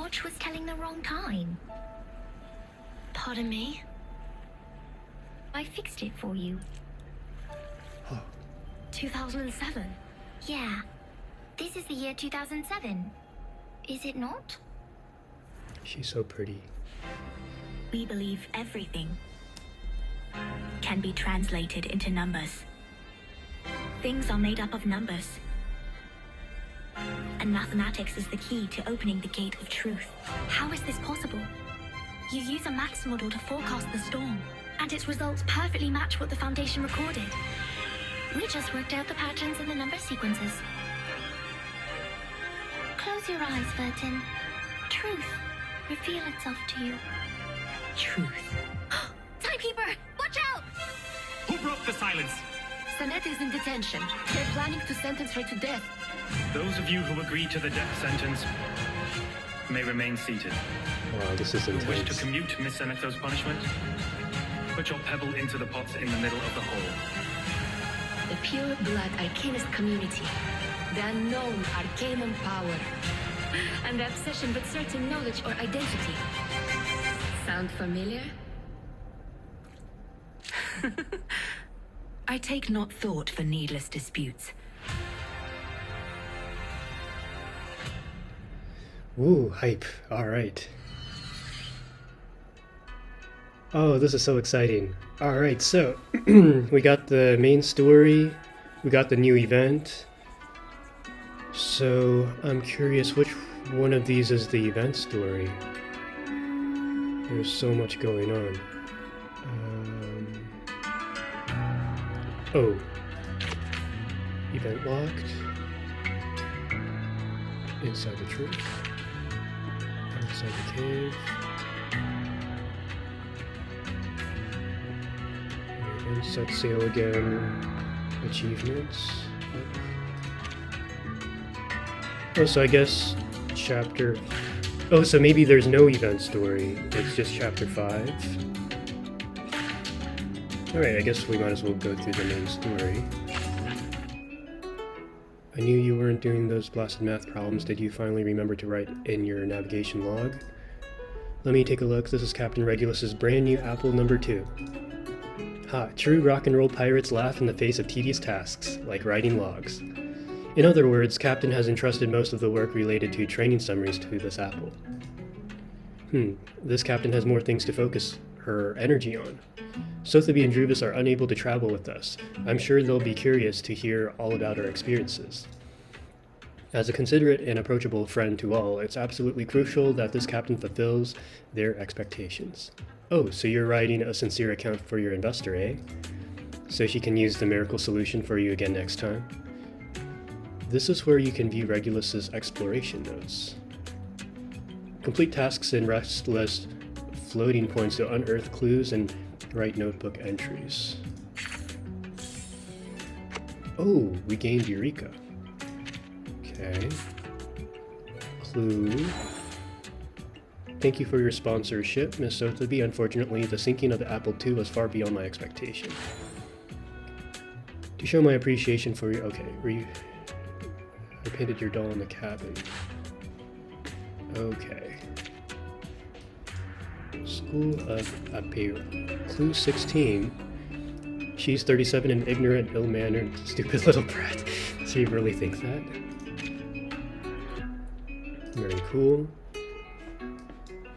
watch was telling the wrong time. Pardon me? I fixed it for you. Huh. 2007? Yeah. This is the year 2007. Is it not? She's so pretty. We believe everything can be translated into numbers. Things are made up of numbers. And mathematics is the key to opening the gate of truth. How is this possible? You use a max model to forecast the storm, and its results perfectly match what the Foundation recorded. We just worked out the patterns in the number sequences. Close your eyes, Vertin. Truth reveal itself to you. Truth. Timekeeper, watch out! Who broke the silence? Sanet is in detention. They're planning to sentence her to death. Those of you who agreed to the death sentence may remain seated. Wow, this is Who wish to intense. commute Miss Seneto's punishment? Put your pebble into the pots in the middle of the hole. The pure blood Arcanist community. The unknown Arcanum power. And the obsession with certain knowledge or identity. Sound familiar? I take not thought for needless disputes. Woo, hype. Alright. Oh, this is so exciting. Alright, so we got the main story, we got the new event. So I'm curious which one of these is the event story. There's so much going on. Oh. Event locked. Inside the truth. Outside the cave. And set sail again. Achievements. Oh, so I guess chapter... Oh, so maybe there's no event story. It's just chapter 5. Alright, I guess we might as well go through the main story. I knew you weren't doing those blasted math problems. Did you finally remember to write in your navigation log? Let me take a look. This is Captain Regulus's brand new Apple number 2. Ha, true rock and roll pirates laugh in the face of tedious tasks, like writing logs. In other words, Captain has entrusted most of the work related to training summaries to this Apple. This Captain has more things to focus her energy on. Sotheby and Druvis are unable to travel with us. I'm sure they'll be curious to hear all about our experiences. As a considerate and approachable friend to all, it's absolutely crucial that this Captain fulfills their expectations. Oh, so you're writing a sincere account for your investor, eh? So she can use the miracle solution for you again next time? This is where you can view Regulus's exploration notes. Complete tasks in rest list floating points to unearth clues and write notebook entries. Oh, we gained Eureka. Okay. Clue. Thank you for your sponsorship, Miss Sotheby. Unfortunately, the sinking of the Apple II was far beyond my expectation. To show my appreciation for you... Okay, I painted your doll in the cabin. Okay. School of Apparel. Clue 16. She's 37 and ignorant, ill-mannered, stupid little brat. So you really think that? Very cool.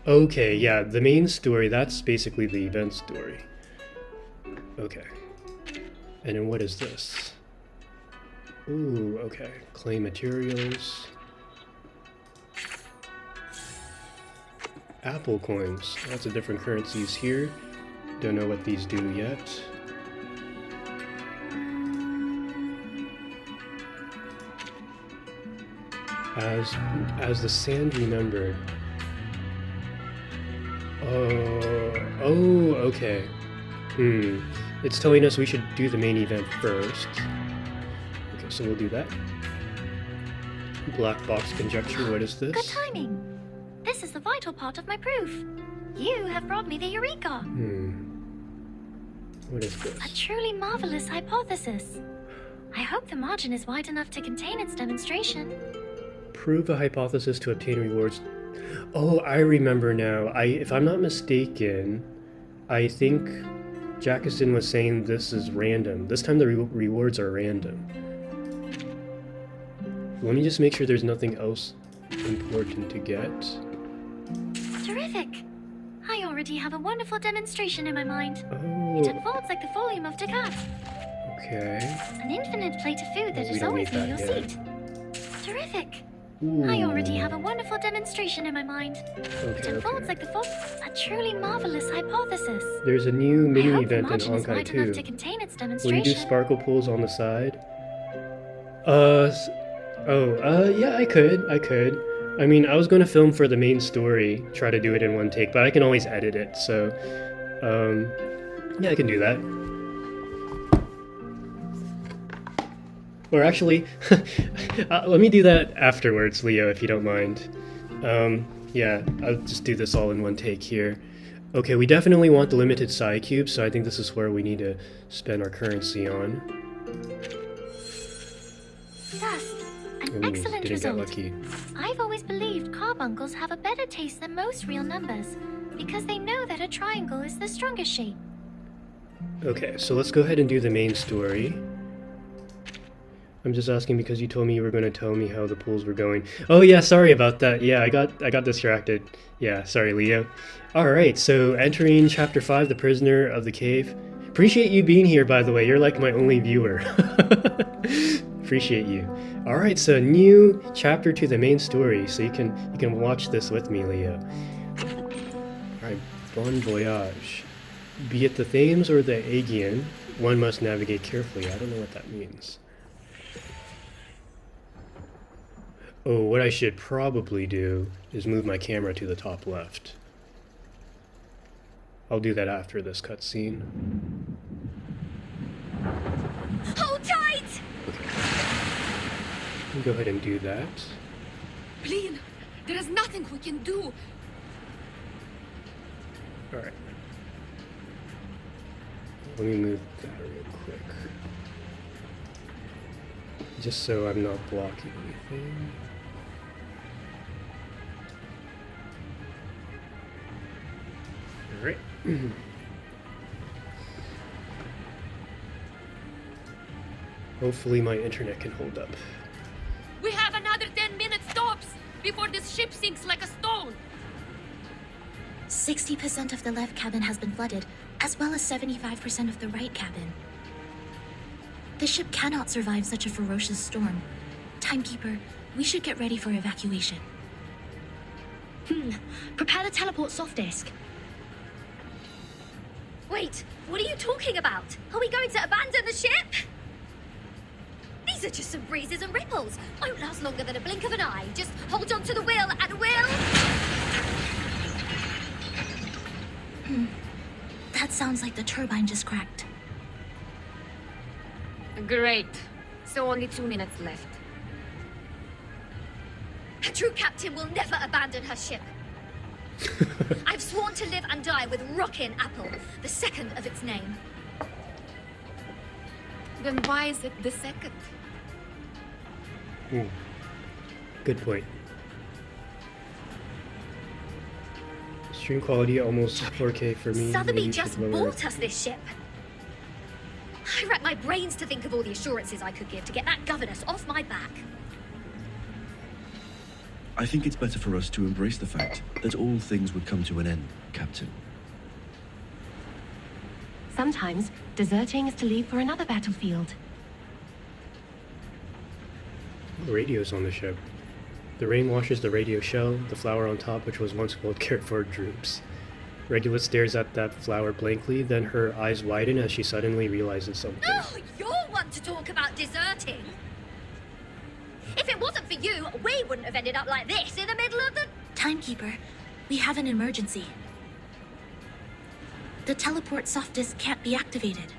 Okay, yeah, the main story, that's basically the event story. Okay. And then what is this? Ooh, okay. Clay materials. Apple coins. Lots of different currencies here. Don't know what these do yet. As the sand remembered. Oh, okay. It's telling us we should do the main event first. Okay, so we'll do that. Black box conjecture, what is this? Good timing. This is the vital part of my proof. You have brought me the Eureka. What is this? A truly marvelous hypothesis. I hope the margin is wide enough to contain its demonstration. Prove a hypothesis to obtain rewards Oh, I remember now. If I'm not mistaken, I think Jackson was saying this is random. This time the rewards are random. Let me just make sure there's nothing else important to get. Terrific! I already have a wonderful demonstration in my mind. Oh, It unfolds like the volume of Descartes. okay. An infinite plate of food that We is don't always need near your that seat. Terrific! Ooh. I already have a wonderful demonstration in my mind. It Okay, unfolds okay. like the a truly marvelous hypothesis. There's a new I mini hope the event in margin is Honkai wide 2. enough to contain its Will you do demonstration. sparkle pulls on the side? Yeah, I could. I mean, I was going to film for the main story, try to do it in one take, but I can always edit it, so, yeah, I can do that. Or actually, let me do that afterwards, Leo, if you don't mind. Yeah, I'll just do this all in one take here. Okay, we definitely want the limited Psi Cube, so I think this is where we need to spend our currency on. Thus, an Ooh, excellent didn't get result. lucky. I've always believed carbuncles have a better taste than most real numbers, because they know that a triangle is the strongest shape. Okay, so let's go ahead and do the main story. I'm just asking because you told me you were going to tell me how the pools were going. Oh yeah, sorry about that. Yeah, I got distracted. Yeah, sorry, Leo. Alright, so entering Chapter 5, The Prisoner of the Cave. Appreciate you being here, by the way. You're like my only viewer. Appreciate you. Alright, so new chapter to the main story, so you can watch this with me, Leo. Alright, Bon Voyage. Be it the Thames or the Aegean, one must navigate carefully. I don't know what that means. Oh, what I should probably do is move my camera to the top left. I'll do that after this cutscene. Hold tight! Go ahead and do that. Lean, there is nothing we can do. Alright. Let me move that real quick. Just so I'm not blocking anything. Alright. Hopefully my internet can hold up. We have another 10 minutes tops before this ship sinks like a stone. 60% of the left cabin has been flooded, as well as 75% of the right cabin. The ship cannot survive such a ferocious storm. Timekeeper, we should get ready for evacuation. Prepare the teleport soft disk. Wait, what are you talking about? Are we going to abandon the ship? These are just some breezes and ripples. Won't last longer than a blink of an eye. Just hold on to the wheel at will. That sounds like the turbine just cracked. Great. So only 2 minutes left. A true captain will never abandon her ship. I've sworn to live and die with Rockin' Apple, the second of its name. Then why is it the second? Good point. Stream quality almost 4K for me. Sotheby Maybe just should lower bought us this ship. I racked my brains to think of all the assurances I could give to get that governess off my back. I think it's better for us to embrace the fact that all things would come to an end, Captain. Sometimes, deserting is to leave for another battlefield. Radios on the ship. The rain washes the radio shell. The flower on top, which was once well cared for, droops. Regulus stares at that flower blankly, then her eyes widen as she suddenly realizes something. Oh, you're one to talk about deserting. If it wasn't for you, we wouldn't have ended up like this in the middle of the... Timekeeper, we have an emergency. The teleport soft disk can't be activated.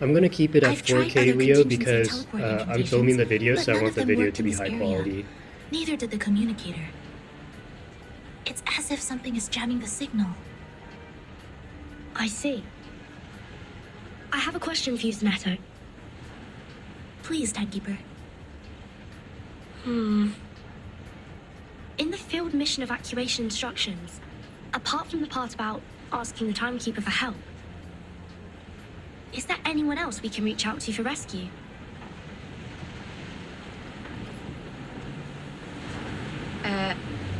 I'm gonna keep it at I've tried 4K, other Leo, contingency because teleport I'm incantations, filming the video, but so I none want of the them video worked to in be this high area. quality. Neither did the communicator. It's as if something is jamming the signal. I see. I have a question for you, Sanato. Please, Timekeeper. In the field mission evacuation instructions, apart from the part about asking the timekeeper for help, is there anyone else we can reach out to for rescue?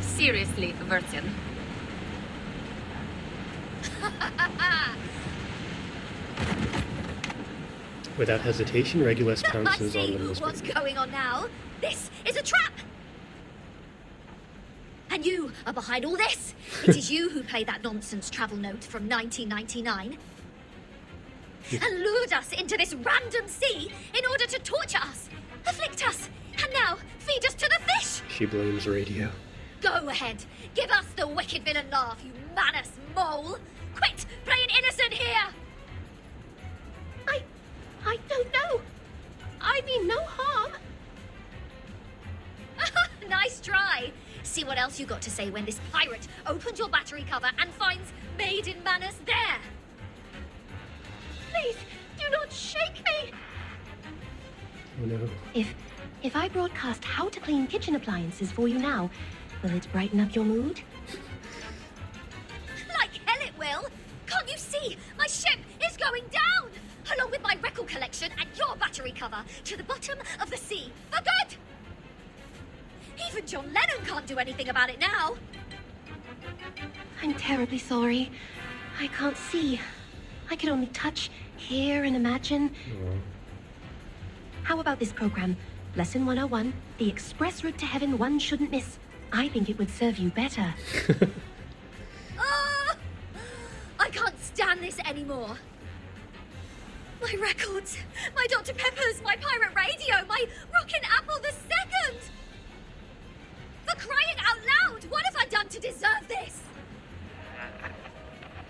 Seriously, Vertin. Without hesitation, Regulus I pounces on see them. what's going on now. This is a trap! And you are behind all this. It is you who played that nonsense travel note from 1999 and lured us into this random sea in order to torture us, afflict us, and now feed us to the fish! She blames Radio. Go ahead. Give us the wicked villain laugh, you Manus mole. Quit playing innocent here. I don't know. I mean no harm. Nice try. See what else you got to say when this pirate opens your battery cover and finds Maiden Manus there. Please, do not shake me. Oh no. If I broadcast how to clean kitchen appliances for you now, will it brighten up your mood? Like hell it will. Can't you see? My ship is going down, along with my record collection and your battery cover, to the bottom of the sea for good. Even John Lennon can't do anything about it now. I'm terribly sorry. I can't see. I can only touch, hear, and imagine. Oh. How about this program? Lesson 101, the express route to heaven one shouldn't miss. I think it would serve you better. Ah! I can't stand this anymore. My records, my Dr. Pepper's, my pirate radio, my Rockin' Apple II. For crying out loud, what have I done to deserve this?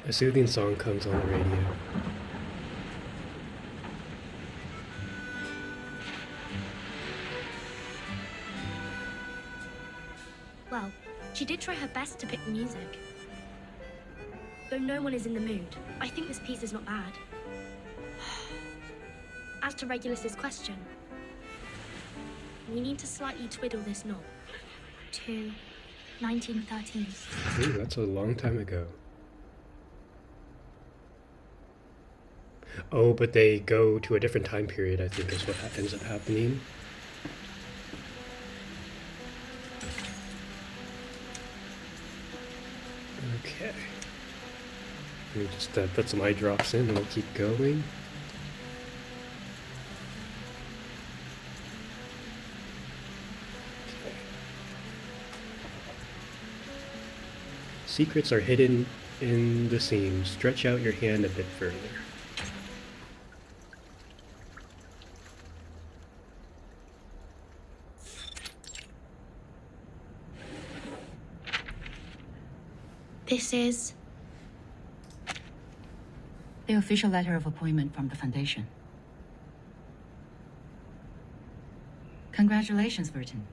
A soothing song comes on the radio. Well, she did try her best to pick the music. Though no one is in the mood, I think this piece is not bad. As to Regulus's question, we need to slightly twiddle this knob to 1913. Ooh, that's a long time ago. Oh, but they go to a different time period, I think, is what ends up happening. Okay. Let me just put some eye drops in and we'll keep going. Okay. Secrets are hidden in the seams. Stretch out your hand a bit further. This is... the official letter of appointment from the Foundation. Congratulations, Burton.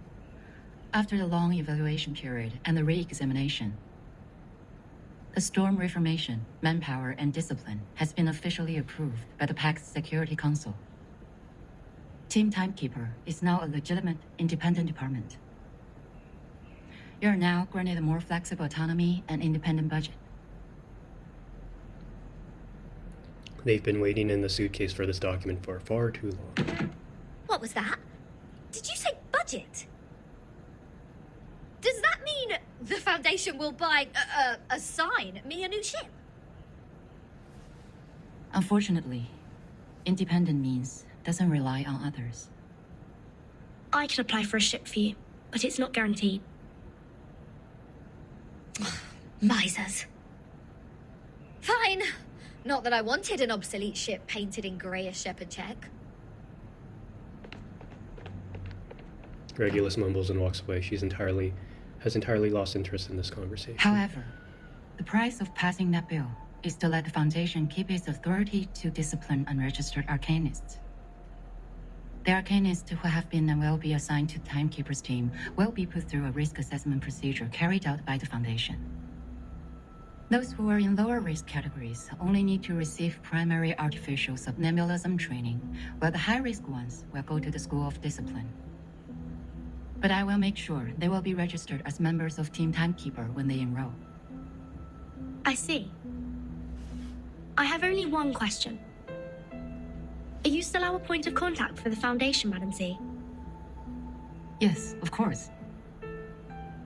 After the long evaluation period and the re-examination, the Storm Reformation, Manpower, and Discipline has been officially approved by the Pact's Security Council. Team Timekeeper is now a legitimate, independent department. You are now granted a more flexible autonomy and independent budget. They've been waiting in the suitcase for this document for far too long. What was that? Did you say budget? Does that mean the Foundation will buy, assign me a new ship? Unfortunately, independent means doesn't rely on others. I can apply for a ship for you, but it's not guaranteed. Misers. Fine. Not that I wanted an obsolete ship painted in greyish shepherd check. Regulus mumbles and walks away. She has entirely lost interest in this conversation. However, the price of passing that bill is to let the Foundation keep its authority to discipline unregistered arcanists. The arcanists who have been and will be assigned to Timekeeper's team will be put through a risk assessment procedure carried out by the Foundation. Those who are in lower risk categories only need to receive primary artificial somnambulism training, while the high risk ones will go to the School of Discipline. But I will make sure they will be registered as members of Team Timekeeper when they enroll. I see. I have only one question. Are you still our point of contact for the Foundation, Madam Z? Yes, of course.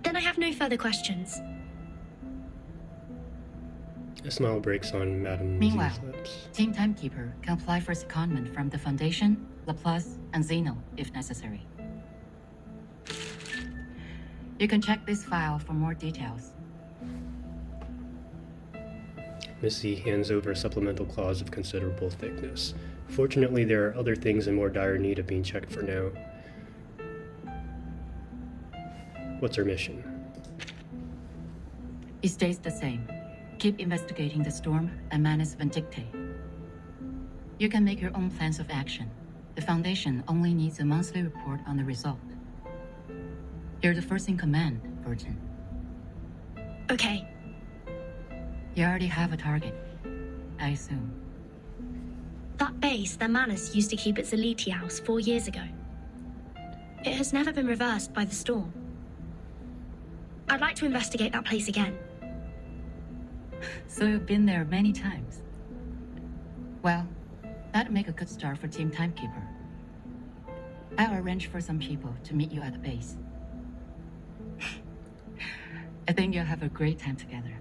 Then I have no further questions. A smile breaks on Madame Meanwhile, Z's lips. Team Timekeeper can apply for secondment from the Foundation, Laplace, and Xeno if necessary. You can check this file for more details. Miss Z hands over a supplemental clause of considerable thickness. Fortunately, there are other things in more dire need of being checked for now. What's her mission? It stays the same. Keep investigating the storm and Manus Vindictae. You can make your own plans of action. The Foundation only needs a monthly report on the result. You're the first in command, Virgin. Okay. You already have a target, I assume. That base that Manus used to keep at Zeliti House 4 years ago. It has never been reversed by the storm. I'd like to investigate that place again. So you've been there many times. Well, that'd make a good start for Team Timekeeper. I'll arrange for some people to meet you at the base. I think you'll have a great time together.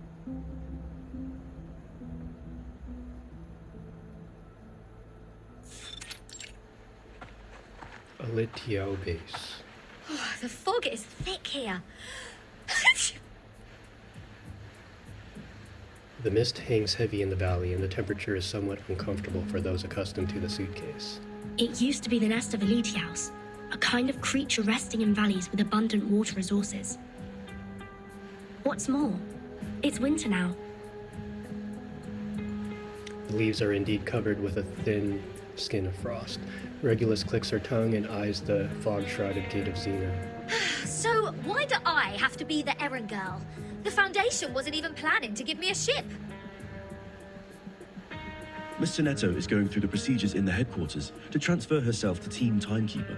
Alitiao base. Oh, the fog is thick here. The mist hangs heavy in the valley, and the temperature is somewhat uncomfortable for those accustomed to the suitcase. It used to be the nest of Elite House, a kind of creature resting in valleys with abundant water resources. What's more, it's winter now. The leaves are indeed covered with a thin skin of frost. Regulus clicks her tongue and eyes the fog-shrouded gate of Xena. So, why do I have to be the errand girl? The Foundation wasn't even planning to give me a ship. Mr. Netto is going through the procedures in the headquarters to transfer herself to Team Timekeeper.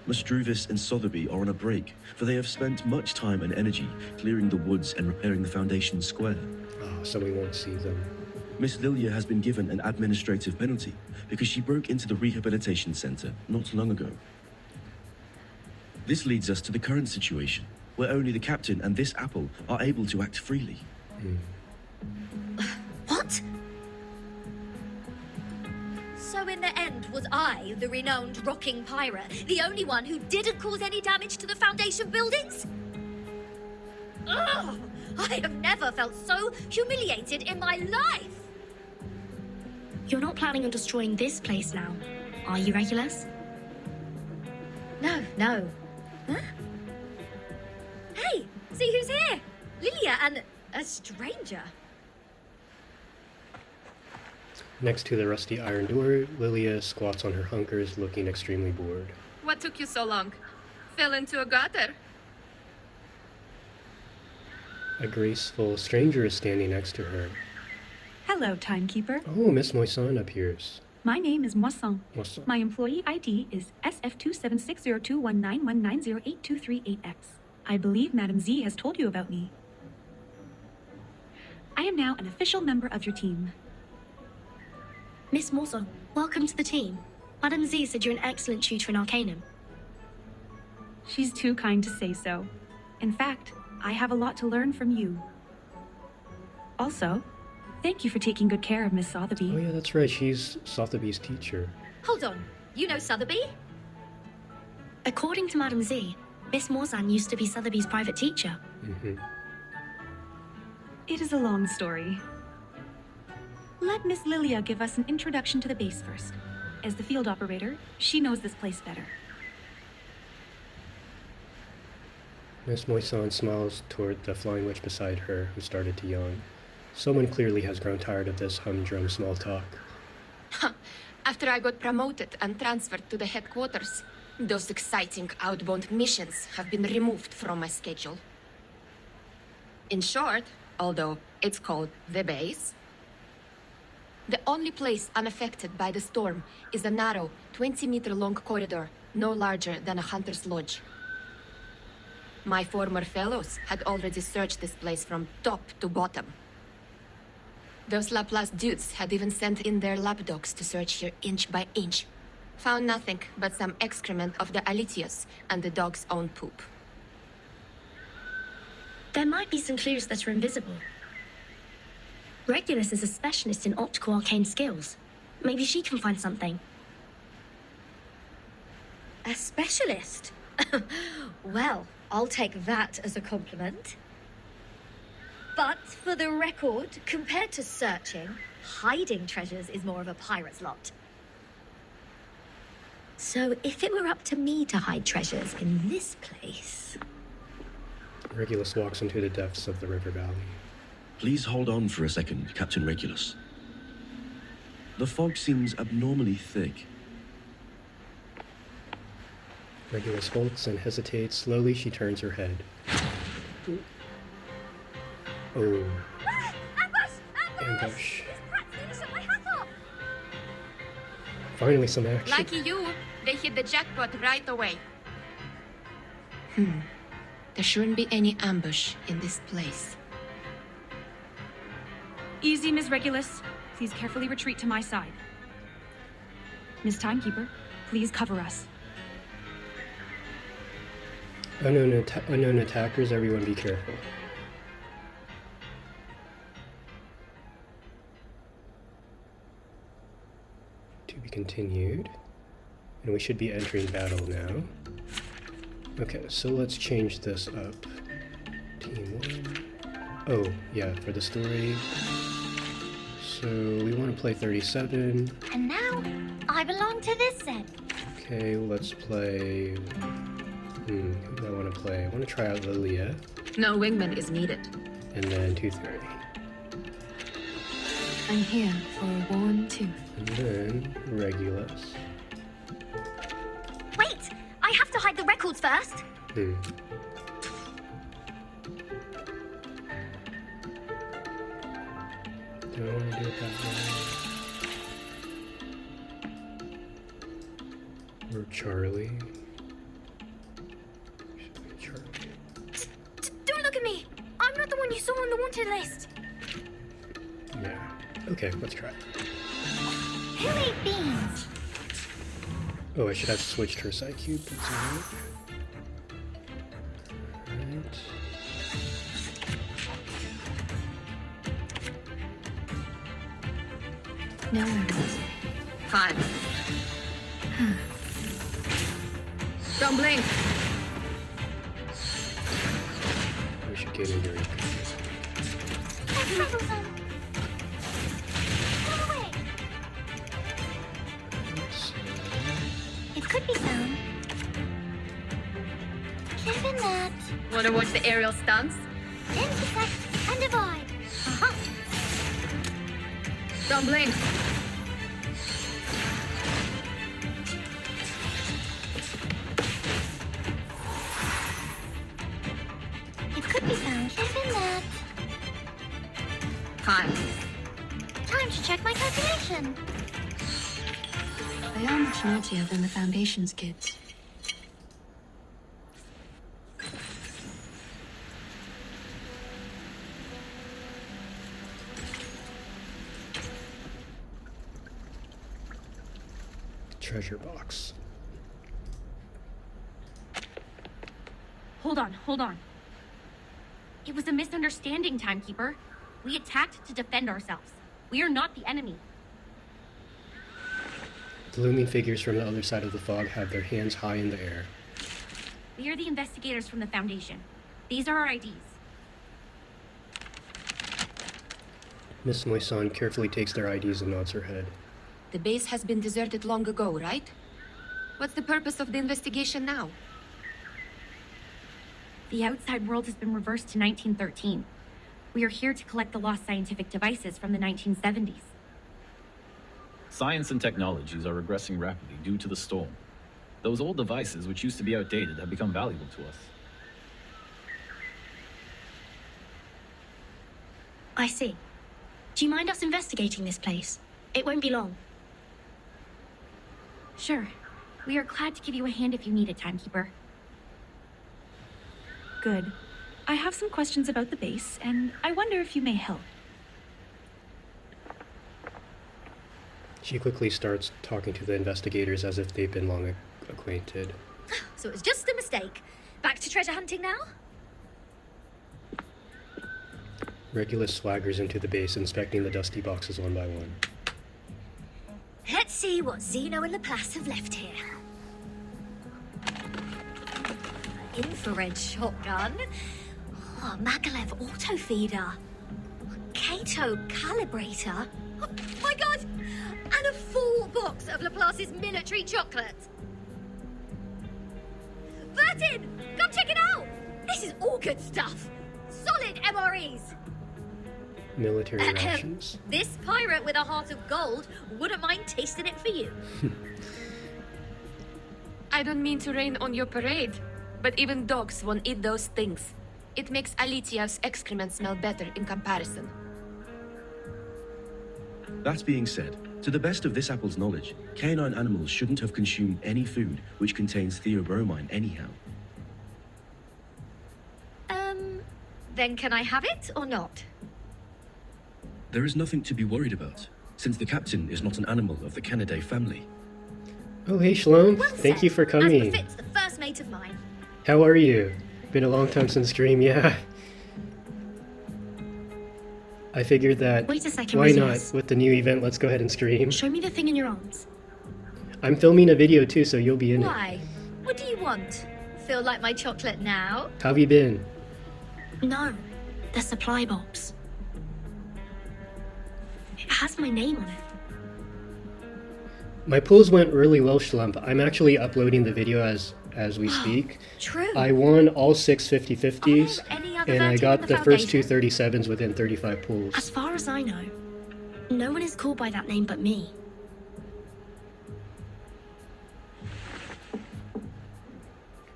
Ms. Druvis and Sotheby are on a break, for they have spent much time and energy clearing the woods and repairing the Foundation square. Ah, so we won't see them. Miss Lilia has been given an administrative penalty because she broke into the rehabilitation center not long ago. This leads us to the current situation, where only the captain and this apple are able to act freely. What? So in the end, was I, the renowned rocking pirate, the only one who didn't cause any damage to the Foundation buildings? Ugh! I have never felt so humiliated in my life! You're not planning on destroying this place now, are you, Regulus? No. Huh? Hey, see who's here? Lilia and a stranger. Next to the rusty iron door, Lilia squats on her hunkers, looking extremely bored. What took you so long? Fell into a gutter? A graceful stranger is standing next to her. Hello, Timekeeper. Oh, Miss Moisson appears. My name is Moisson. Moisson. My employee ID is SF27602191908238X. I believe Madam Z has told you about me. I am now an official member of your team. Miss Morson, welcome to the team. Madam Z said you're an excellent tutor in Arcanum. She's too kind to say so. In fact, I have a lot to learn from you. Also, thank you for taking good care of Miss Sotheby. Oh yeah, that's right. She's Sotheby's teacher. Hold on, you know Sotheby? According to Madam Z, Miss Morzan used to be Sotheby's private teacher. It is a long story. Let Miss Lilia give us an introduction to the base first. As the field operator, she knows this place better. Miss Moisson smiles toward the flying witch beside her, who started to yawn. Someone clearly has grown tired of this humdrum small talk. After I got promoted and transferred to the headquarters, those exciting outbound missions have been removed from my schedule. In short, although it's called the base, the only place unaffected by the storm is a narrow, 20-meter-long corridor no larger than a hunter's lodge. My former fellows had already searched this place from top to bottom. Those Laplace dudes had even sent in their lapdogs to search here inch by inch. Found nothing but some excrement of the Alitius and the dog's own poop. There might be some clues that are invisible. Regulus is a specialist in optical arcane skills. Maybe she can find something. A specialist? Well, I'll take that as a compliment. But for the record, compared to searching, hiding treasures is more of a pirate's lot. So if it were up to me to hide treasures in this place... Regulus walks into the depths of the river valley. Please hold on for a second, Captain Regulus. The fog seems abnormally thick. Regulus halts and hesitates. Slowly, she turns her head. Oh. Ah! Ambush! Ambush. This brat's gonna shut my hat off! Finally, some action. Lucky you, they hit the jackpot right away. There shouldn't be any ambush in this place. Easy, Ms. Regulus. Please carefully retreat to my side. Miss Timekeeper, please cover us. Unknown attackers, everyone be careful. To be continued. And we should be entering battle now. Okay, so let's change this up. Team 1. Oh, yeah, for the story. So we want to play 37. And now, I belong to this set. Okay, let's play... who do I want to play? I want to try out Lilia. No wingman is needed. And then 230. I'm here for a worn tooth. And then Regulus. Wait! I have to hide the records first! Do I want to do it that way? Or Charlie? Charlie. Don't look at me! I'm not the one you saw on the wanted list! Yeah. Okay, let's try. Who ate beans? Oh, I should have switched her side cube. That's alright. Alright. No worries. Fine. Don't blink. We should get in here. It could be found. Given that... Wanna watch the aerial stunts? Intersect and divide. Uh-huh. Don't blink. It could be found. Given that... Fine. Time to check my calculation. They are much naughtier than the Foundation's kids. Treasure box. Hold on. It was a misunderstanding, Timekeeper. We attacked to defend ourselves. We are not the enemy. The looming figures from the other side of the fog have their hands high in the air. We are the investigators from the Foundation. These are our IDs. Miss Moisson carefully takes their IDs and nods her head. The base has been deserted long ago, right? What's the purpose of the investigation now? The outside world has been reversed to 1913. We are here to collect the lost scientific devices from the 1970s. Science and technologies are regressing rapidly due to the storm. Those old devices, which used to be outdated, have become valuable to us. I see. Do you mind us investigating this place? It won't be long. Sure. We are glad to give you a hand if you need it, Timekeeper. Good. I have some questions about the base, and I wonder if you may help. She quickly starts talking to the investigators as if they've been long acquainted. So it was just a mistake. Back to treasure hunting now? Regulus swaggers into the base, inspecting the dusty boxes one by one. Let's see what Zeno and Laplace have left here. Infrared shotgun. Oh, Magalev auto feeder. Kato calibrator. Oh my god! And a full box of Laplace's military chocolate. Bertin! Come check it out! This is all good stuff. Solid MREs. Military rations. This pirate with a heart of gold wouldn't mind tasting it for you. I don't mean to rain on your parade, but even dogs won't eat those things. It makes Alitia's excrement smell better in comparison. That being said, to the best of this apple's knowledge, canine animals shouldn't have consumed any food which contains theobromine anyhow. Then can I have it or not? There is nothing to be worried about, since the captain is not an animal of the Canidae family. Oh, hey Shalom. Well Thank said, you for coming. As befits the first mate of mine. How are you? Been a long time since stream, yeah. I figured that, Wait a second, why Resimus. not? With the new event, let's go ahead and stream. Show me the thing in your arms. I'm filming a video too, so you'll be in it. Why? What do you want? Feel like my chocolate now? How have you been? No, the supply box. It has my name on it. My pulls went really well, Schlump. I'm actually uploading the video as we speak. True. I won all 6 50-50s, Any other and I Vertin got in the the first two Foundation? 37s within 35 pulls. As far as I know, no one is called by that name but me.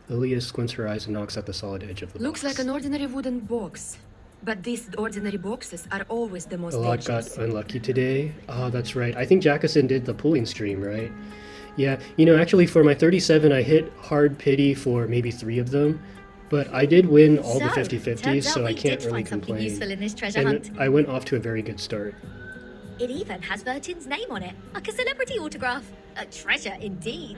Lilia squints her eyes and knocks at the solid edge of the Looks box. like an ordinary wooden box. But these ordinary boxes are always the most A lot dangerous. got unlucky today. Oh, that's right. I think Jackson did the pulling stream, right? Yeah, you know, actually for my 37, I hit hard pity for maybe 3 of them, but I did win all the 50-50s, turns out so I we can't did really find something complain. useful in this treasure And hunt. I went off to a very good start. It even has Vertin's name on it, like a celebrity autograph. A treasure indeed.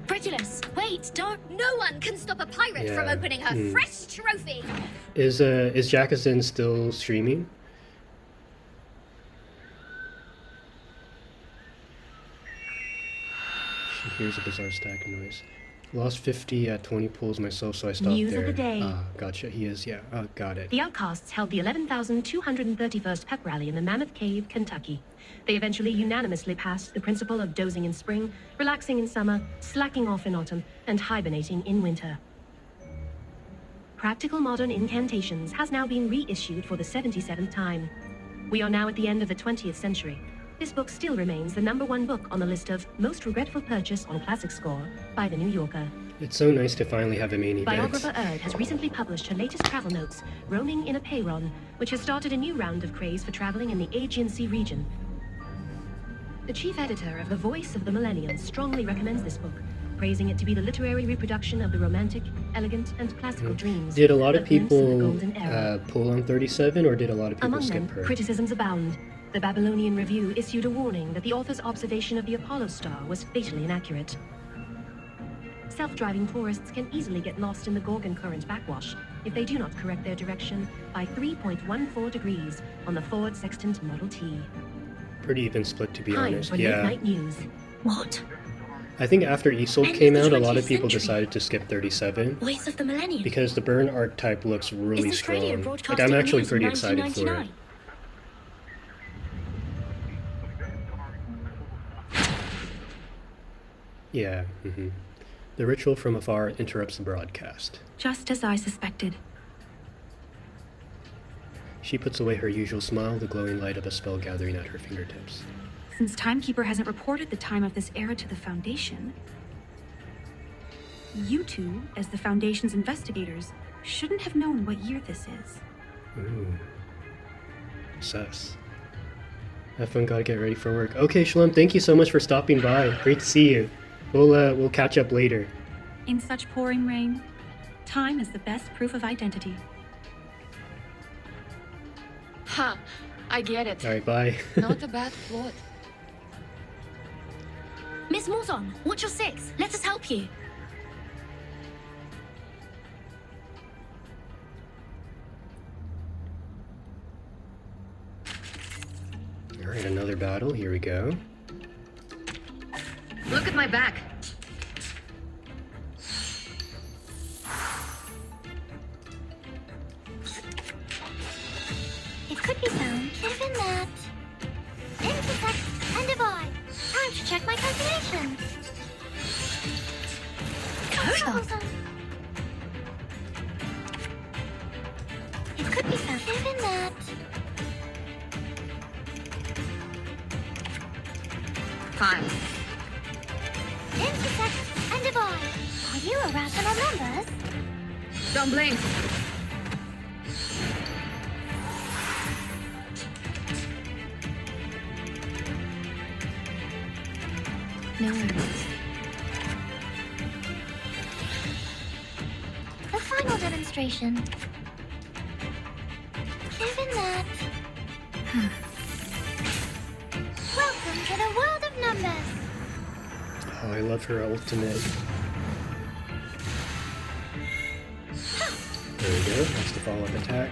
Regulus, wait, don't. No one can stop a pirate from Yeah, opening her fresh trophy. Is Jackson still streaming? She hears a bizarre stacking noise. Lost 50 at 20 pulls myself, so I stopped News there. of the day. Ah, gotcha. He is, yeah. Oh, got it. The Outcasts held the 11,231st pep rally in the Mammoth Cave, Kentucky. They eventually unanimously passed the principle of dozing in spring, relaxing in summer, slacking off in autumn, and hibernating in winter. Practical Modern Incantations has now been reissued for the 77th time. We are now at the end of the 20th century. This book still remains the #1 book on the list of most regretful purchase on Classic Score by The New Yorker. It's so nice to finally have a main event. Biographer Erd has recently published her latest travel notes, Roaming in a Peyron, which has started a new round of craze for traveling in the Aegean Sea region. The chief editor of The Voice of the Millennium strongly recommends this book, praising it to be the literary reproduction of the romantic, elegant, and classical dreams. Did a lot of that glimpse the people golden era. pull on 37, or did a lot of people Among skip them, her? criticisms abound. The Babylonian Review issued a warning that the author's observation of the Apollo star was fatally inaccurate. Self-driving tourists can easily get lost in the Gorgon Current backwash if they do not correct their direction by 3.14 degrees on the Ford Sextant Model T. Pretty even split, to be Time honest. for Yeah. late-night news. What? I think after Isolde End of came the out, a lot 20th of people century. decided to skip 37 Voice of the Millennium. because the burn archetype looks really Is this radio strong. broadcast Like, I'm in the actually news in pretty excited for it. 1999? Yeah. The ritual from afar interrupts the broadcast. Just as I suspected. She puts away her usual smile, the glowing light of a spell gathering at her fingertips. Since Timekeeper hasn't reported the time of this era to the Foundation, you two, as the Foundation's investigators, shouldn't have known what year this is. Ooh. Sus. Have fun, gotta get ready for work. Okay, Shalom, thank you so much for stopping by. Great to see you. We'll catch up later. In such pouring rain, time is the best proof of identity. Ha! I get it. Alright, bye. Not a bad plot. Miss Morzon, watch your six. Let us help you. Alright, another battle. Here we go. Look at my back. It could be found given that. Intersect and divide. Time to check my calculations. Code. It could be found given that. Fine. Intersect and divide. Are you a rational numbers? Don't blink. No worries. The final demonstration. Given that. Welcome to the world of numbers. Oh, I love her ultimate. There we go. That's the follow-up attack.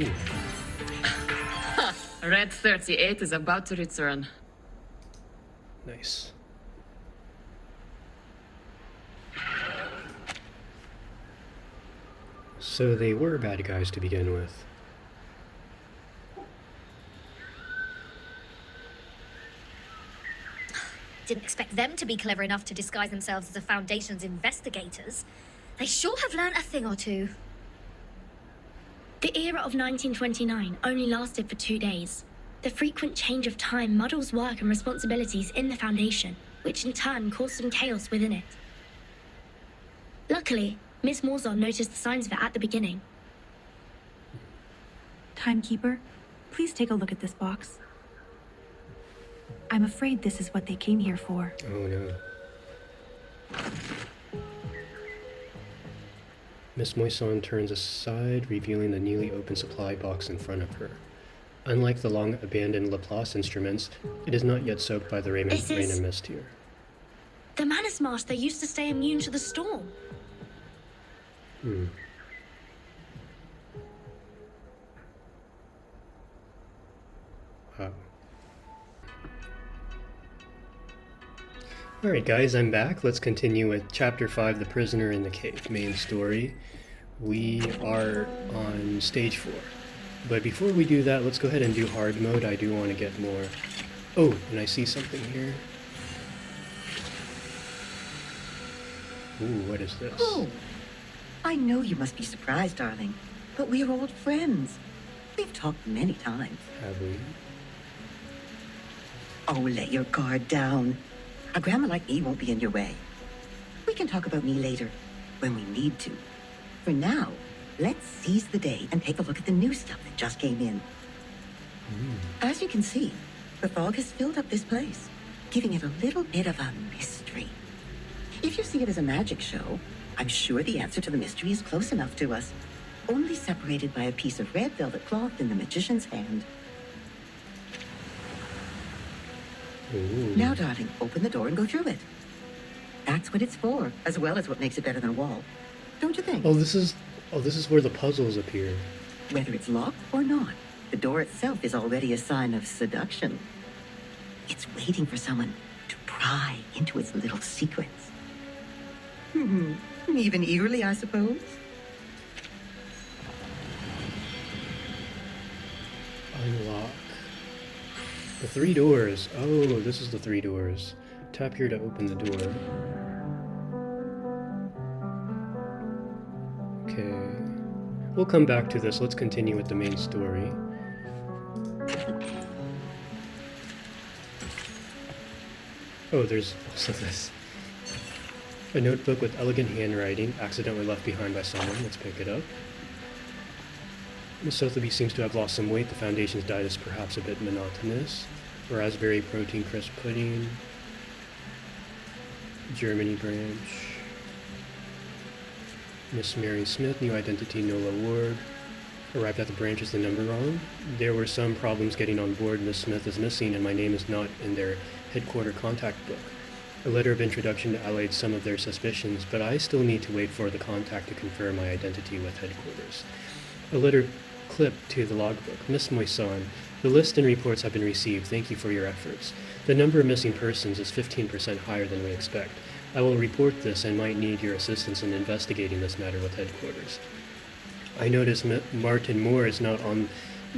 Ooh. Red 38 is about to return. Nice. So they were bad guys to begin with. Didn't expect them to be clever enough to disguise themselves as the Foundation's investigators. They sure have learnt a thing or two. The era of 1929 only lasted for 2 days. The frequent change of time muddles work and responsibilities in the Foundation, which in turn caused some chaos within it. Luckily, Miss Morzon noticed the signs of it at the beginning. Timekeeper, please take a look at this box. I'm afraid this is what they came here for. Oh no. Miss Moisson turns aside, revealing the newly opened supply box in front of her. Unlike the long-abandoned Laplace instruments, it is not yet soaked by the rain This is- and mist here. The Manus Master used to stay immune to the storm. Wow. Alright guys, I'm back. Let's continue with Chapter 5, The Prisoner in the Cave, main story. We are on Stage 4. But before we do that, let's go ahead and do hard mode. I do want to get more... Oh, and I see something here. Ooh, what is this? Oh, I know you must be surprised, darling, but we're old friends. We've talked many times. Have we? Oh, let your guard down. A grandma like me won't be in your way. We can talk about me later, when we need to. For now, let's seize the day and take a look at the new stuff that just came in. As you can see, the fog has filled up this place, giving it a little bit of a mystery. If you see it as a magic show, I'm sure the answer to the mystery is close enough to us, only separated by a piece of red velvet cloth in the magician's hand. Ooh. Now, darling, open the door and go through it. That's what it's for, as well as what makes it better than a wall. Don't you think? Oh, this is where the puzzles appear. Whether it's locked or not, the door itself is already a sign of seduction. It's waiting for someone to pry into its little secrets. Even eagerly, I suppose. Unlock. The 3 doors. Oh, this is the 3 doors. Tap here to open the door. Okay. We'll come back to this. Let's continue with the main story. Oh, there's also this. A notebook with elegant handwriting, accidentally left behind by someone. Let's pick it up. Miss Sotheby seems to have lost some weight. The Foundation's diet is perhaps a bit monotonous. Raspberry protein crisp pudding. Germany branch. Miss Mary Smith, new identity Nola Ward. Arrived at the branch, is the number wrong? There were some problems getting on board. Miss Smith is missing and my name is not in their headquarter contact book. A letter of introduction allayed some of their suspicions, but I still need to wait for the contact to confirm my identity with headquarters. A letter clipped to the logbook. Miss Moisson, the list and reports have been received. Thank you for your efforts. The number of missing persons is 15% higher than we expect. I will report this and might need your assistance in investigating this matter with headquarters. I notice Martin Moore is not on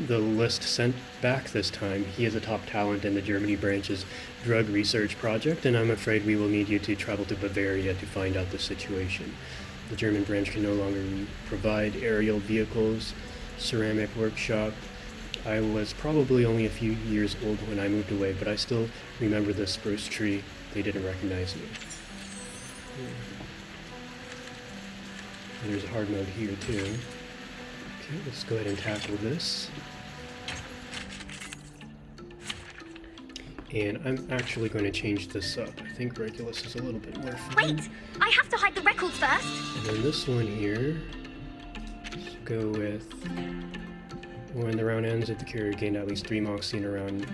the list sent back this time. He is a top talent in the Germany branch's drug research project, and I'm afraid we will need you to travel to Bavaria to find out the situation. The German branch can no longer provide aerial vehicles, ceramic workshop. I was probably only a few years old when I moved away, but I still remember the spruce tree. They didn't recognize me. And there's a hard mode here too. Okay, let's go ahead and tackle this. And I'm actually going to change this up. I think Regulus is a little bit more fun. Wait! I have to hide the records first! And then this one here, let's go with when the round ends, if the carrier gained at least 3 moxie in a round.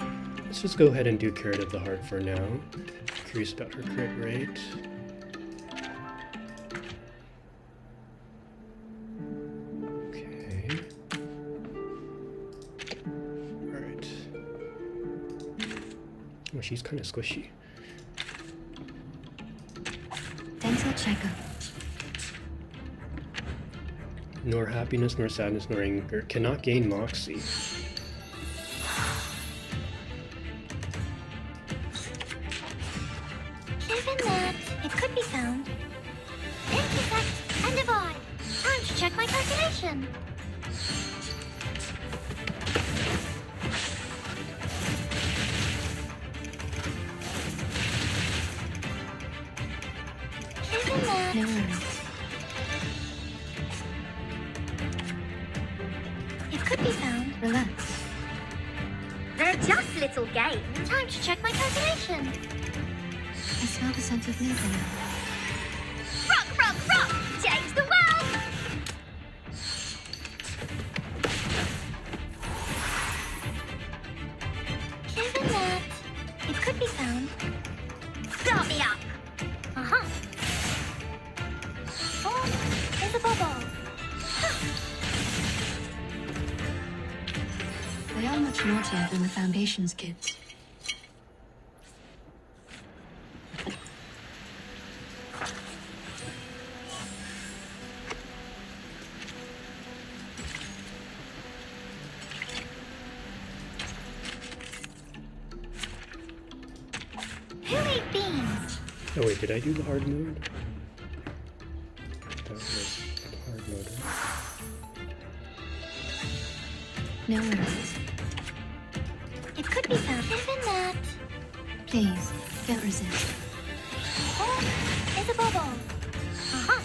Let's just go ahead and do Carrot of the Heart for now. Curious about her crit rate. Okay. Alright. Oh, she's kind of squishy. Dental checkup. Nor happiness, nor sadness, nor anger. Cannot gain moxie. Given that, it could be found. Intersect and divide. Time to check my calculation. Given that... No worries. It could be found. Relax. They're just little games. Time to check my calculation. I smell the scent of mint in it. Rock, rock, rock! Change the world! Given that, it could be found. Start me up! Uh-huh. Oh, there's a bubble. They are much naughtier than the Foundation's kids. Who ate beans? Oh wait, did I do the hard mode? That was hard mode. No worries. It could be found. Given that... Please, don't resist. Oh, there's a bubble. Uh-huh.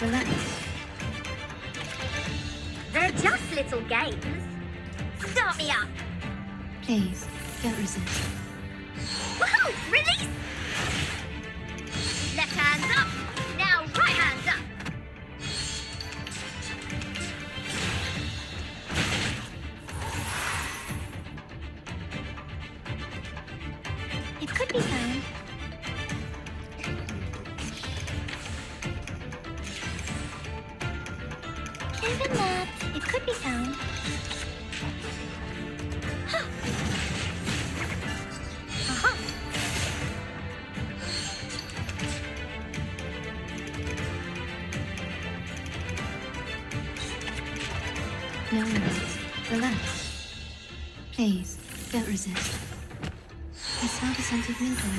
Relax. They're just little games. Start me up. Please, don't resist. Woohoo! Release! Left hands up. Now right hands up. It could be found. Given that, it could be found. Huh. Uh-huh. No worries. Relax. Please, don't resist. I smell the scent of mint oil.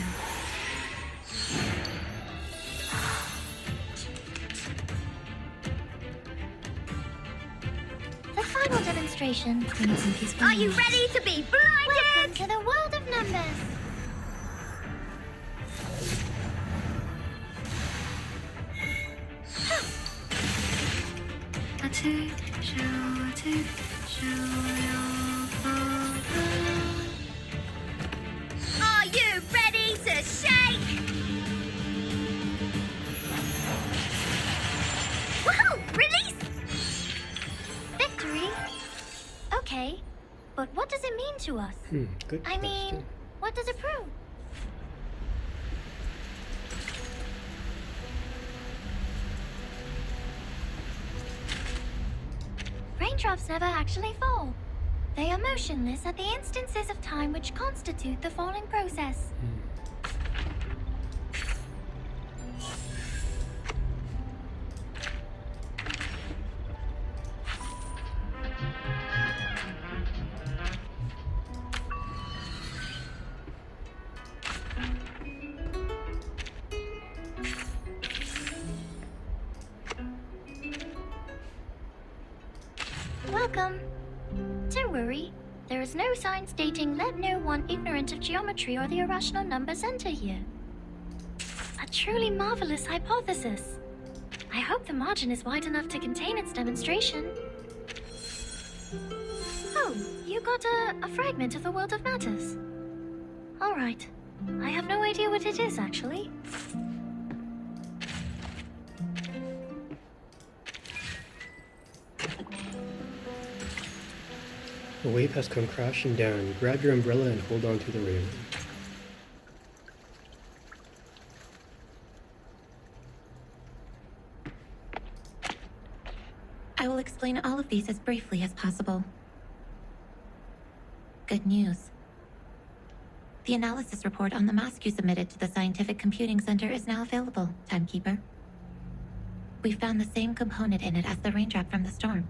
The final demonstration. We need some peaceful Are you moments. ready to be blinded? Welcome to the world of numbers. Are you ready to shake? Woohoo! Release! Victory? Okay, but what does it mean to us? Good I question. mean, what does it prove? Raindrops never actually fall. They are motionless at the instances of time which constitute the falling process. Welcome. Don't worry. There is no sign stating let no one ignorant of geometry or the irrational numbers enter here. A truly marvelous hypothesis. I hope the margin is wide enough to contain its demonstration. Oh, you got a fragment of the world of matters. Alright. I have no idea what it is, actually. A wave has come crashing down. Grab your umbrella and hold on to the railing. I will explain all of these as briefly as possible. Good news. The analysis report on the mask you submitted to the Scientific Computing Center is now available, Timekeeper. We found the same component in it as the raindrop from the storm.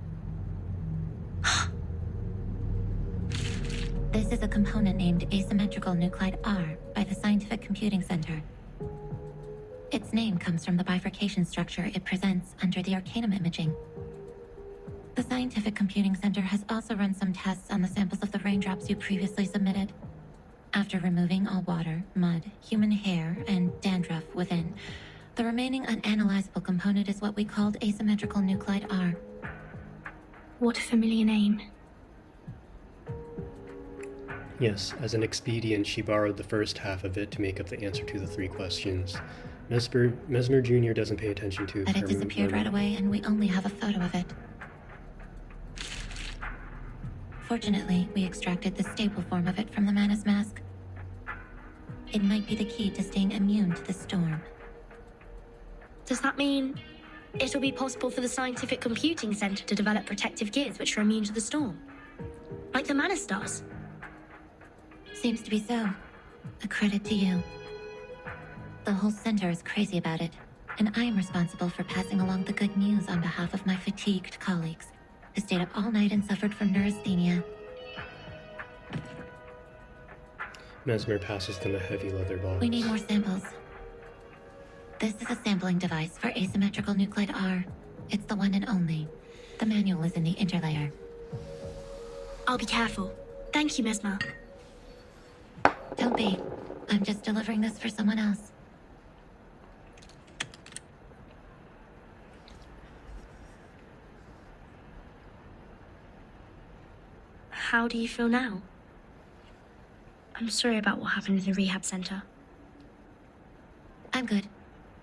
This is a component named asymmetrical nuclide R by the Scientific Computing Center. Its name comes from the bifurcation structure it presents under the Arcanum imaging. The Scientific Computing Center has also run some tests on the samples of the raindrops you previously submitted. After removing all water, mud, human hair, and dandruff within, the remaining unanalyzable component is what we called asymmetrical nuclide R. What a familiar name. Yes, as an expedient, she borrowed the first half of it to make up the answer to the 3 questions. Mesmer Jr. doesn't pay attention to But it her disappeared right away, and we only have a photo of it. Fortunately, we extracted the stable form of it from the Manus mask. It might be the key to staying immune to the storm. Does that mean it'll be possible for the Scientific Computing Center to develop protective gears which are immune to the storm? Like the Manus does? Seems to be so. A credit to you. The whole center is crazy about it, and I am responsible for passing along the good news on behalf of my fatigued colleagues, who stayed up all night and suffered from neurasthenia. Mesmer passes them a heavy leather box. We need more samples. This is a sampling device for asymmetrical nuclide R. It's the one and only. The manual is in the interlayer. I'll be careful. Thank you, Mesmer. Don't be. I'm just delivering this for someone else. How do you feel now? I'm sorry about what happened in the rehab center. I'm good.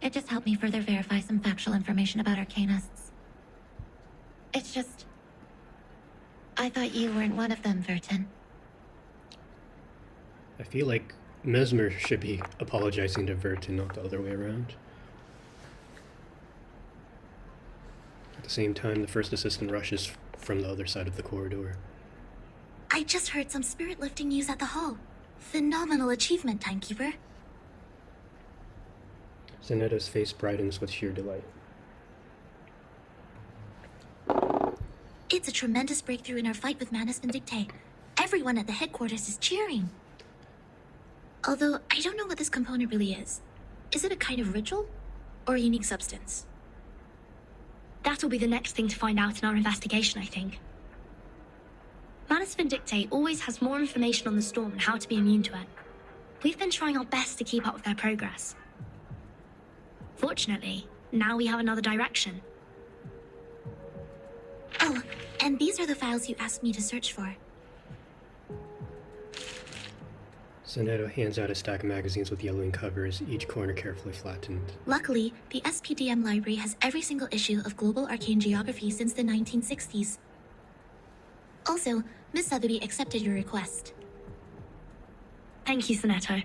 It just helped me further verify some factual information about Arcanists. It's just... I thought you weren't one of them, Vertin. I feel like Mesmer should be apologizing to Vert and not the other way around. At the same time, the first assistant rushes from the other side of the corridor. I just heard some spirit-lifting news at the hall. Phenomenal achievement, Timekeeper. Zenetta's face brightens with sheer delight. It's a tremendous breakthrough in our fight with Manus Vindictae. Everyone at the headquarters is cheering. Although, I don't know what this component really is. Is it a kind of ritual? Or a unique substance? That'll be the next thing to find out in our investigation, I think. Manus Vindictae always has more information on the storm and how to be immune to it. We've been trying our best to keep up with their progress. Fortunately, now we have another direction. Oh, and these are the files you asked me to search for. Zeneto hands out a stack of magazines with yellowing covers, each corner carefully flattened. Luckily, the SPDM library has every single issue of Global Arcane Geography since the 1960s. Also, Miss Sotheby accepted your request. Thank you, Zeneto.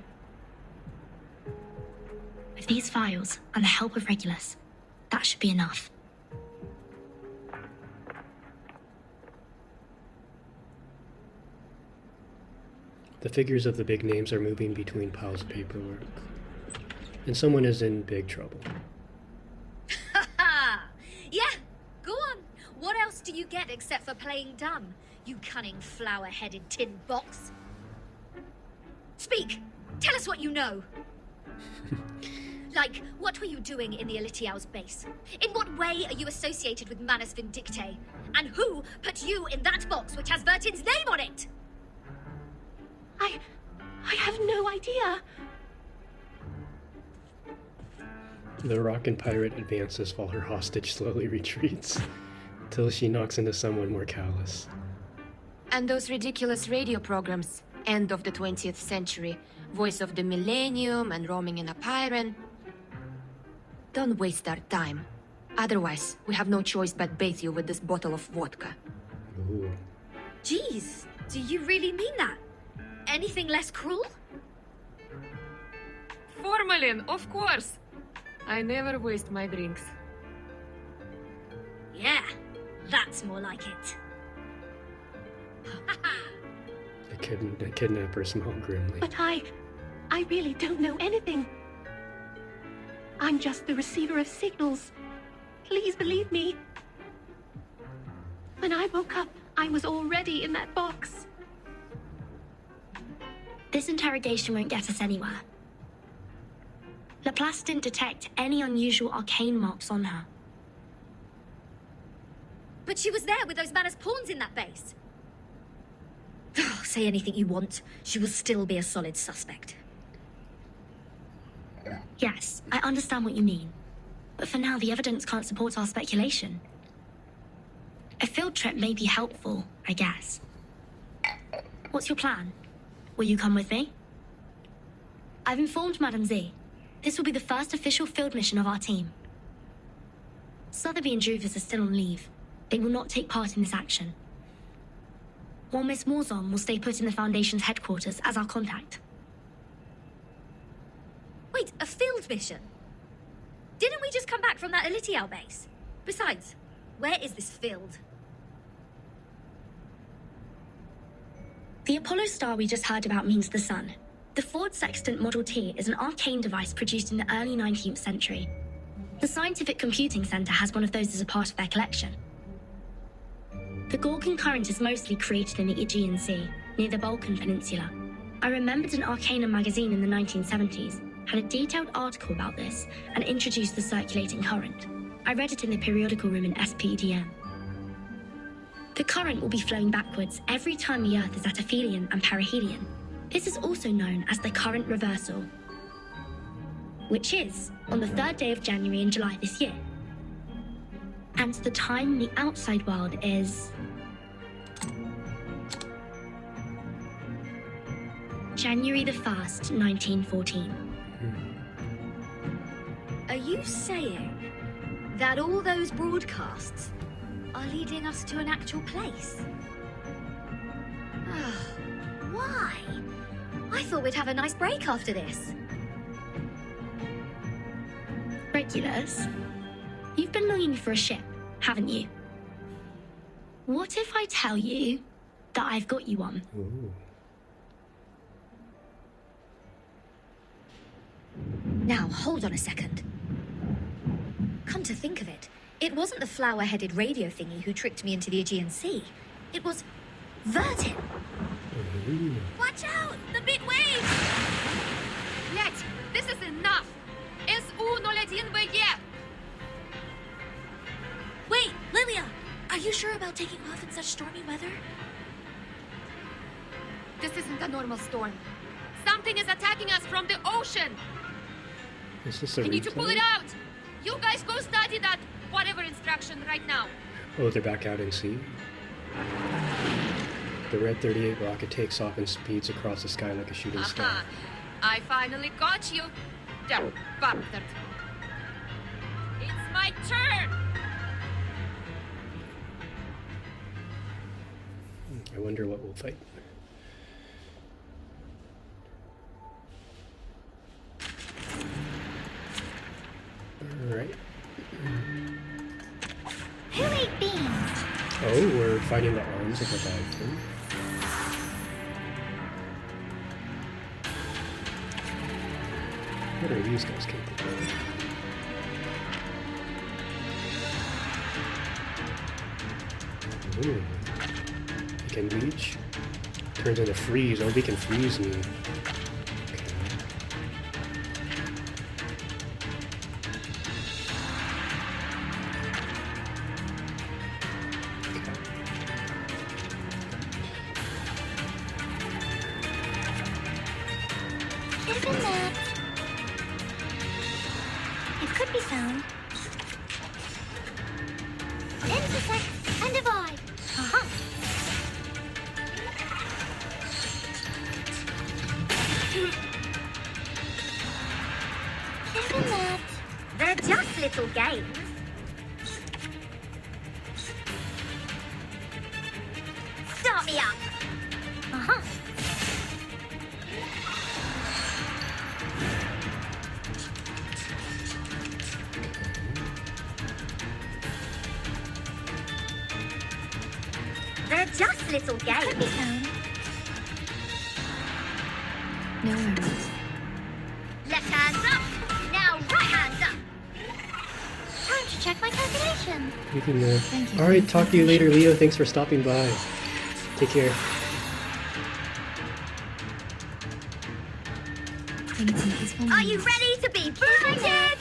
With these files and the help of Regulus, that should be enough. The figures of the big names are moving between piles of paperwork. And someone is in big trouble. Yeah, go on. What else do you get except for playing dumb, you cunning flower-headed tin box? Speak! Tell us what you know! Like, what were you doing in the Elitiao's base? In what way are you associated with Manus Vindictae? And who put you in that box which has Vertin's name on it? I have no idea. The rockin' pirate advances while her hostage slowly retreats, till she knocks into someone more callous. And those ridiculous radio programs, end of the 20th century, voice of the millennium and roaming in a Pyren. Don't waste our time. Otherwise, we have no choice but bathe you with this bottle of vodka. Ooh. Jeez, do you really mean that? Anything less cruel? Formalin, of course. I never waste my drinks. Yeah, that's more like it. The kidnapper smiled grimly. But I really don't know anything. I'm just the receiver of signals. Please believe me. When I woke up, I was already in that box. This interrogation won't get us anywhere. Laplace didn't detect any unusual arcane marks on her. But she was there with those Manus pawns in that base. Say anything you want, she will still be a solid suspect. Yes, I understand what you mean. But for now, the evidence can't support our speculation. A field trip may be helpful, I guess. What's your plan? Will you come with me? I've informed Madame Z. This will be the first official field mission of our team. Sotheby and Druvus are still on leave. They will not take part in this action. While Miss Morzon will stay put in the Foundation's headquarters as our contact. Wait, a field mission? Didn't we just come back from that Elitiao base? Besides, where is this field? The Apollo star we just heard about means the sun. The Ford Sextant Model T is an arcane device produced in the early 19th century. The Scientific Computing Center has one of those as a part of their collection. The Gorgon current is mostly created in the Aegean Sea, near the Balkan Peninsula. I remembered an Arcanum magazine in the 1970s had a detailed article about this and introduced the circulating current. I read it in the periodical room in SPDM. The current will be flowing backwards every time the Earth is at aphelion and perihelion. This is also known as the current reversal, which is on the 3rd day of January and July this year. And the time in the outside world is January the 1st, 1914. Are you saying that all those broadcasts are leading us to an actual place? Why? I thought we'd have a nice break after this. Regulus, you've been longing for a ship, haven't you? What if I tell you that I've got you one? Ooh. Now, hold on a second. Come to think of it, it wasn't the flower-headed radio thingy who tricked me into the Aegean Sea. It was Vertin. Ooh. Watch out! The big wave! Let! This is enough! S.U. no le din veie! Wait, Lilia! Are you sure about taking off in such stormy weather? This isn't a normal storm. Something is attacking us from the ocean! Is this a I need to pull replay? it out! You guys go study that whatever instruction right now. Oh, they're back out in sea. The Red 38 rocket takes off and speeds across the sky like a shooting star. Aha! I finally got you, damn bastard. It's my turn! I wonder what we'll fight. Alright. Who ate beans? Oh, we're fighting the arms of Leviathan. What are these guys capable of? Ooh. He can leech. Turns into freeze. Oh, we can freeze me. Isn't that? It could be found. Intersect and divide. Aha. Isn't that? They're just little games. Start me up. Uh-huh. They're just little games. Could be found. No worries. Left hands up. Now right hands up. Time to check my calculation. We can, Thank you. Alright, talk to you later, Leo. Thanks for stopping by. Take care. Are you ready to be booted?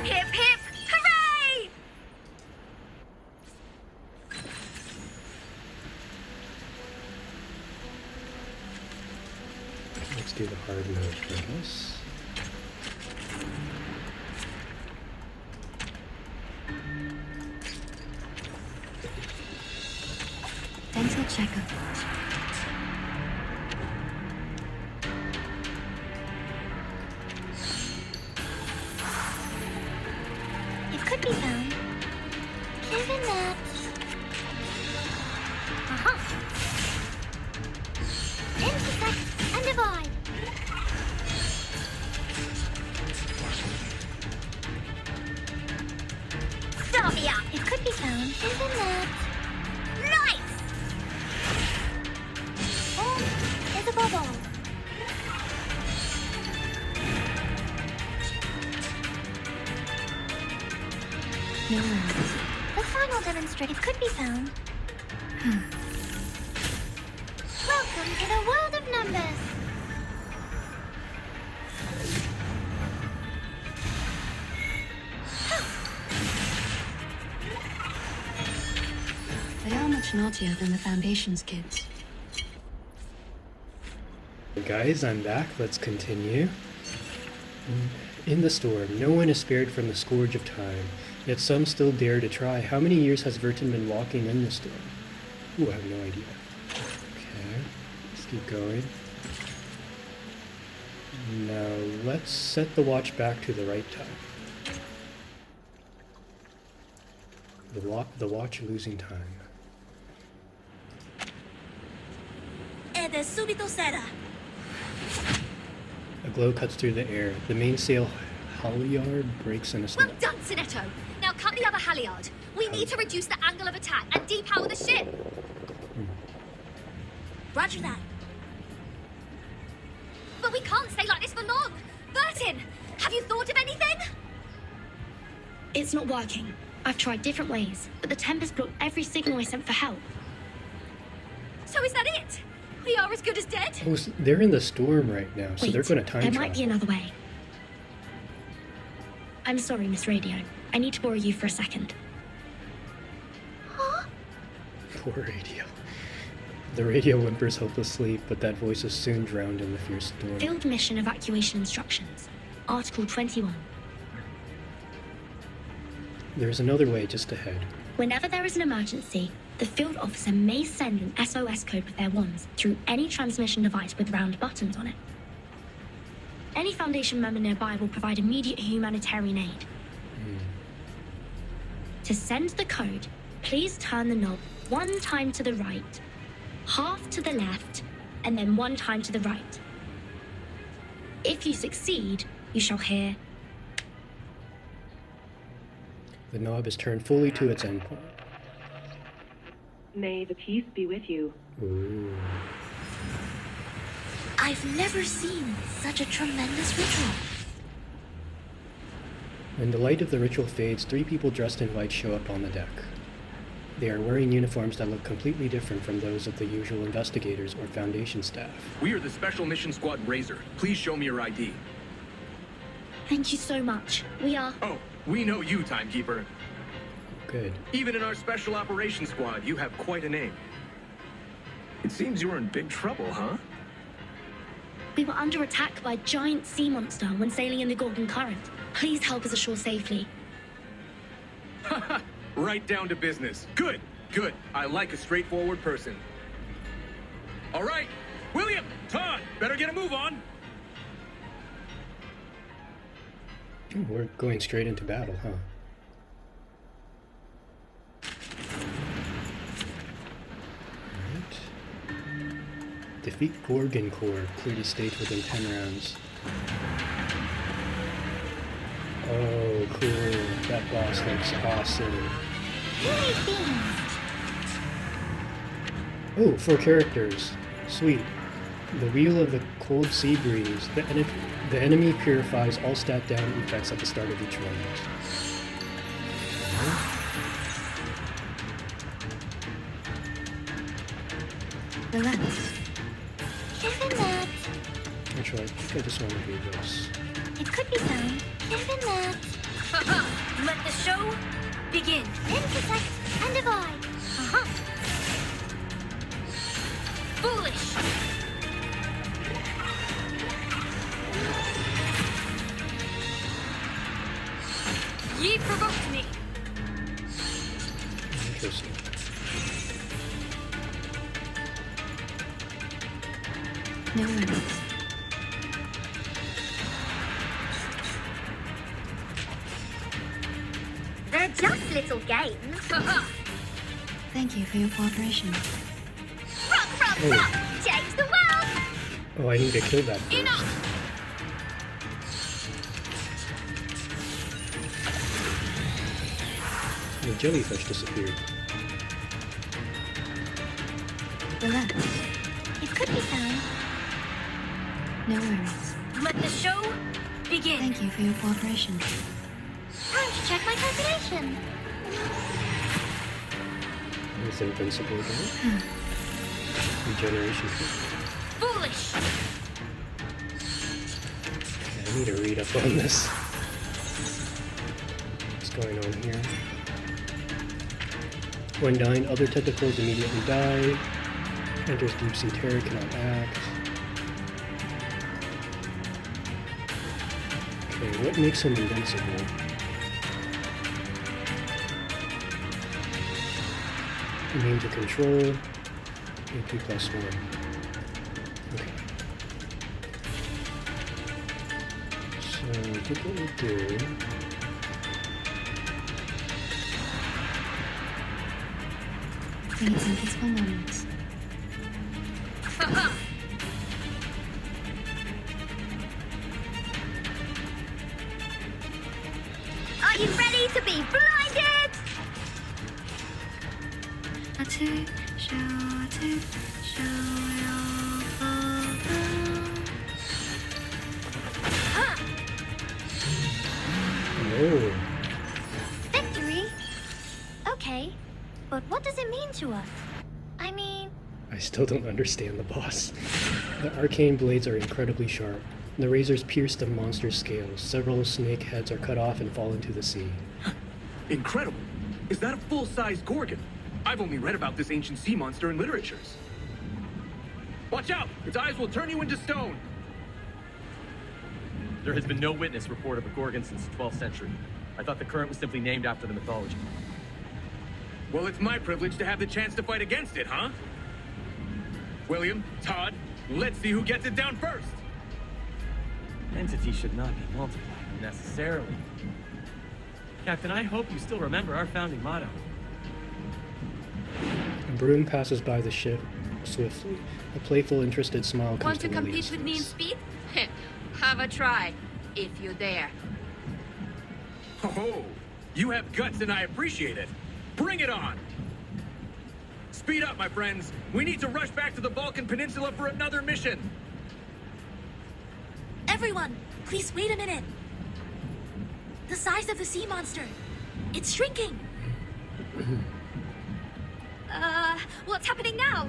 Hip hip hooray! Let's do the hard mode first. Dental checkup. It could be found. Isn't that? Uh-huh. Intersect and divide. Start me up. It could be found. Isn't that? Nice! Oh, there's a bubble. No worries. The final demonstration could be found. Welcome to the world of numbers. They are much naughtier than the Foundation's kids. Guys, I'm back. Let's continue. In the storm, no one is spared from the scourge of time, yet some still dare to try. How many years has Vertin been walking in the storm? Ooh, I have no idea. Okay, let's keep going. Now, let's set the watch back to the right time. The watch losing time. Ed subito sera. A glow cuts through the air. The mainsail halyard breaks in a snap. Well done, Sinetto. Now cut the other halyard. We need to reduce the angle of attack and depower the ship. Roger that. But we can't stay like this for long. Vertin, have you thought of anything? It's not working. I've tried different ways, but the Tempest blocked every signal I sent for help. So is that it? We are as good as dead? Oh, they're in the storm right now, so Wait, they're going to time there travel. might be another way. I'm sorry, Miss Radio. I need to borrow you for a second. Poor radio. The radio whimpers hopelessly, but that voice is soon drowned in the fierce storm. Field mission evacuation instructions. Article 21. There's another way just ahead. Whenever there is an emergency, the field officer may send an SOS code with their wands through any transmission device with round buttons on it. Any Foundation member nearby will provide immediate humanitarian aid. To send the code, please turn the knob 1 time to the right, half to the left, and then 1 time to the right. If you succeed, you shall hear. The knob is turned fully to its endpoint. May the peace be with you. Ooh. I've never seen such a tremendous ritual. When the light of the ritual fades, 3 people dressed in white show up on the deck. They are wearing uniforms that look completely different from those of the usual investigators or Foundation staff. We are the Special Mission Squad Razor. Please show me your ID. Thank you so much. We are... Oh, we know you, Timekeeper. Good. Even in our Special Operations Squad, you have quite a name. It seems you were in big trouble, huh? We were under attack by a giant sea monster when sailing in the Gorgon Current. Please help us ashore safely. Right down to business. Good, good. I like a straightforward person. All right, William, Todd, better get a move on. We're going straight into battle, huh? Alright. Defeat Gorgon Corps. Clear the stage within 10 rounds. Oh, cool. That boss looks awesome. Oh, 4 characters. Sweet. The Wheel of the Cold Sea Breeze. The enemy purifies all stat down effects at the start of each round. Relax. Give him that. Actually, I think I just want to do this. It could be fine. Give him that. Let the show begin. Intersect and divide. Foolish. Ye provoked me. Interesting. No worries. They're just little games. Thank you for your cooperation. Rock, change the world. Oh, I need to kill that first. Enough. The jellyfish disappeared. Relax. It could be fine. No worries. Let the show begin. Thank you for your cooperation. Time to check my calculation. It's invincible again. Regeneration. Foolish. Okay, I need to read up on this. What's going on here? When dying, other tentacles immediately die. Enters deep sea terror, cannot act. Okay, what makes him invincible? Immune to control. AP +1. Okay. So I think what we'll do. We need some peaceful moments. Are you ready to be blinded? Oh. Victory? Okay, but what does it mean to us? I mean, I still don't understand the boss. The arcane blades are incredibly sharp. The razors pierce the monster's scales. Several snake heads are cut off and fall into the sea. Incredible. Is that a full-size Gorgon? I've only read about this ancient sea monster in literatures. Watch out! Its eyes will turn you into stone! There has been no witness report of a Gorgon since the 12th century. I thought the current was simply named after the mythology. Well, it's my privilege to have the chance to fight against it, huh? William, Todd, let's see who gets it down first! Entity should not be multiplied unnecessarily. Captain, I hope you still remember our founding motto. A broom passes by the ship swiftly. A playful, interested smile comes Want to William's compete with me in face. speed? Have a try, if you dare. Oh, you have guts and I appreciate it. Bring it on! Speed up, my friends. We need to rush back to the Balkan Peninsula for another mission. Everyone, please wait a minute. The size of the sea monster. It's shrinking. What's happening now?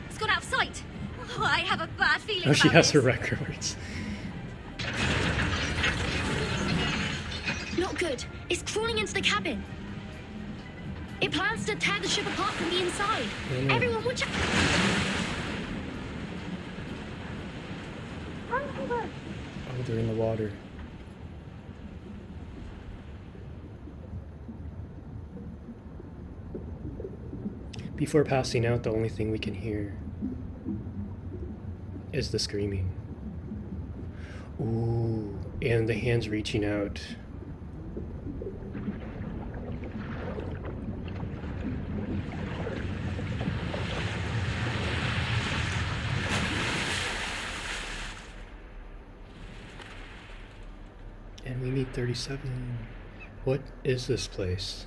It's gone out of sight. Oh, I have a bad feeling Oh, she about has her this. records. Not good. It's crawling into the cabin. It plans to tear the ship apart from the inside. Oh, no. Everyone, watch out! Oh, they're in the water. Before passing out, the only thing we can hear is the screaming. Ooh, and the hands reaching out. And we meet 37. What is this place?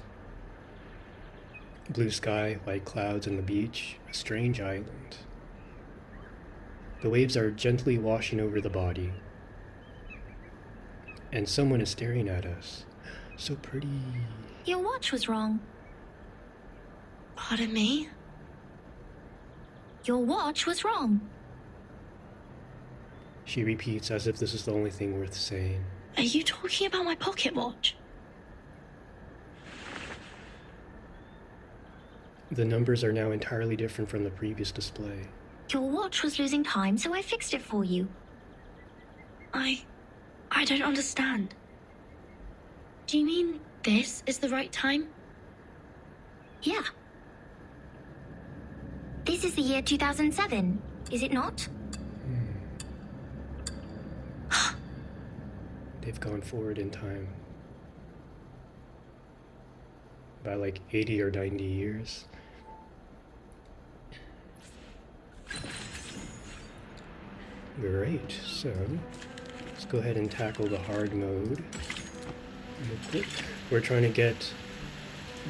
Blue sky, white clouds, and the beach, a strange island. The waves are gently washing over the body. And someone is staring at us. So pretty. Your watch was wrong. Pardon me? Your watch was wrong. She repeats as if this is the only thing worth saying. Are you talking about my pocket watch? The numbers are now entirely different from the previous display. Your watch was losing time, so I fixed it for you. I don't understand. Do you mean this is the right time? Yeah. This is the year 2007, is it not? They've gone forward in time by like 80 or 90 years. Great, so let's go ahead and tackle the hard mode real quick. We're trying to get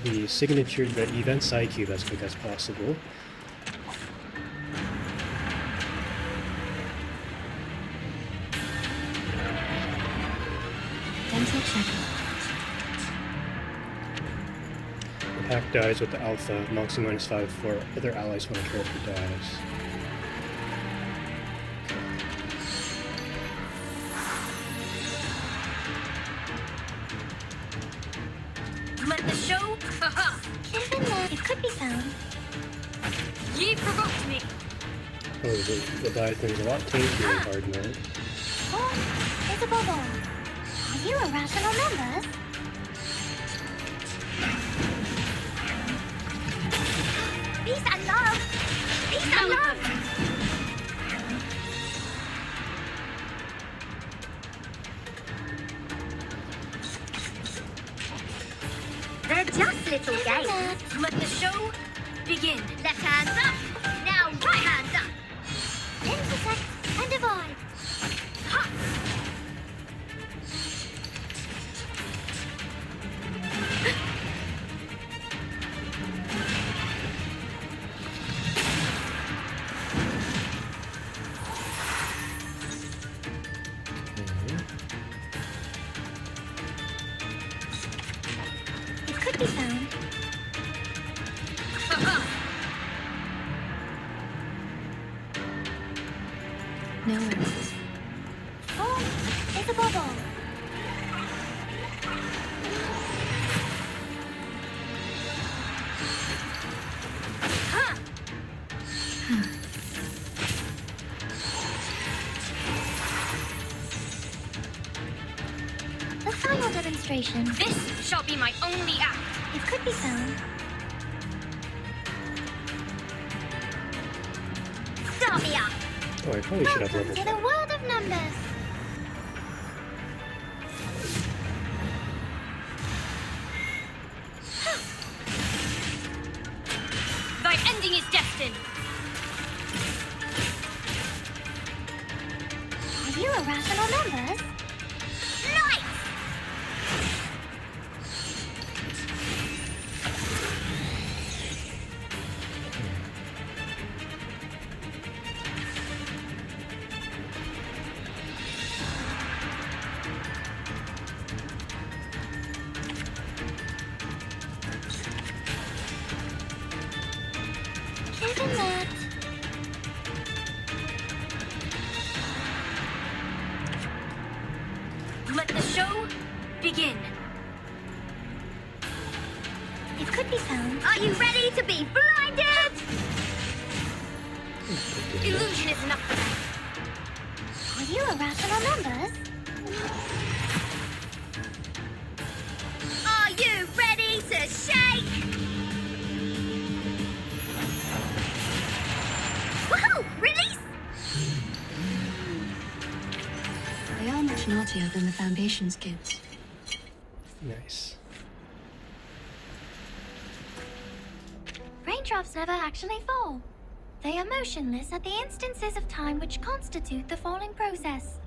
the signature, the event side cube as quick as possible. Dental check. The pack dies with the alpha, Moxie -5 for other allies when a character dies. Let the show? Haha! It could be found. Ye provoked me! Oh, the Leviathan's a lot tankier in hard mode. Oh, it's a bubble. Are you irrational members? Peace and love! Peace and love! They're just little games. Let the show begin. Left hands up. Now right hands up. Intersect and divide. Ha! It could be found. Nowhere. Oh, it's a bubble. demonstration. This shall be my only act. It could be found. Start me up. Oh, I probably should have Welcome leveled to the that. world of numbers. Thy ending is destined. Are you irrational numbers? Nice! Isn't that? Let the show begin. It could be found. Are you ready to be blinded? Illusion is enough for me. Are you irrational numbers? Are you ready to shake? Woohoo! Release! They are much naughtier than the Foundation's kids. Nice. Raindrops never actually fall. They are motionless at the instances of time which constitute the falling process.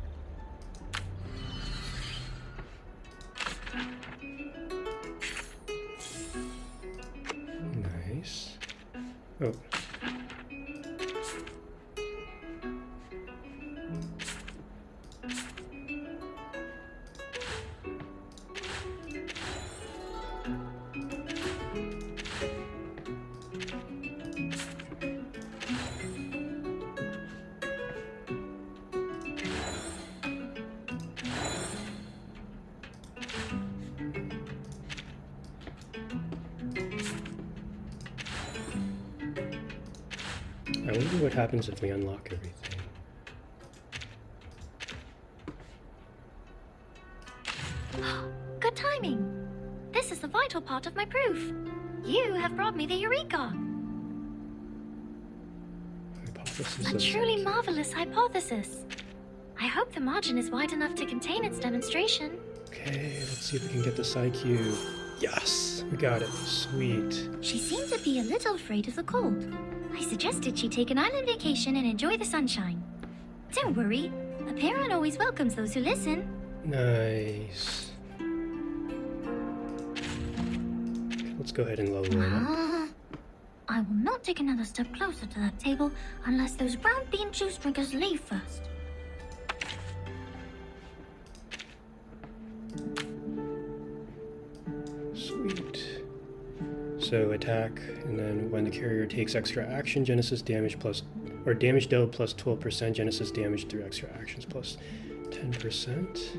Nice. Oh. I wonder what happens if we unlock everything. Good timing. This is the vital part of my proof. You have brought me the Eureka. Hypothesis A of truly marvelous hypothesis. I hope the margin is wide enough to contain its demonstration. Okay, let's see if we can get the Psi Cube. Yes, we got it. Sweet. She seemed to be a little afraid of the cold. I suggested she take an island vacation and enjoy the sunshine. Don't worry, a parent always welcomes those who listen. Nice. Okay, let's go ahead and level it up. I will not take another step closer to that table unless those brown bean juice drinkers leave first. Sweet. So attack, and then when the carrier takes extra action, Genesis damage plus, or damage dealt plus 12%, Genesis damage through extra actions plus 10%.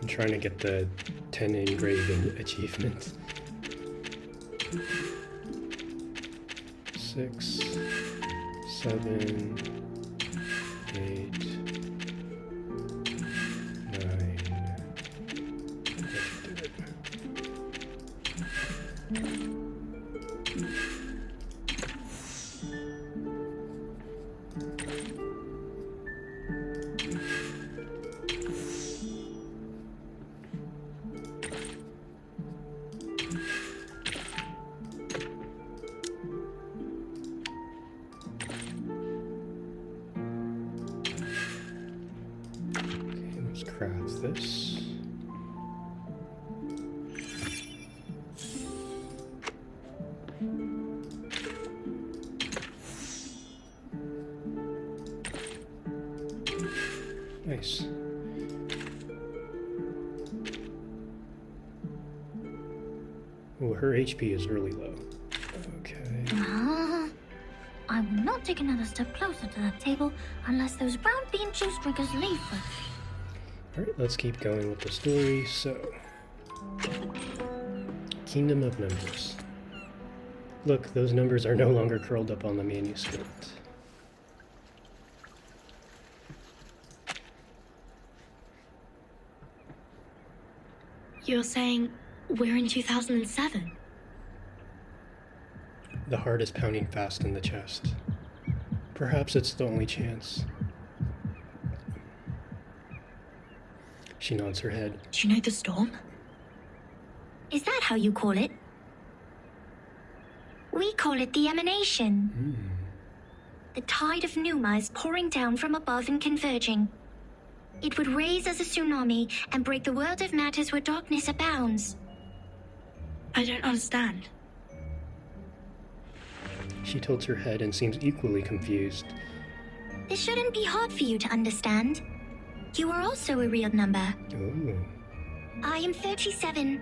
Trying to get the 10 engraving achievement. 6, 7, 8, 9. Craft this. Nice. Oh, her HP is really low. Okay. I will not take another step closer to that table unless those brown bean juice drinkers leave first. Alright, let's keep going with the story. So, Kingdom of Numbers. Look, those numbers are no longer curled up on the manuscript. You're saying we're in 2007? The heart is pounding fast in the chest. Perhaps it's the only chance. She nods her head. Do you know the storm? Is that how you call it? We call it the emanation. The tide of Numa is pouring down from above and converging. It would raise as a tsunami and break the world of matters where darkness abounds. I don't understand. She tilts her head and seems equally confused. This shouldn't be hard for you to understand. You are also a real number. Ooh. I am 37.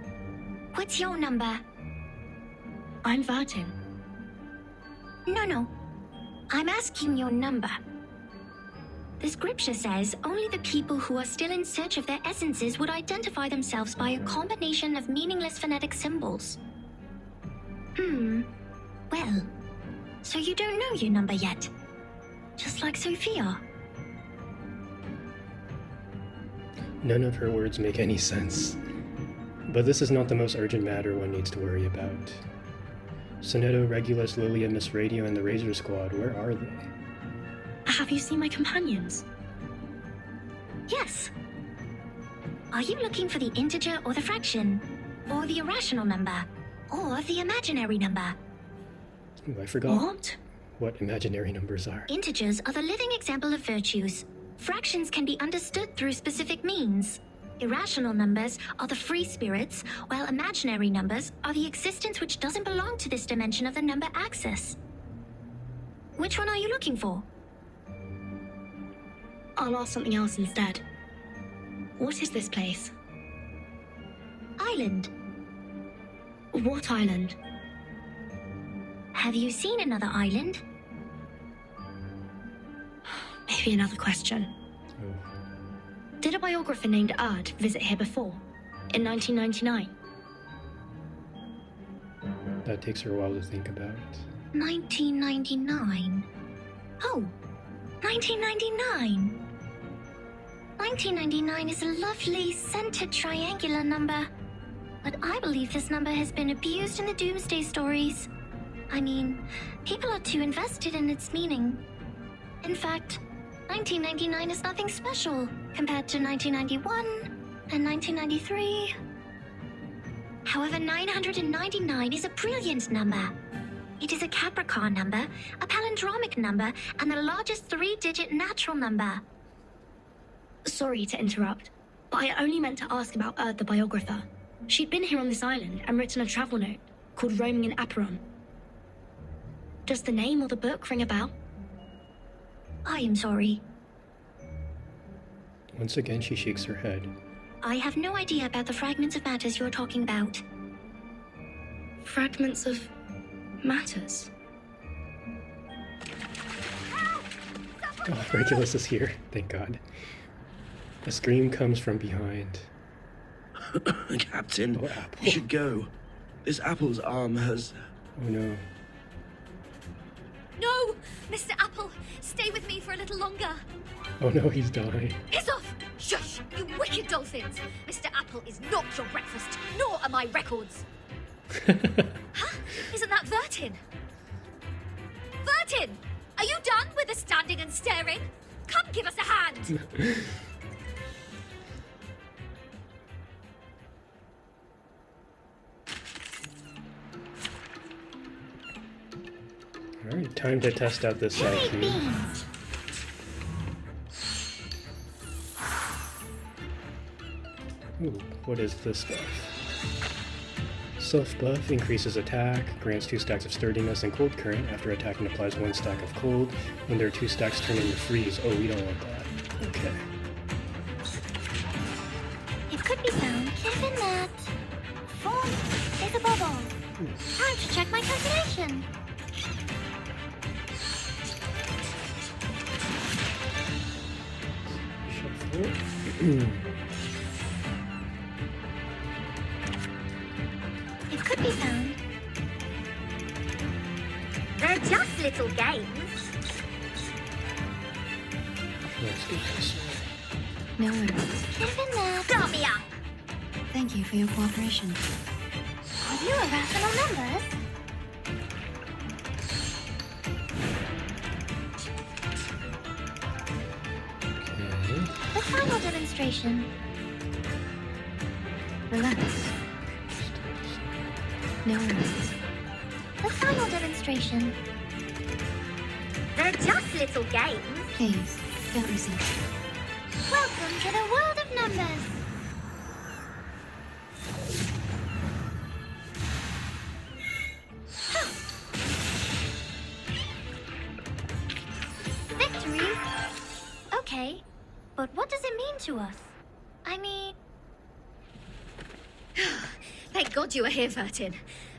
What's your number? I'm Vertin. No. I'm asking your number. The scripture says only the people who are still in search of their essences would identify themselves by a combination of meaningless phonetic symbols. Well, so you don't know your number yet. Just like Sophia. None of her words make any sense. But this is not the most urgent matter one needs to worry about. Sonetto, Regulus, Lilia, Miss Radio, and the Razor Squad, where are they? Have you seen my companions? Yes. Are you looking for the integer or the fraction? Or the irrational number? Or the imaginary number? Ooh, I forgot What? what imaginary numbers are. Integers are the living example of virtues. Fractions can be understood through specific means. Irrational numbers are the free spirits, while imaginary numbers are the existence which doesn't belong to this dimension of the number axis. Which one are you looking for? I'll ask something else instead. What is this place? Island. What island? Have you seen another island? Maybe another question. Did a biographer named Erd visit here before? In 1999? That takes her a while to think about. 1999. Oh, 1999. 1999 is a lovely centered triangular number. But I believe this number has been abused in the Doomsday stories. I mean, people are too invested in its meaning. In fact, 1999 is nothing special compared to 1991 and 1993. However, 999 is a brilliant number. It is a Capricorn number, a palindromic number, and the largest three-digit natural number. Sorry to interrupt, but I only meant to ask about Erd the biographer. She'd been here on this island and written a travel note called Roaming in Aperon. Does the name or the book ring a bell? I am sorry. Once again, she shakes her head. I have no idea about the fragments of matters you're talking about. Fragments of matters? Oh, Regulus is here. Thank God. A scream comes from behind. Captain, Oh, Apple. you should go. This Apple's arm has... Oh no. No! Mr. Apple, stay with me for a little longer. Oh no, he's dying. Piss off! Shush, you wicked dolphins! Mr. Apple is not your breakfast, nor are my records. Huh? Isn't that Vertin? Vertin! Are you done with the standing and staring? Come give us a hand! Alright, time to test out this IQ. Ooh, what is this buff? Self-buff increases attack, grants 2 stacks of sturdiness and cold current. After attacking, applies 1 stack of cold. When there are 2 stacks, turn into freeze. Oh, we don't want that. Okay. It could be found given that form is above all. Time to check my calculation. It could be found. They're just little games. Let's get this one. No worries. Get him in there. Stop me up. Thank you for your cooperation. Are you irrational numbers? Okay. The final demonstration. Relax. No worries. The final demonstration. They're just little games. Please, don't resist. Welcome to the world of numbers. Victory? Okay, but what does it mean to us? I mean... Thank God you were here, Vertin.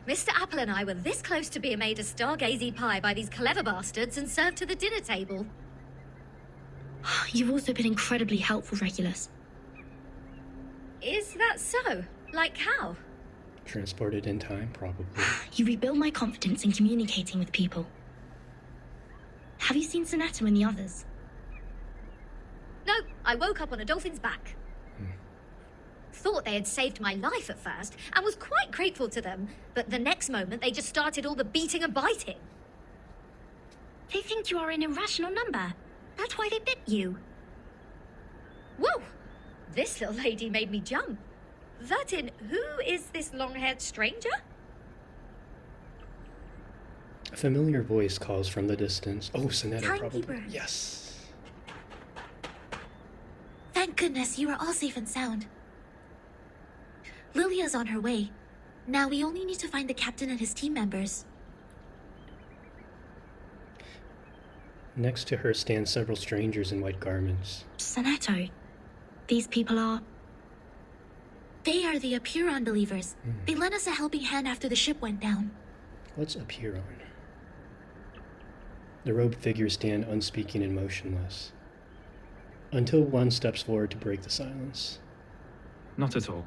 Mr. Apple and I were this close to being made a stargazy pie by these clever bastards and served to the dinner table. You've also been incredibly helpful, Regulus. Is that so? Like how? Transported in time, probably. You rebuild my confidence in communicating with people. Have you seen Sonetta and the others? No, I woke up on a dolphin's back. Thought they had saved my life at first and was quite grateful to them, but the next moment they just started all the beating and biting. They think you are an irrational number. That's why they bit you. Whoa! This little lady made me jump. Vertin, who is this long-haired stranger? A familiar voice calls from the distance. Oh, Sonetta, Timekeeper. probably. Yes. Thank goodness you are all safe and sound. Lilia's on her way. Now we only need to find the captain and his team members. Next to her stand several strangers in white garments. Sonetto, these people are... They are the Apuron believers. They lent us a helping hand after the ship went down. What's Apuron? The robed figures stand unspeaking and motionless, until one steps forward to break the silence. Not at all.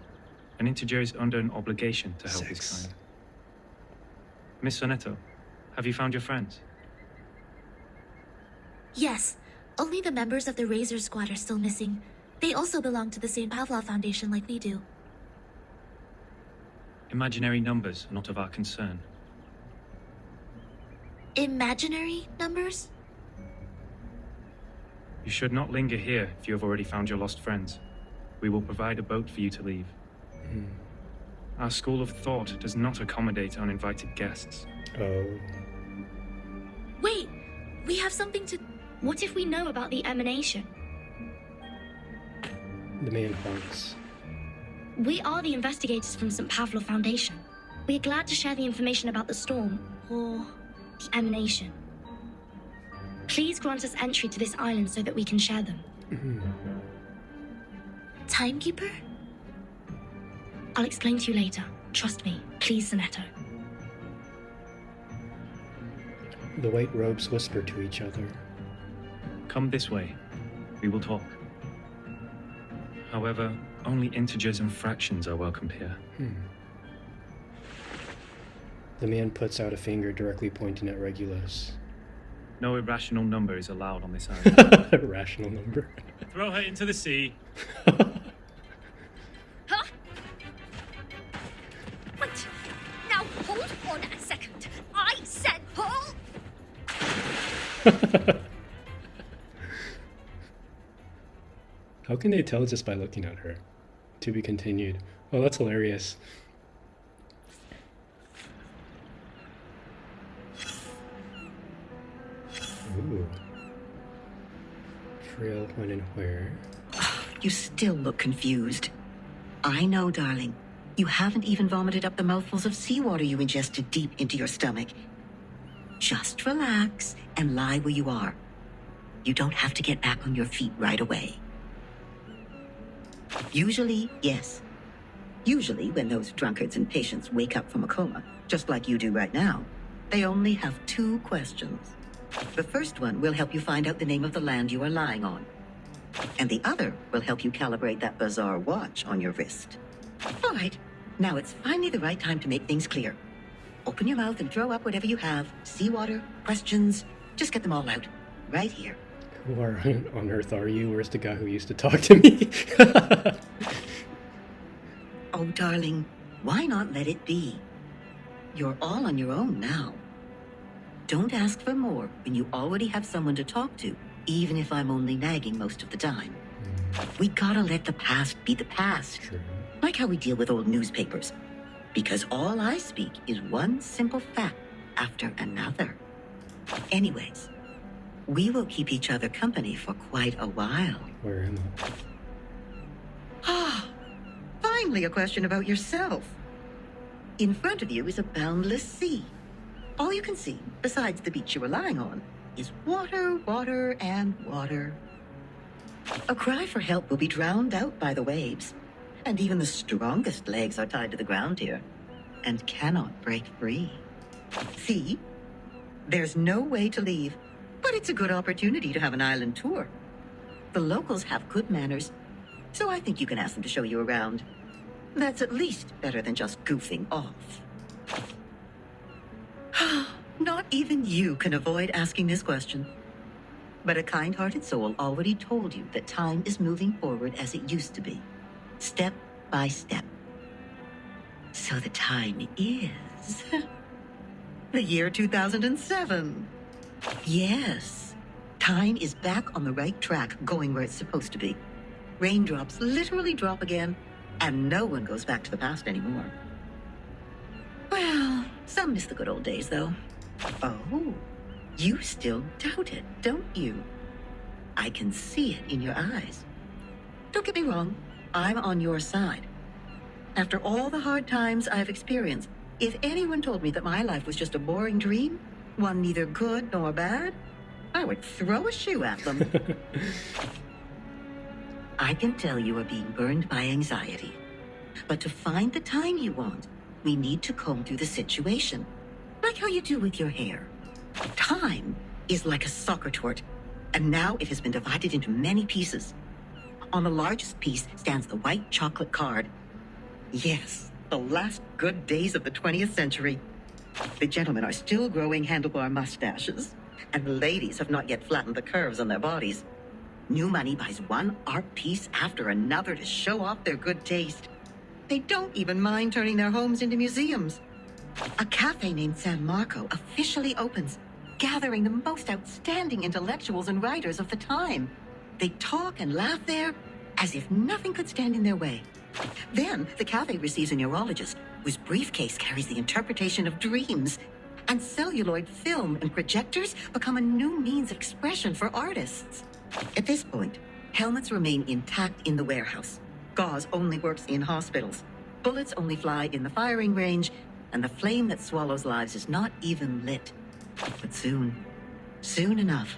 An integer is under an obligation to help his kind. Miss Sonetto, have you found your friends? Yes, only the members of the Razor Squad are still missing. They also belong to the St. Pavlov Foundation like we do. Imaginary numbers are not of our concern. Imaginary numbers? You should not linger here if you have already found your lost friends. We will provide a boat for you to leave. Our school of thought does not accommodate uninvited guests. Oh. Wait, we have something to... What if we know about the emanation? The man honks. We are the investigators from St. Pavlov Foundation. We are glad to share the information about the storm, or the emanation. Please grant us entry to this island so that we can share them. Timekeeper? I'll explain to you later. Trust me. Please, Sonetto. The white robes whisper to each other. Come this way. We will talk. However, only integers and fractions are welcome here. The man puts out a finger directly pointing at Regulus. No irrational number is allowed on this island. Irrational number. Throw her into the sea. Huh? Wait. Now hold on a second. I said hold. How can they tell just by looking at her? To be continued. Oh, that's hilarious. Ooh. Trail when and where. You still look confused. I know, darling. You haven't even vomited up the mouthfuls of seawater you ingested deep into your stomach. Just relax and lie where you are. You don't have to get back on your feet right away. Usually, yes. Usually, when those drunkards and patients wake up from a coma, just like you do right now, they only have 2 questions. The first one will help you find out the name of the land you are lying on. And the other will help you calibrate that bizarre watch on your wrist. All right, now it's finally the right time to make things clear. Open your mouth and throw up whatever you have. Seawater, questions, just get them all out. Right here. Who on earth are you? Where's the guy who used to talk to me? Oh, darling, why not let it be? You're all on your own now. Don't ask for more when you already have someone to talk to, even if I'm only nagging most of the time. We gotta let the past be the past. True. Like how we deal with old newspapers. Because all I speak is one simple fact after another. Anyways, we will keep each other company for quite a while. Where am I? Ah, finally a question about yourself. In front of you is a boundless sea. All you can see, besides the beach you were lying on, is water, water, and water. A cry for help will be drowned out by the waves, and even the strongest legs are tied to the ground here, and cannot break free. See? There's no way to leave, but it's a good opportunity to have an island tour. The locals have good manners, so I think you can ask them to show you around. That's at least better than just goofing off. Not even you can avoid asking this question. But a kind-hearted soul already told you that time is moving forward as it used to be, step by step. So the time is... the year 2007. Yes, time is back on the right track, going where it's supposed to be. Raindrops literally drop again, and no one goes back to the past anymore. Well, some miss the good old days, though. Oh, you still doubt it, don't you? I can see it in your eyes. Don't get me wrong, I'm on your side. After all the hard times I've experienced, if anyone told me that my life was just a boring dream, one neither good nor bad, I would throw a shoe at them. I can tell you are being burned by anxiety. But to find the time you want, we need to comb through the situation. Like how you do with your hair. Time is like a soccer tort, and now it has been divided into many pieces. On the largest piece stands the white chocolate card. Yes, the last good days of the 20th century. The gentlemen are still growing handlebar mustaches, and the ladies have not yet flattened the curves on their bodies. New money buys one art piece after another to show off their good taste. They don't even mind turning their homes into museums. A cafe named San Marco officially opens, gathering the most outstanding intellectuals and writers of the time. They talk and laugh there as if nothing could stand in their way. Then the cafe receives a neurologist whose briefcase carries the interpretation of dreams, and celluloid film and projectors become a new means of expression for artists. At this point, helmets remain intact in the warehouse. Gauze only works in hospitals. Bullets only fly in the firing range, and the flame that swallows lives is not even lit. But soon enough,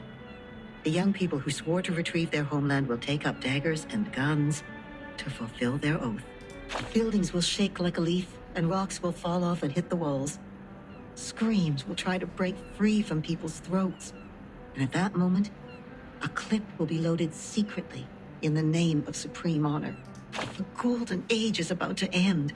the young people who swore to retrieve their homeland will take up daggers and guns to fulfill their oath. Buildings will shake like a leaf, and rocks will fall off and hit the walls. Screams will try to break free from people's throats. And at that moment, a clip will be loaded secretly in the name of supreme honor. The golden age is about to end.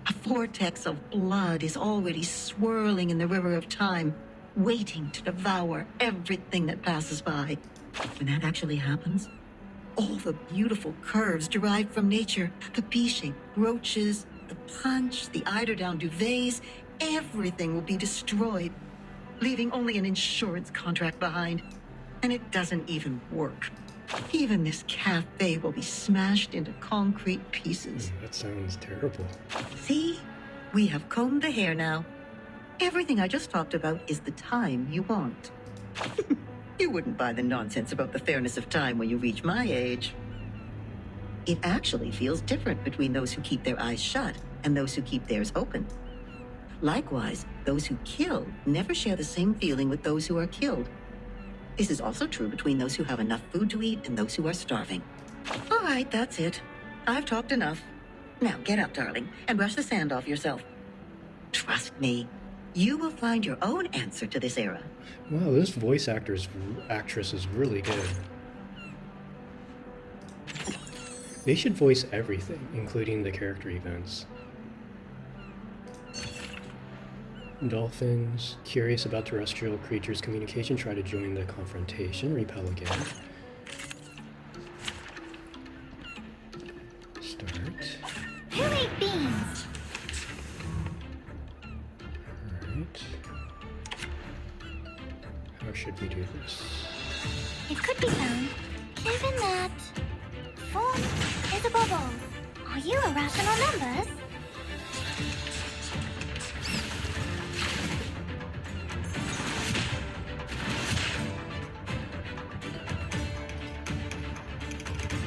A vortex of blood is already swirling in the river of time, waiting to devour everything that passes by. When that actually happens, all the beautiful curves derived from nature, the bee-shaped brooches, the punch, the eiderdown duvets, everything will be destroyed, leaving only an insurance contract behind. And it doesn't even work. Even this cafe will be smashed into concrete pieces. That sounds terrible. See? We have combed the hair now. Everything I just talked about is the time you want. You wouldn't buy the nonsense about the fairness of time when you reach my age. It actually feels different between those who keep their eyes shut and those who keep theirs open. Likewise, those who kill never share the same feeling with those who are killed. This is also true between those who have enough food to eat and those who are starving. All right, that's it. I've talked enough. Now get up, darling, and brush the sand off yourself. Trust me, you will find your own answer to this era. Wow, this voice actress is really good. They should voice everything, including the character events. Dolphins, curious about terrestrial creatures' communication, try to join the confrontation, repel again. Start. Who ate beans? Alright. How should we do this? It could be found, given that form is a bubble. Are you irrational numbers?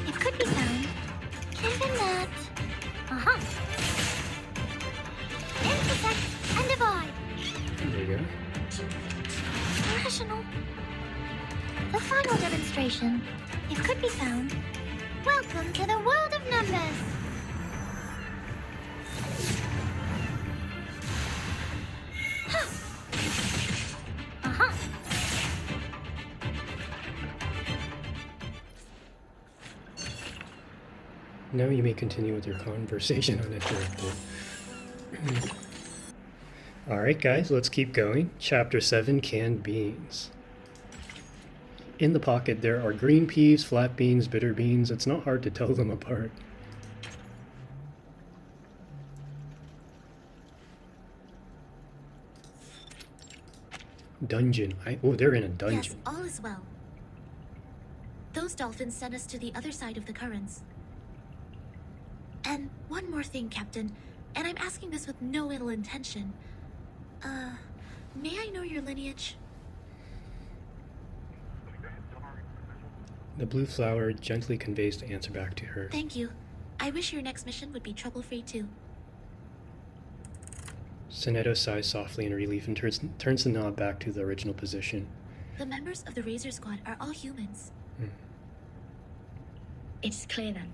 It could be found, given that intersect and divide. There you go. Irrational. The final demonstration. It could be found. Welcome to the world of numbers. Now you may continue with your conversation uninterrupted. Alright guys, let's keep going. Chapter 7, Canned Beans. In the pocket there are green peas, flat beans, bitter beans. It's not hard to tell them apart. Dungeon. Oh, they're in a dungeon. Yes, all is well. Those dolphins sent us to the other side of the currents. And one more thing, Captain, and I'm asking this with no ill intention. May I know your lineage? The blue flower gently conveys the answer back to her. Thank you. I wish your next mission would be trouble-free too. Sonetto sighs softly in relief and turns the knob back to the original position. The members of the Razor Squad are all humans. It's clear then.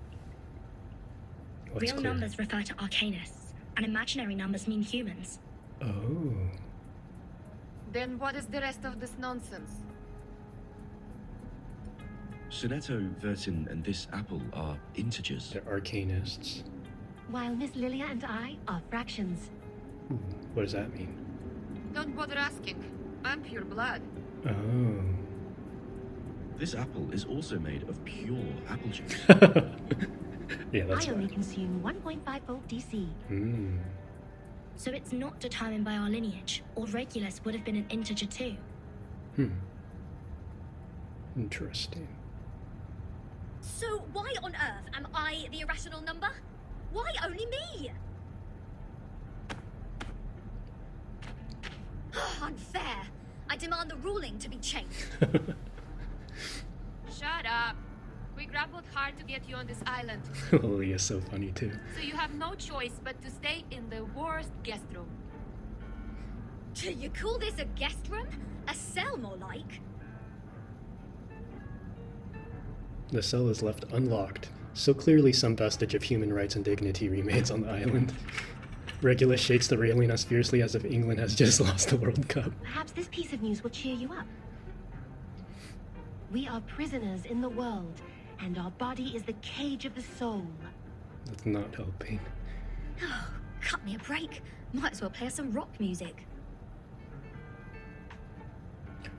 What's Real clear? numbers refer to arcanists, and imaginary numbers mean humans. Oh. Then what is the rest of this nonsense? Sonetto, Vertin, and this apple are integers. They're arcanists. While Miss Lilia and I are fractions. What does that mean? Don't bother asking. I'm pure blood. Oh. This apple is also made of pure apple juice. Yeah, that's I only right. consume 1.5 volt DC. So it's not determined by our lineage, or Regulus would have been an integer too. Interesting. So why on earth am I the irrational number? Why only me? Unfair. I demand the ruling to be changed. Shut up. We grappled hard to get you on this island, Lily is so funny too. so you have no choice but to stay in the worst guest room. You call this a guest room? A cell, more like. The cell is left unlocked, so clearly some vestige of human rights and dignity remains on the island. Regulus shakes the railing as fiercely as if England has just lost the World Cup. Perhaps this piece of news will cheer you up. We are prisoners in the world, and our body is the cage of the soul. That's not helping. Oh, cut me a break. Might as well play us some rock music.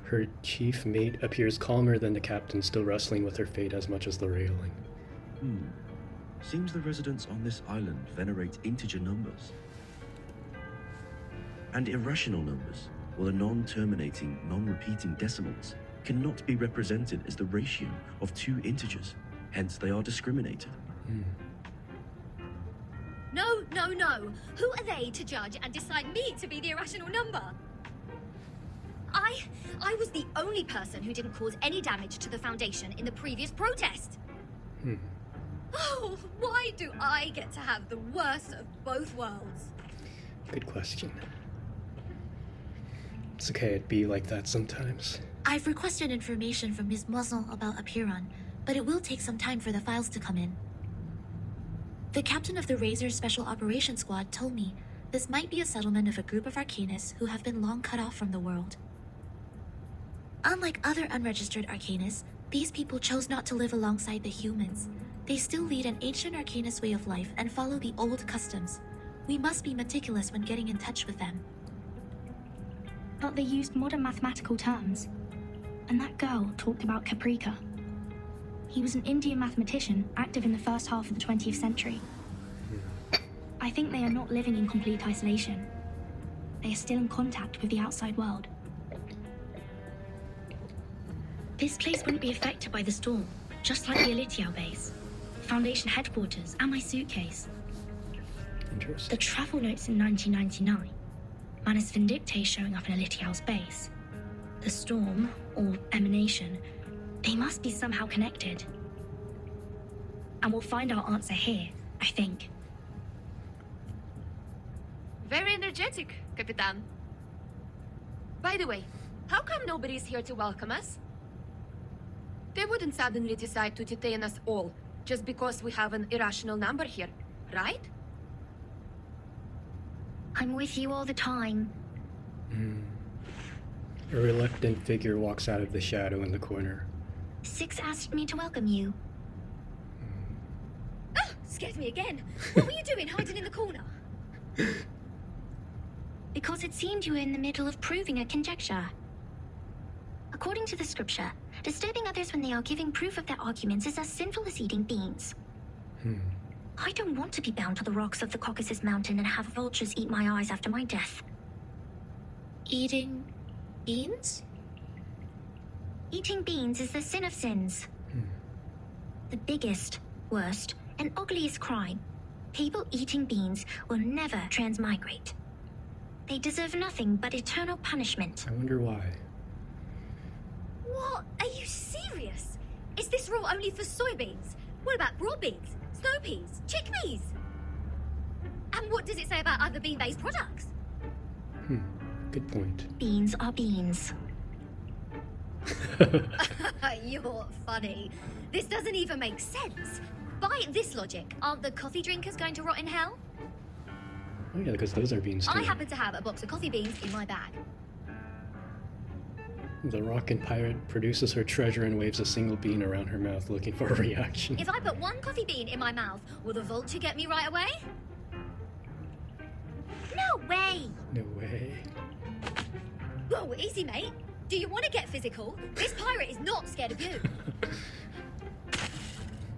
Her chief mate appears calmer than the captain, still wrestling with her fate as much as the railing. Seems the residents on this island venerate integer numbers. And irrational numbers, or the non-terminating, non-repeating decimals, cannot be represented as the ratio of two integers. Hence, they are discriminated. No, no, no. Who are they to judge and decide me to be the irrational number? I was the only person who didn't cause any damage to the Foundation in the previous protest. Oh, why do I get to have the worst of both worlds? Good question. It's okay, it'd be like that sometimes. I've requested information from Ms. Muzzle about Apiron, but it will take some time for the files to come in. The captain of the Razor Special Operations Squad told me this might be a settlement of a group of Arcanists who have been long cut off from the world. Unlike other unregistered Arcanists, these people chose not to live alongside the humans. They still lead an ancient Arcanist way of life and follow the old customs. We must be meticulous when getting in touch with them. But they used modern mathematical terms. And that girl talked about Caprica. He was an Indian mathematician active in the first half of the 20th century. I think they are not living in complete isolation. They are still in contact with the outside world. This place wouldn't be affected by the storm, just like the Elitiao base, Foundation headquarters, and my suitcase. Interesting. The travel notes in 1999, minus Vindicte showing up in Elitiao's base. The storm, or emanation, they must be somehow connected. And we'll find our answer here, I think. Very energetic, Capitan. By the way, how come nobody's here to welcome us? They wouldn't suddenly decide to detain us all just because we have an irrational number here, right? I'm with you all the time. A reluctant figure walks out of the shadow in the corner. Six asked me to welcome you. Oh, scared me again. What were you doing hiding in the corner? Because it seemed you were in the middle of proving a conjecture. According to the scripture, disturbing others when they are giving proof of their arguments is as sinful as eating beans. I don't want to be bound to the rocks of the Caucasus Mountain and have vultures eat my eyes after my death. Eating beans? Eating beans is the sin of sins. The biggest, worst, and ugliest crime. People eating beans will never transmigrate. They deserve nothing but eternal punishment. I wonder why. What? Are you serious? Is this rule only for soybeans? What about broad beans, snow peas, chickpeas? And what does it say about other bean-based products? Good point. Beans are beans. You're funny. This doesn't even make sense. By this logic, aren't the coffee drinkers going to rot in hell? Oh yeah, because those are beans too. I happen to have a box of coffee beans in my bag. The rockin' pirate produces her treasure and waves a single bean around her mouth looking for a reaction. If I put one coffee bean in my mouth, will the vulture get me right away? No way! No way. Whoa, easy, mate. Do you want to get physical? This pirate is not scared of you.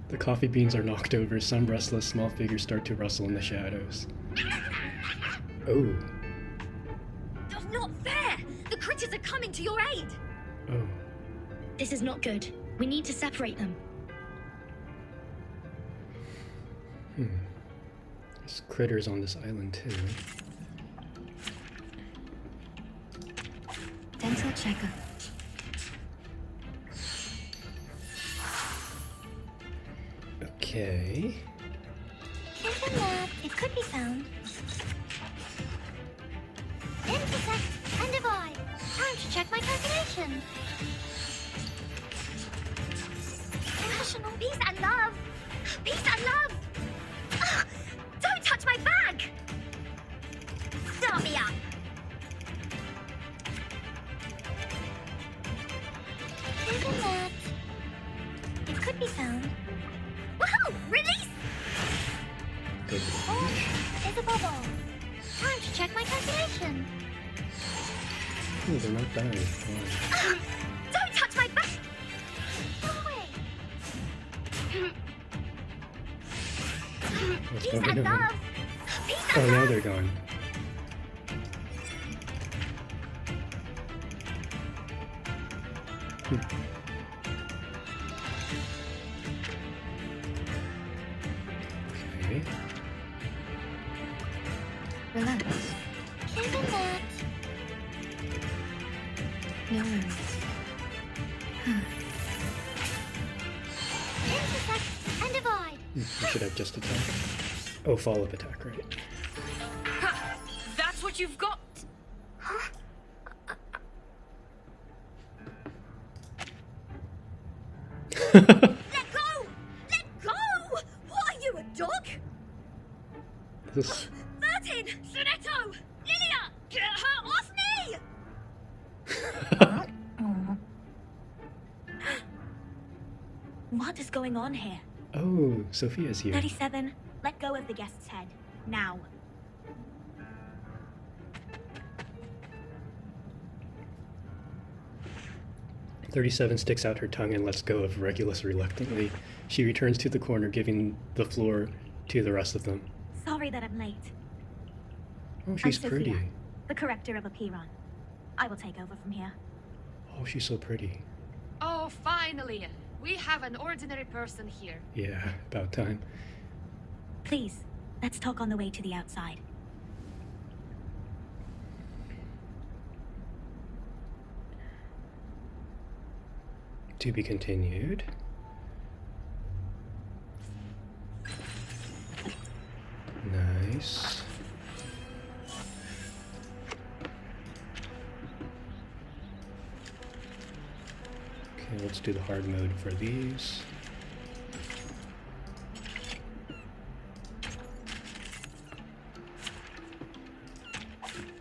The coffee beans are knocked over. Some restless small figures start to rustle in the shadows. Oh. That's not fair! The critters are coming to your aid! Oh. This is not good. We need to separate them. There's critters on this island too. Dental checker. Okay. Here's a map. It could be found. Intersect and divide. Time to check my calculation. Rational peace and love! Peace and love! Ugh, don't touch my bag! Start me up! Here's a map. It could be found. Woohoo! Release! Good. Oh, there's a bubble. Time to check my calculation. Oh, they're not dying. Wow. Don't touch my bag! Go away. What's Peace going and on? love! Peace Oh, and now love! they're gone. Okay. Relax. Here's a map. No worries. Intersect and divide. You should have just attack. Oh, follow-up attack, right? Ha! That's what you've got! Let go! Let go! What are you, a dog? This... 13! Sunetto! Lilia! Get her off me! What is going on here? Oh, Sophia's here. 37, let go of the guest's head. Now. "37 sticks out her tongue and lets go of Regulus reluctantly. She returns to the corner, giving the floor to the rest of them. Sorry that I'm late. Oh, she's I'm Sophia, pretty. the corrector of Apiron. I will take over from here. Oh, she's so pretty. Oh, finally! We have an ordinary person here. Yeah, about time. Please, let's talk on the way to the outside. To be continued. Nice. Okay, let's do the hard mode for these.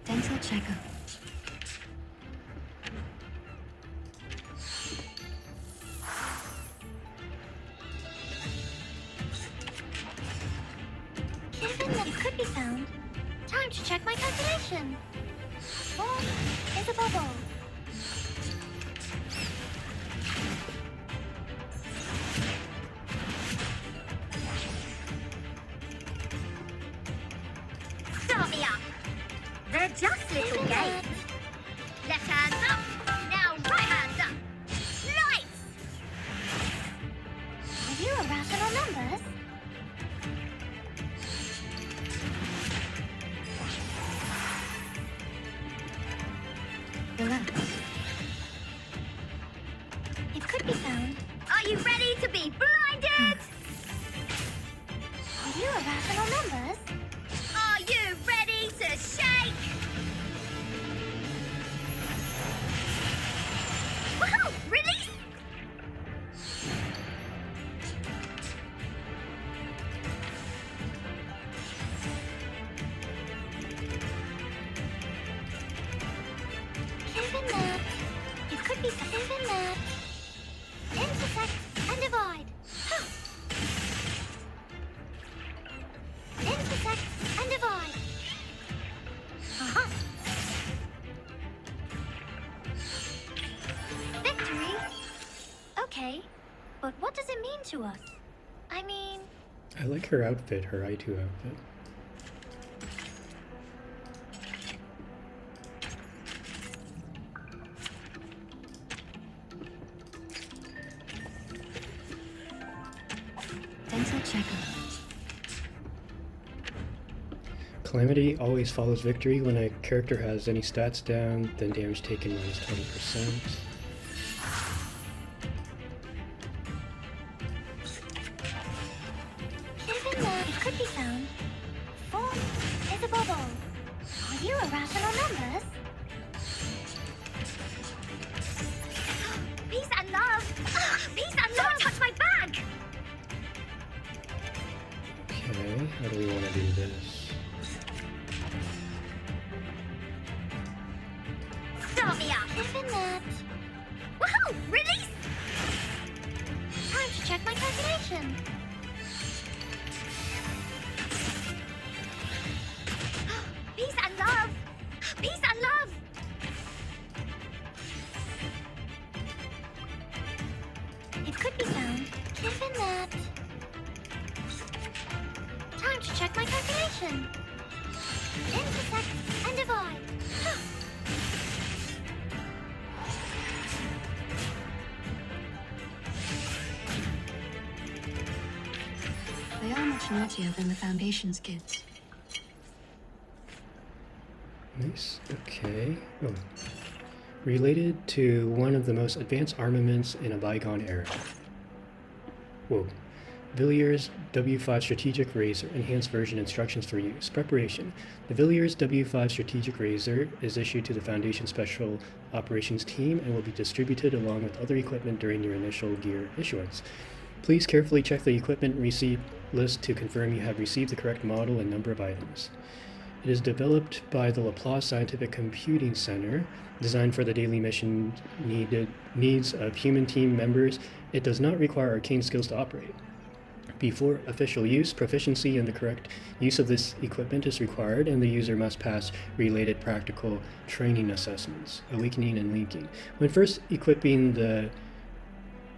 Dental checkup. Given that it could be found, time to check my calculation. 4 is a bubble. Start me up. They're just little games. Left hand up, now right hand up. Lights! Are you irrational numbers? Relax. It could be found. Are you ready to be blinded? Are you irrational numbers? Are you ready to shake? Woohoo! Release! Given that, it could be given that. Intersect and divide. Huh. Intersect and divide. Uh-huh. Victory? Okay, but what does it mean to us? I mean, I like her outfit, her I2 outfit. Dental checkup. Calamity always follows victory. When a character has any stats down, then damage taken minus 20%. given that it could be found, 4 is a bubble. Are you irrational numbers? Peace and love! Peace and love! Don't touch my bag! Okay, how do we want to do this? Start me up! Given that... Woohoo! Release! Time to check my calculation. Peace and love! Peace and love! It could be found. Given that... Time to check my calculation. Intersect and divide. Huh. They are much naughtier than the Foundation's kids. Nice, okay. Oh. Related to one of the most advanced armaments in a bygone era. Whoa. Villiers W5 Strategic Razor, enhanced version instructions for use. Preparation. The Villiers W5 Strategic Razor is issued to the Foundation Special Operations Team and will be distributed along with other equipment during your initial gear issuance. Please carefully check the equipment receipt list to confirm you have received the correct model and number of items. It is developed by the Laplace Scientific Computing Center, designed for the daily mission needs of human team members. It does not require arcane skills to operate. Before official use, proficiency in the correct use of this equipment is required, and the user must pass related practical training assessments, awakening and linking. When first equipping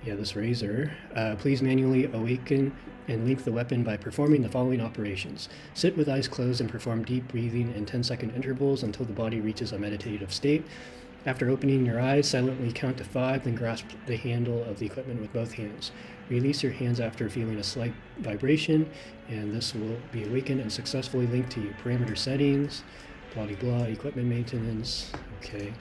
this razor, please manually awaken and link the weapon by performing the following operations. Sit with eyes closed and perform deep breathing in 10-second intervals until the body reaches a meditative state. After opening your eyes, silently count to 5, then grasp the handle of the equipment with both hands. Release your hands after feeling a slight vibration, and this will be awakened and successfully linked to you. Parameter settings, blah blah blah, equipment maintenance, okay.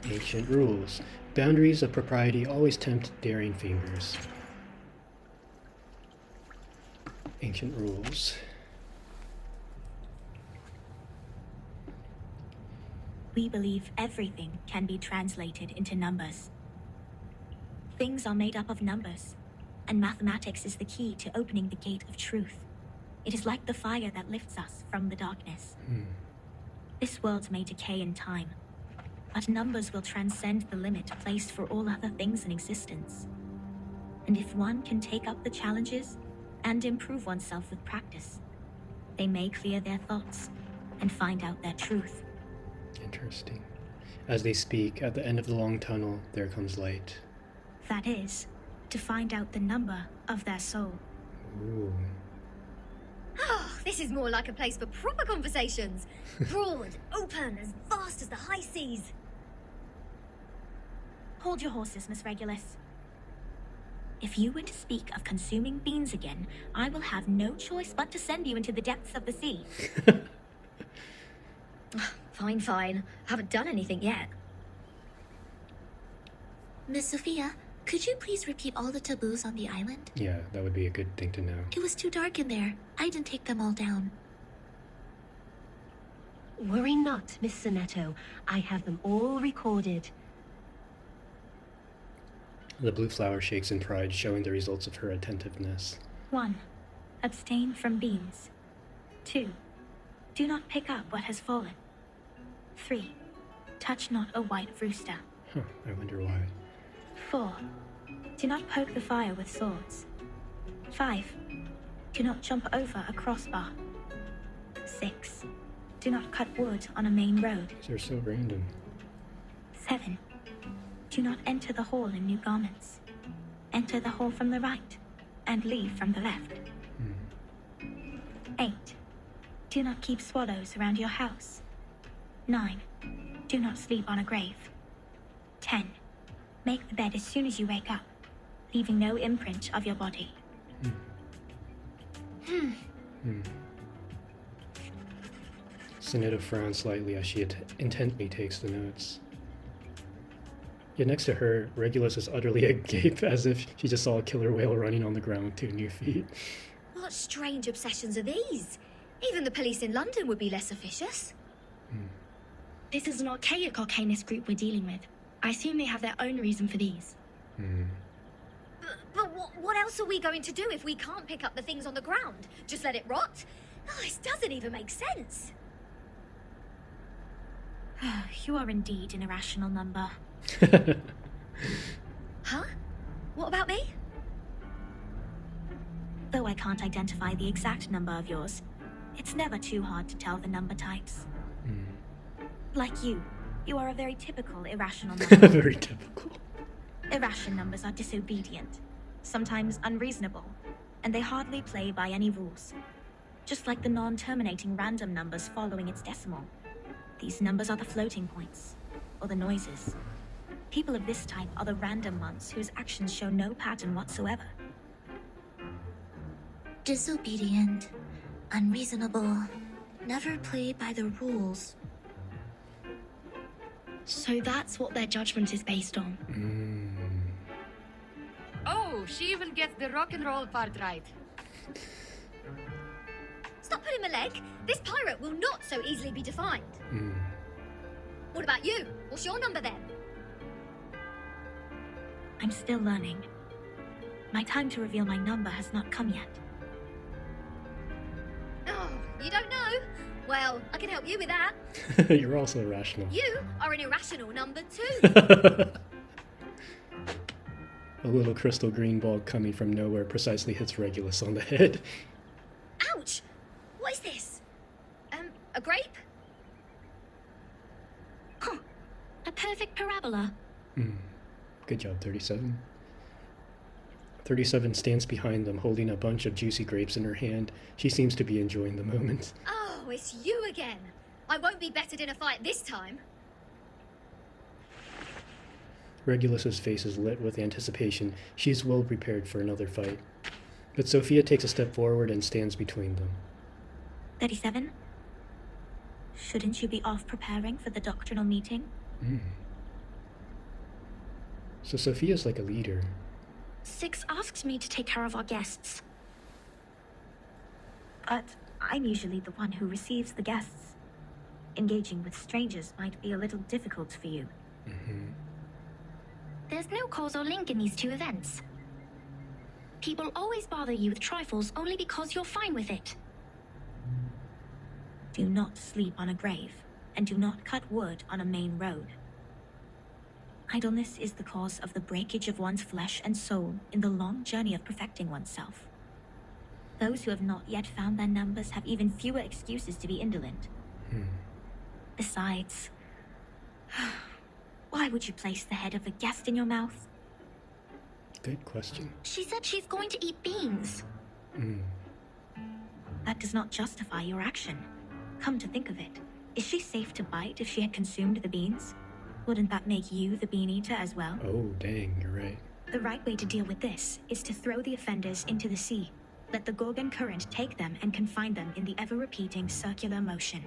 Ancient rules. Boundaries of propriety always tempt daring fingers. Ancient rules. We believe everything can be translated into numbers. Things are made up of numbers, and mathematics is the key to opening the gate of truth. It is like the fire that lifts us from the darkness. This world may decay in time, but numbers will transcend the limit placed for all other things in existence. And if one can take up the challenges and improve oneself with practice, they may clear their thoughts and find out their truth. Interesting. As they speak, at the end of the long tunnel, there comes light. That is, to find out the number of their soul. Ooh. Oh, this is more like a place for proper conversations. Broad, open, as vast as the high seas. Hold your horses, Miss Regulus. If you were to speak of consuming beans again, I will have no choice but to send you into the depths of the sea. Fine, fine. Haven't done anything yet. Miss Sophia, could you please repeat all the taboos on the island? Yeah, that would be a good thing to know. It was too dark in there. I didn't take them all down. Worry not, Miss Sonetto. I have them all recorded. The blue flower shakes in pride, showing the results of her attentiveness. 1. Abstain from beans. 2. Do not pick up what has fallen. 3. Touch not a white rooster. Huh, I wonder why. 4. Do not poke the fire with swords. 5. Do not jump over a crossbar. 6. Do not cut wood on a main road. These are so random. 7. Do not enter the hall in new garments. Enter the hall from the right, and leave from the left. 8. Do not keep swallows around your house. 9. Do not sleep on a grave. 10. Make the bed as soon as you wake up, leaving no imprint of your body. Sonetto frowns slightly as she intently takes the notes. Yet next to her, Regulus is utterly agape, as if she just saw a killer whale running on the ground with 2 new feet. What strange obsessions are these? Even the police in London would be less officious. This is an archaic arcanist group we're dealing with. I assume they have their own reason for these. But what else are we going to do if we can't pick up the things on the ground? Just let it rot? Oh, this doesn't even make sense. You are indeed an irrational number. Huh? What about me? Though I can't identify the exact number of yours, it's never too hard to tell the number types. Like you are a very typical irrational number. Very typical. Irrational numbers are disobedient, sometimes unreasonable, and they hardly play by any rules. Just like the non-terminating random numbers following its decimal. These numbers are the floating points, or the noises. People of this type are the random ones whose actions show no pattern whatsoever. Disobedient, unreasonable, never play by the rules. So that's what their judgment is based on. Oh, she even gets the rock and roll part right. Stop pulling my leg. This pirate will not so easily be defined. What about you? What's your number then? I'm still learning. My time to reveal my number has not come yet. Oh, you don't know? Well, I can help you with that. You're also irrational. You are an irrational number 2. A little crystal green ball coming from nowhere precisely hits Regulus on the head. Ouch! What is this? A grape? Huh. A perfect parabola. Good job, 37. 37 stands behind them, holding a bunch of juicy grapes in her hand. She seems to be enjoying the moment. Oh, it's you again. I won't be bettered in a fight this time. Regulus's face is lit with anticipation. She's well prepared for another fight. But Sophia takes a step forward and stands between them. 37? Shouldn't you be off preparing for the doctrinal meeting? So Sophia's like a leader. 6 asked me to take care of our guests. But I'm usually the one who receives the guests. Engaging with strangers might be a little difficult for you. There's no causal link in these 2 events. People always bother you with trifles only because you're fine with it. Do not sleep on a grave, and do not cut wood on a main road. Idleness is the cause of the breakage of one's flesh and soul in the long journey of perfecting oneself. Those who have not yet found their numbers have even fewer excuses to be indolent. Besides, why would you place the head of a guest in your mouth? Good question. She said she's going to eat beans. That does not justify your action. Come to think of it, is she safe to bite if she had consumed the beans? Wouldn't that make you the bean eater as well? Oh, dang, you're right. The right way to deal with this is to throw the offenders into the sea. Let the Gorgon current take them and confine them in the ever-repeating circular motion.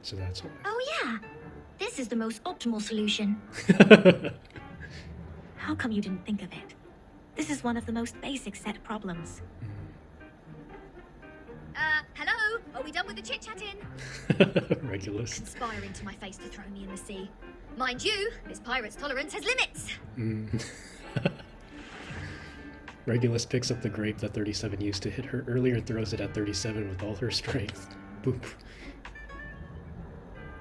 So that's why. Oh yeah, this is the most optimal solution. How come you didn't think of it? This is one of the most basic set problems. Hello? Are we done with the chit-chatting? Regulus. Conspire into my face to throw me in the sea. Mind you, this pirate's tolerance has limits. Regulus picks up the grape that 37 used to hit her earlier, throws it at 37 with all her strength. Boop.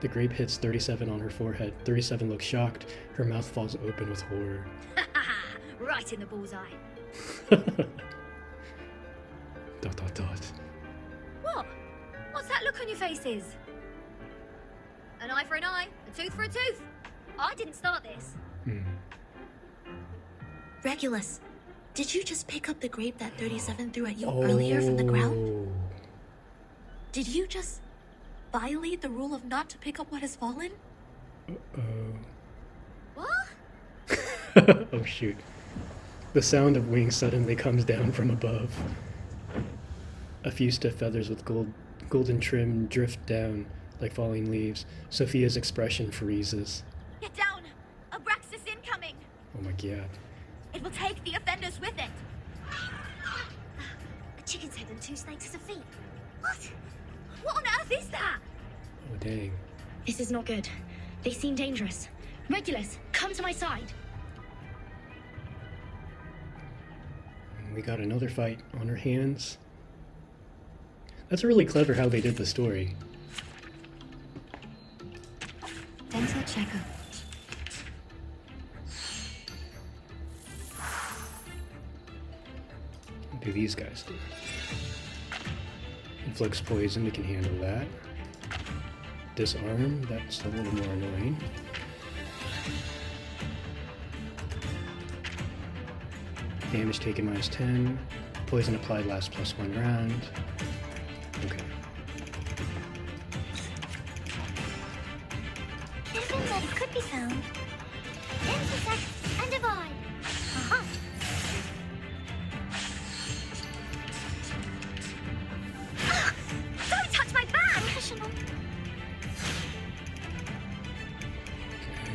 The grape hits 37 on her forehead. 37 looks shocked. Her mouth falls open with horror. Right in the bullseye. Dot dot dot. What? What's that look on your faces? An eye for an eye, a tooth for a tooth. I didn't start this. Regulus, did you just pick up the grape that 37 threw at you earlier from the ground? Did you just violate the rule of not to pick up what has fallen? What? Oh shoot. The sound of wings suddenly comes down from above. A few stiff feathers with golden trim drift down like falling leaves. Sophia's expression freezes. Get down! Abraxas incoming! Oh my god. It will take the offenders with it. A chicken's head and 2 snakes as a feet. What? What on earth is that? Oh dang. This is not good. They seem dangerous. Regulus, come to my side. We got another fight on our hands. That's really clever how they did the story. Dental checkup. What do these guys do? Inflicts poison, we can handle that. Disarm, that's a little more annoying. Damage taken -10. Poison applied lasts +1 round. Okay. Different that could be found. Intersect and divide. Aha. Don't touch my bag! Professional.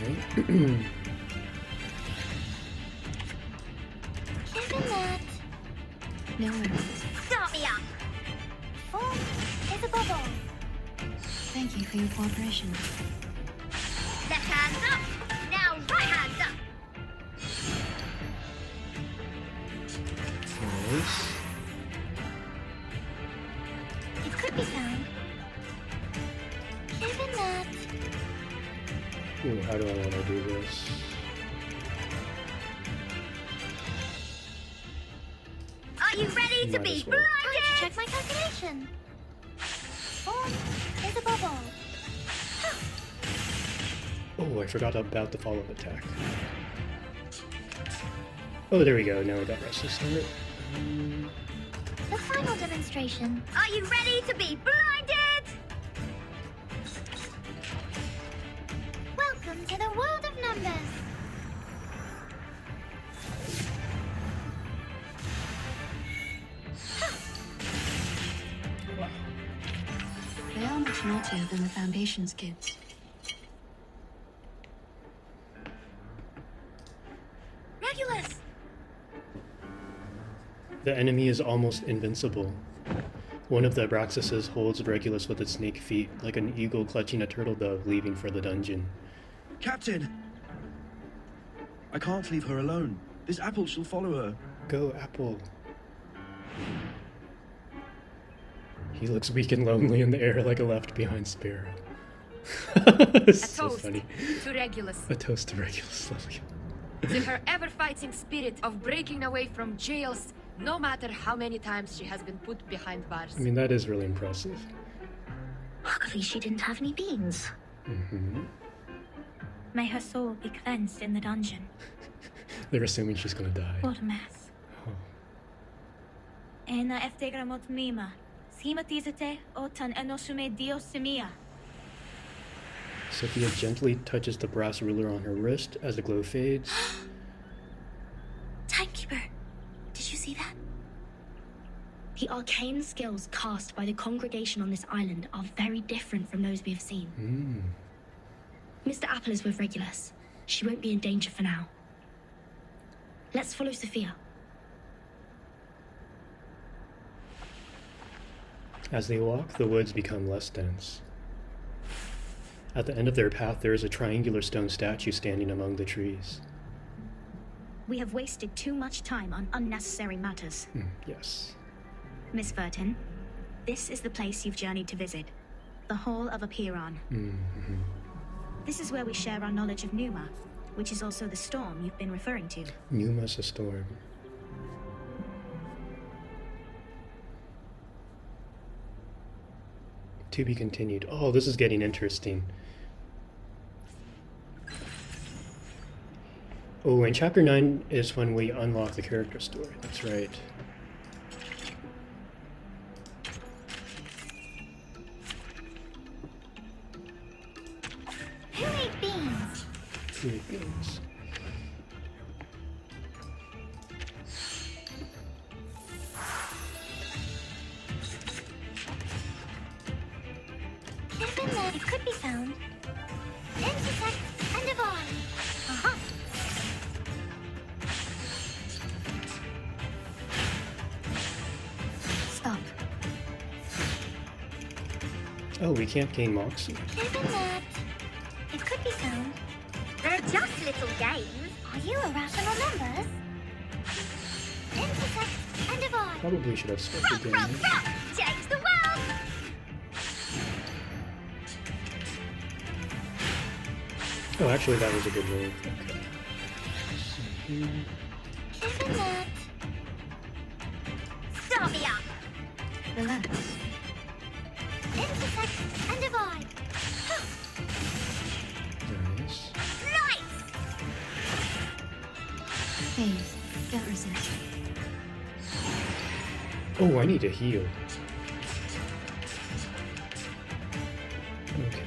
Okay. Different that. No worries. Start me up! Form is above all. Thank you for your cooperation. Left hands up! Now right hands up! could be found. Given that. Ooh, how do I want to do this? Are you ready to Might be as well. blinded? Time to check my calculation. Form is a bubble. Oh, I forgot about the follow-up attack. Oh, there we go. Now I got restless on it. The final demonstration. Are you ready to be blinded? Welcome to the world of numbers. They are much naughtier than the Foundation's kids. Regulus! The enemy is almost invincible. One of the Abraxases holds Regulus with its snake feet, like an eagle clutching a turtle dove leaving for the dungeon. Captain! I can't leave her alone. This apple shall follow her. Go, Apple. He looks weak and lonely in the air like a left-behind sparrow. It's so funny. To Regulus. A toast to Regulus, lovely. To her ever-fighting spirit of breaking away from jails, no matter how many times she has been put behind bars. I mean, that is really impressive. Luckily, she didn't have any beans. Mm-hmm. May her soul be cleansed in the dungeon. They're assuming she's gonna die. What a mess. Ena eftegramot mima. Schematizate otan enosume dios semia. Sophia gently touches the brass ruler on her wrist as the glow fades. Timekeeper, did you see that? The arcane skills cast by the congregation on this island are very different from those we have seen. Mr. Apple is with Regulus. She won't be in danger for now. Let's follow Sophia. As they walk, the woods become less dense. At the end of their path, there is a triangular stone statue standing among the trees. We have wasted too much time on unnecessary matters. Yes. Miss Vertin, this is the place you've journeyed to visit. The Hall of Apiron. This is where we share our knowledge of Numa, which is also the storm you've been referring to. Numa's a storm. To be continued. Oh, this is getting interesting. Oh, and Chapter 9 is when we unlock the character story. That's right. Who ate beans? Who ate beans? Given that it could be found. Intersect and divide. Uh-huh. Stop. Oh, we can't gain Moxie. Given that it could be found. They're just little games. Are you irrational numbers? Intersect and divide. Probably should have split the game. Change the world! Oh, actually, that was a good move. Okay. Given that. Start me up! Relax. Intersect and divide. Nice. Nice! Phase. Get resist. Oh, I need to heal. Okay.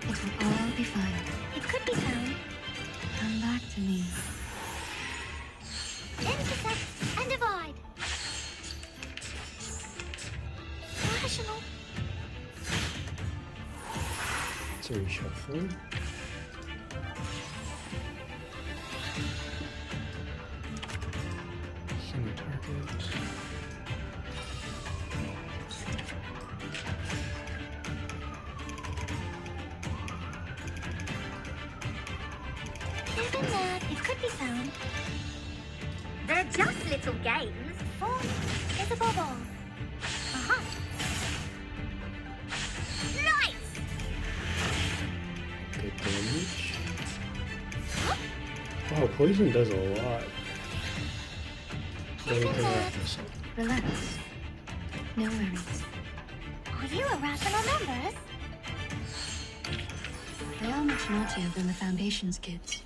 It will all be fine. It could be found. Come back to me. Intersect and divide. Rational. Let's reshuffle. Single target. Given that it could be found. They're just little games. Form Invisible ball. Aha. Nice! Good damage. Wow, poison does a lot. Then we can wrap this up. Relax. No worries. Are you irrational members? They are much naughtier than the Foundation's kids.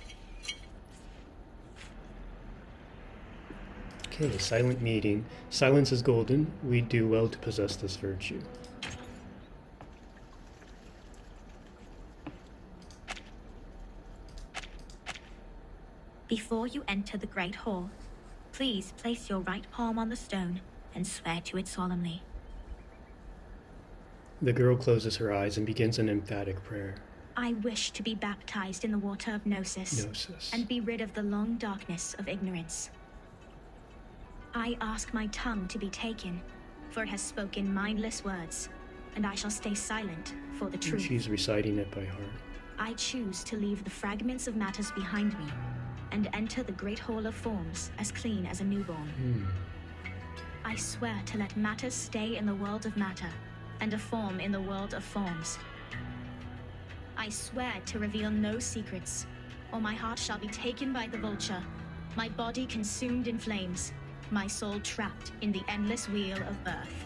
Okay, silent meeting. Silence is golden. We do well to possess this virtue. Before you enter the Great Hall, please place your right palm on the stone and swear to it solemnly. The girl closes her eyes and begins an emphatic prayer. I wish to be baptized in the water of Gnosis, and be rid of the long darkness of ignorance. I ask my tongue to be taken, for it has spoken mindless words, and I shall stay silent for the truth. She's reciting it by heart. I choose to leave the fragments of matters behind me, and enter the Great Hall of Forms as clean as a newborn. I swear to let matters stay in the world of matter, and a form in the world of forms. I swear to reveal no secrets, or my heart shall be taken by the vulture, my body consumed in flames, my soul trapped in the endless wheel of birth.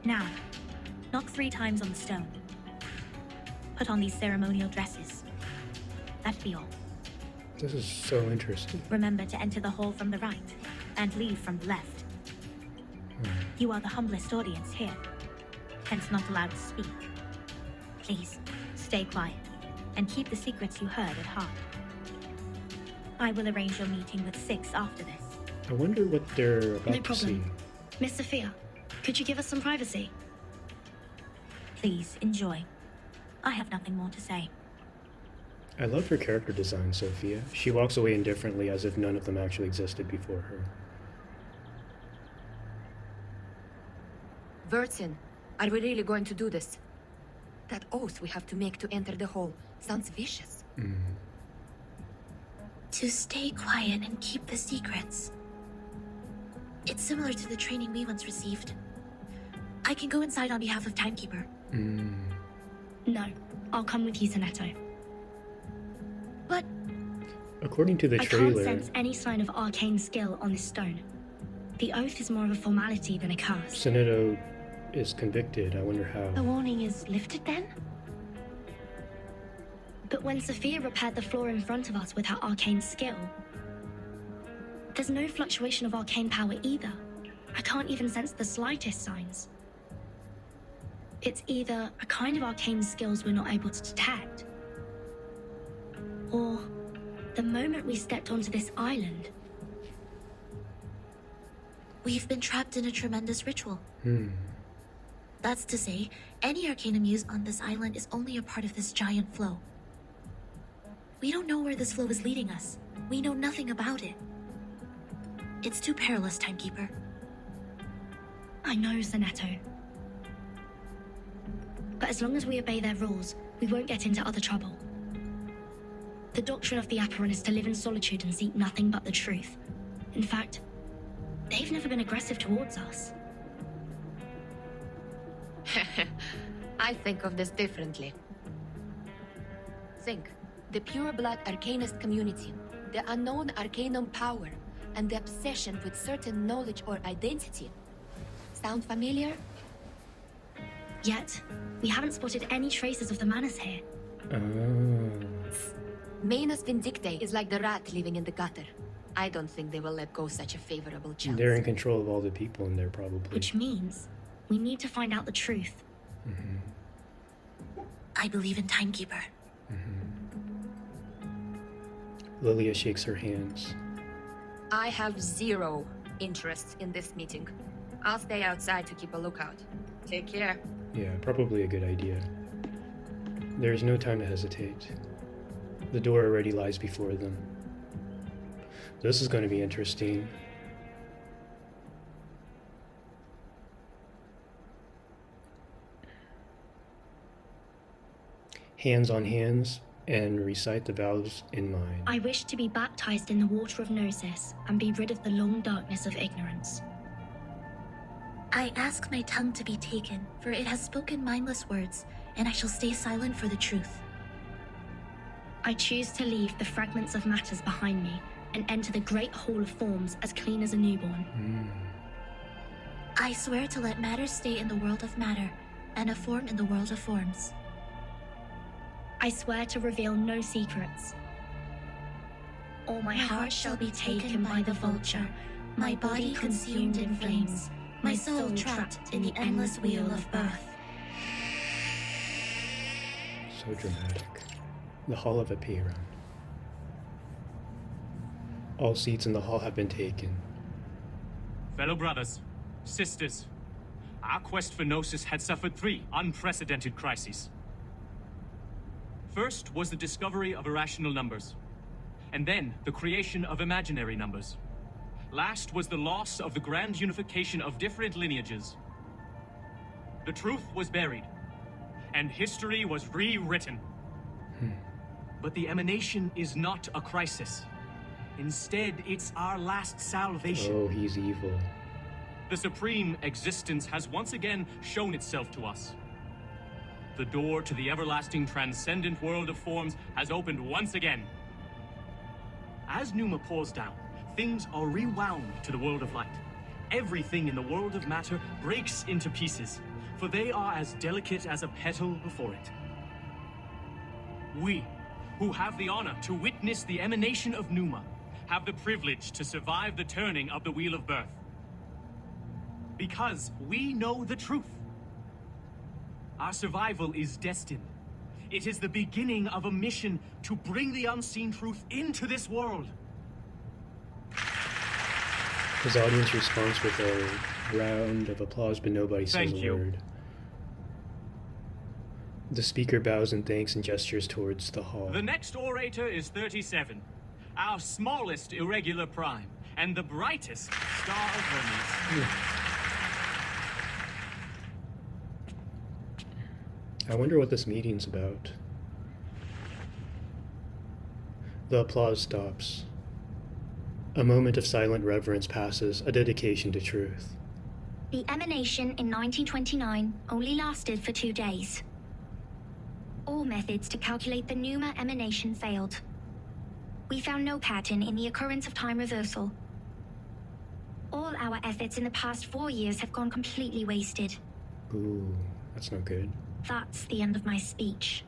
Now, knock 3 times on the stone. Put on these ceremonial dresses. That'd be all. This is so interesting. Remember to enter the hall from the right, and leave from the left. You are the humblest audience here, hence not allowed to speak. Please, stay quiet, and keep the secrets you heard at heart. I will arrange your meeting with 6 after this. I wonder what they're about No to see. problem. Miss Sophia, could you give us some privacy? Please, enjoy. I have nothing more to say. I love her character design, Sophia. She walks away indifferently as if none of them actually existed before her. Vertin, are we really going to do this? That oath we have to make to enter the hall sounds vicious. To stay quiet and keep the secrets. It's similar to the training we once received. I can go inside on behalf of Timekeeper. No, I'll come with you, Zanetto. But According to the I can't trailer, sense any sign of arcane skill on this stone. The oath is more of a formality than a curse. Sineto is convicted. I wonder The how. warning is lifted then? But when Sophia repaired the floor in front of us with her arcane skill, there's no fluctuation of arcane power either. I can't even sense the slightest signs. It's either a kind of arcane skills we're not able to detect, or the moment we stepped onto this island, we've been trapped in a tremendous ritual. That's to say, any arcanum used on this island is only a part of this giant flow. We don't know where this flow is leading us. We know nothing about it. It's too perilous, Timekeeper. I know, Zanetto. But as long as we obey their rules, we won't get into other trouble. The doctrine of the Aperon is to live in solitude and seek nothing but the truth. In fact, they've never been aggressive towards us. I think of this differently. Think. The pure blood arcanist community, the unknown arcanum power, and the obsession with certain knowledge or identity. Sound familiar? Yet, we haven't spotted any traces of the Manus here. Manus Vindictae is like the rat living in the gutter. I don't think they will let go such a favorable chance. They're in control of all the people in there, probably. Which means we need to find out the truth. I believe in Timekeeper. Lilia shakes her hands. I have 0 interest in this meeting. I'll stay outside to keep a lookout. Take care. Yeah, probably a good idea. There is no time to hesitate. The door already lies before them. This is going to be interesting. Hands on hands, and recite the vows in mind. I wish to be baptized in the water of Gnosis and be rid of the long darkness of ignorance. I ask my tongue to be taken, for it has spoken mindless words, and I shall stay silent for the truth. I choose to leave the fragments of matters behind me and enter the great hall of forms as clean as a newborn. I swear to let matter stay in the world of matter, and a form in the world of forms. I swear to reveal no secrets. All my heart shall be taken by the vulture, my body consumed in flames, my soul trapped in the endless wheel of birth. So dramatic. The Hall of Apeiron. All seats in the hall have been taken. Fellow brothers, sisters, our quest for Gnosis had suffered 3 unprecedented crises. First was the discovery of irrational numbers, and then the creation of imaginary numbers. Last was the loss of the grand unification of different lineages. The truth was buried, and history was rewritten. But the emanation is not a crisis. Instead, it's our last salvation. Oh, he's evil. The supreme existence has once again shown itself to us. The door to the everlasting transcendent world of forms has opened once again. As Numa pours down, things are rewound to the world of light. Everything in the world of matter breaks into pieces, for they are as delicate as a petal before it. We, who have the honor to witness the emanation of Numa, have the privilege to survive the turning of the Wheel of Birth. Because we know the truth. Our survival is destined. It is the beginning of a mission to bring the unseen truth into this world. His audience responds with a round of applause, but nobody says a word. The speaker bows in thanks and gestures towards the hall. The next orator is 37, our smallest irregular prime, and the brightest star of Hermes. I wonder what this meeting's about. The applause stops. A moment of silent reverence passes, a dedication to truth. The emanation in 1929 only lasted for 2 days. All methods to calculate the Numa emanation failed. We found no pattern in the occurrence of time reversal. All our efforts in the past 4 years have gone completely wasted. Ooh, that's not good. That's the end of my speech.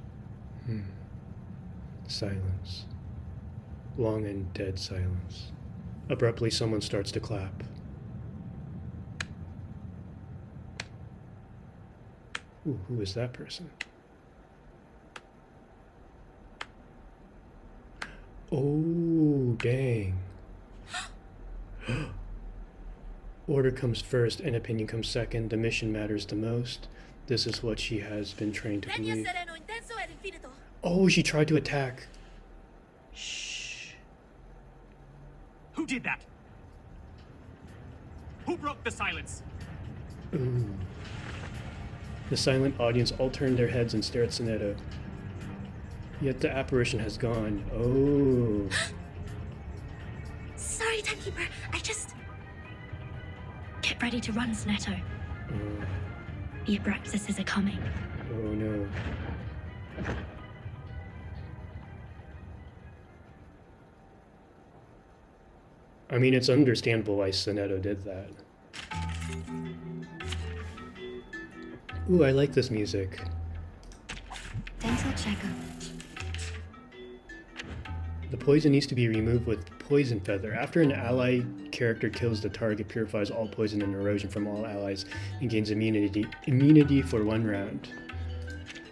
Silence. Long and dead silence. Abruptly, someone starts to clap. Ooh, who is that person? Oh, dang. Order comes first and opinion comes second. The mission matters the most. This is what she has been trained to believe. Oh, she tried to attack. Shh. Who did that? Who broke the silence? Ooh. The silent audience all turn their heads and stare at Sonetto. Yet the apparition has gone. Oh. Sorry, Timekeeper. I just... Get ready to run, Sonetto. The Abraxases are coming. Oh no. I mean, it's understandable why Sonetto did that. Ooh, I like this music. Dental checkup. The poison needs to be removed with Poison Feather. After an ally character kills the target, purifies all poison and erosion from all allies and gains immunity for 1 round.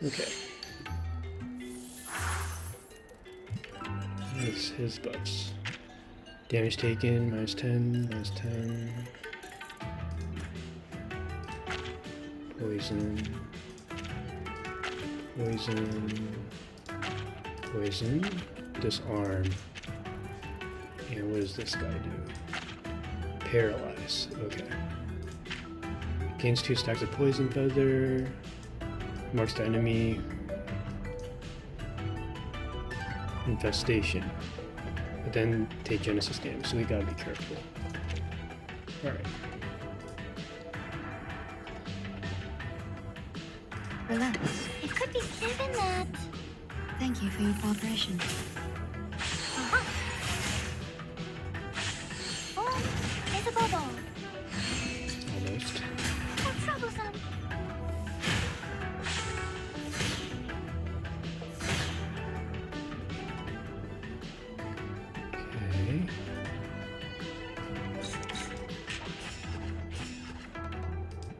Okay. That's his buffs. Damage taken, -10, -10. Poison. Poison. Poison. Disarm. And what does this guy do? Paralyze. Okay. Gains 2 stacks of Poison Feather. Marks the enemy. infestation. But then take Genesis damage, so we gotta be careful. Alright. Relax. It could be given that. Thank you for your cooperation. Uh-huh. Form is a bubble. Almost. How troublesome. Okay.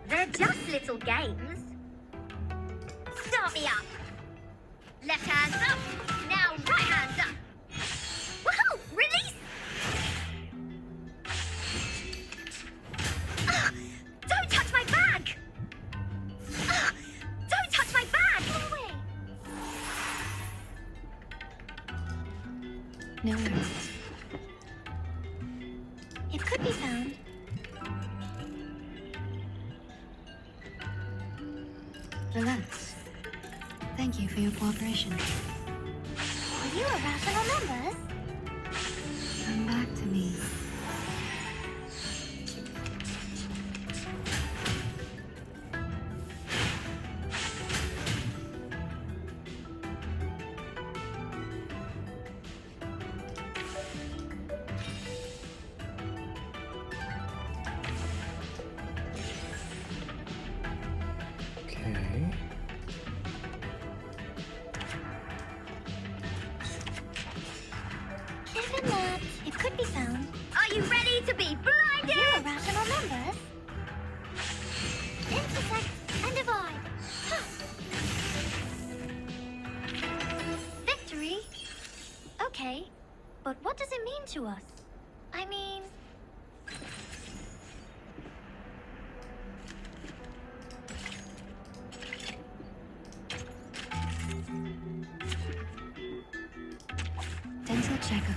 They're just little games. Start me up. Left hand up. Now right hand up. Woohoo! Release! Ah, don't touch my bag! Ah, don't touch my bag! Go away! No worries. It could be found. Relax. Thank you for your cooperation. Are you irrational numbers? Come back to me. Okay. Given that, it could be found. Are you ready to be blinded? Are you irrational numbers? Intersect and divide. Huh. Victory? Okay, but what does it mean to us? I mean... Dental checkup.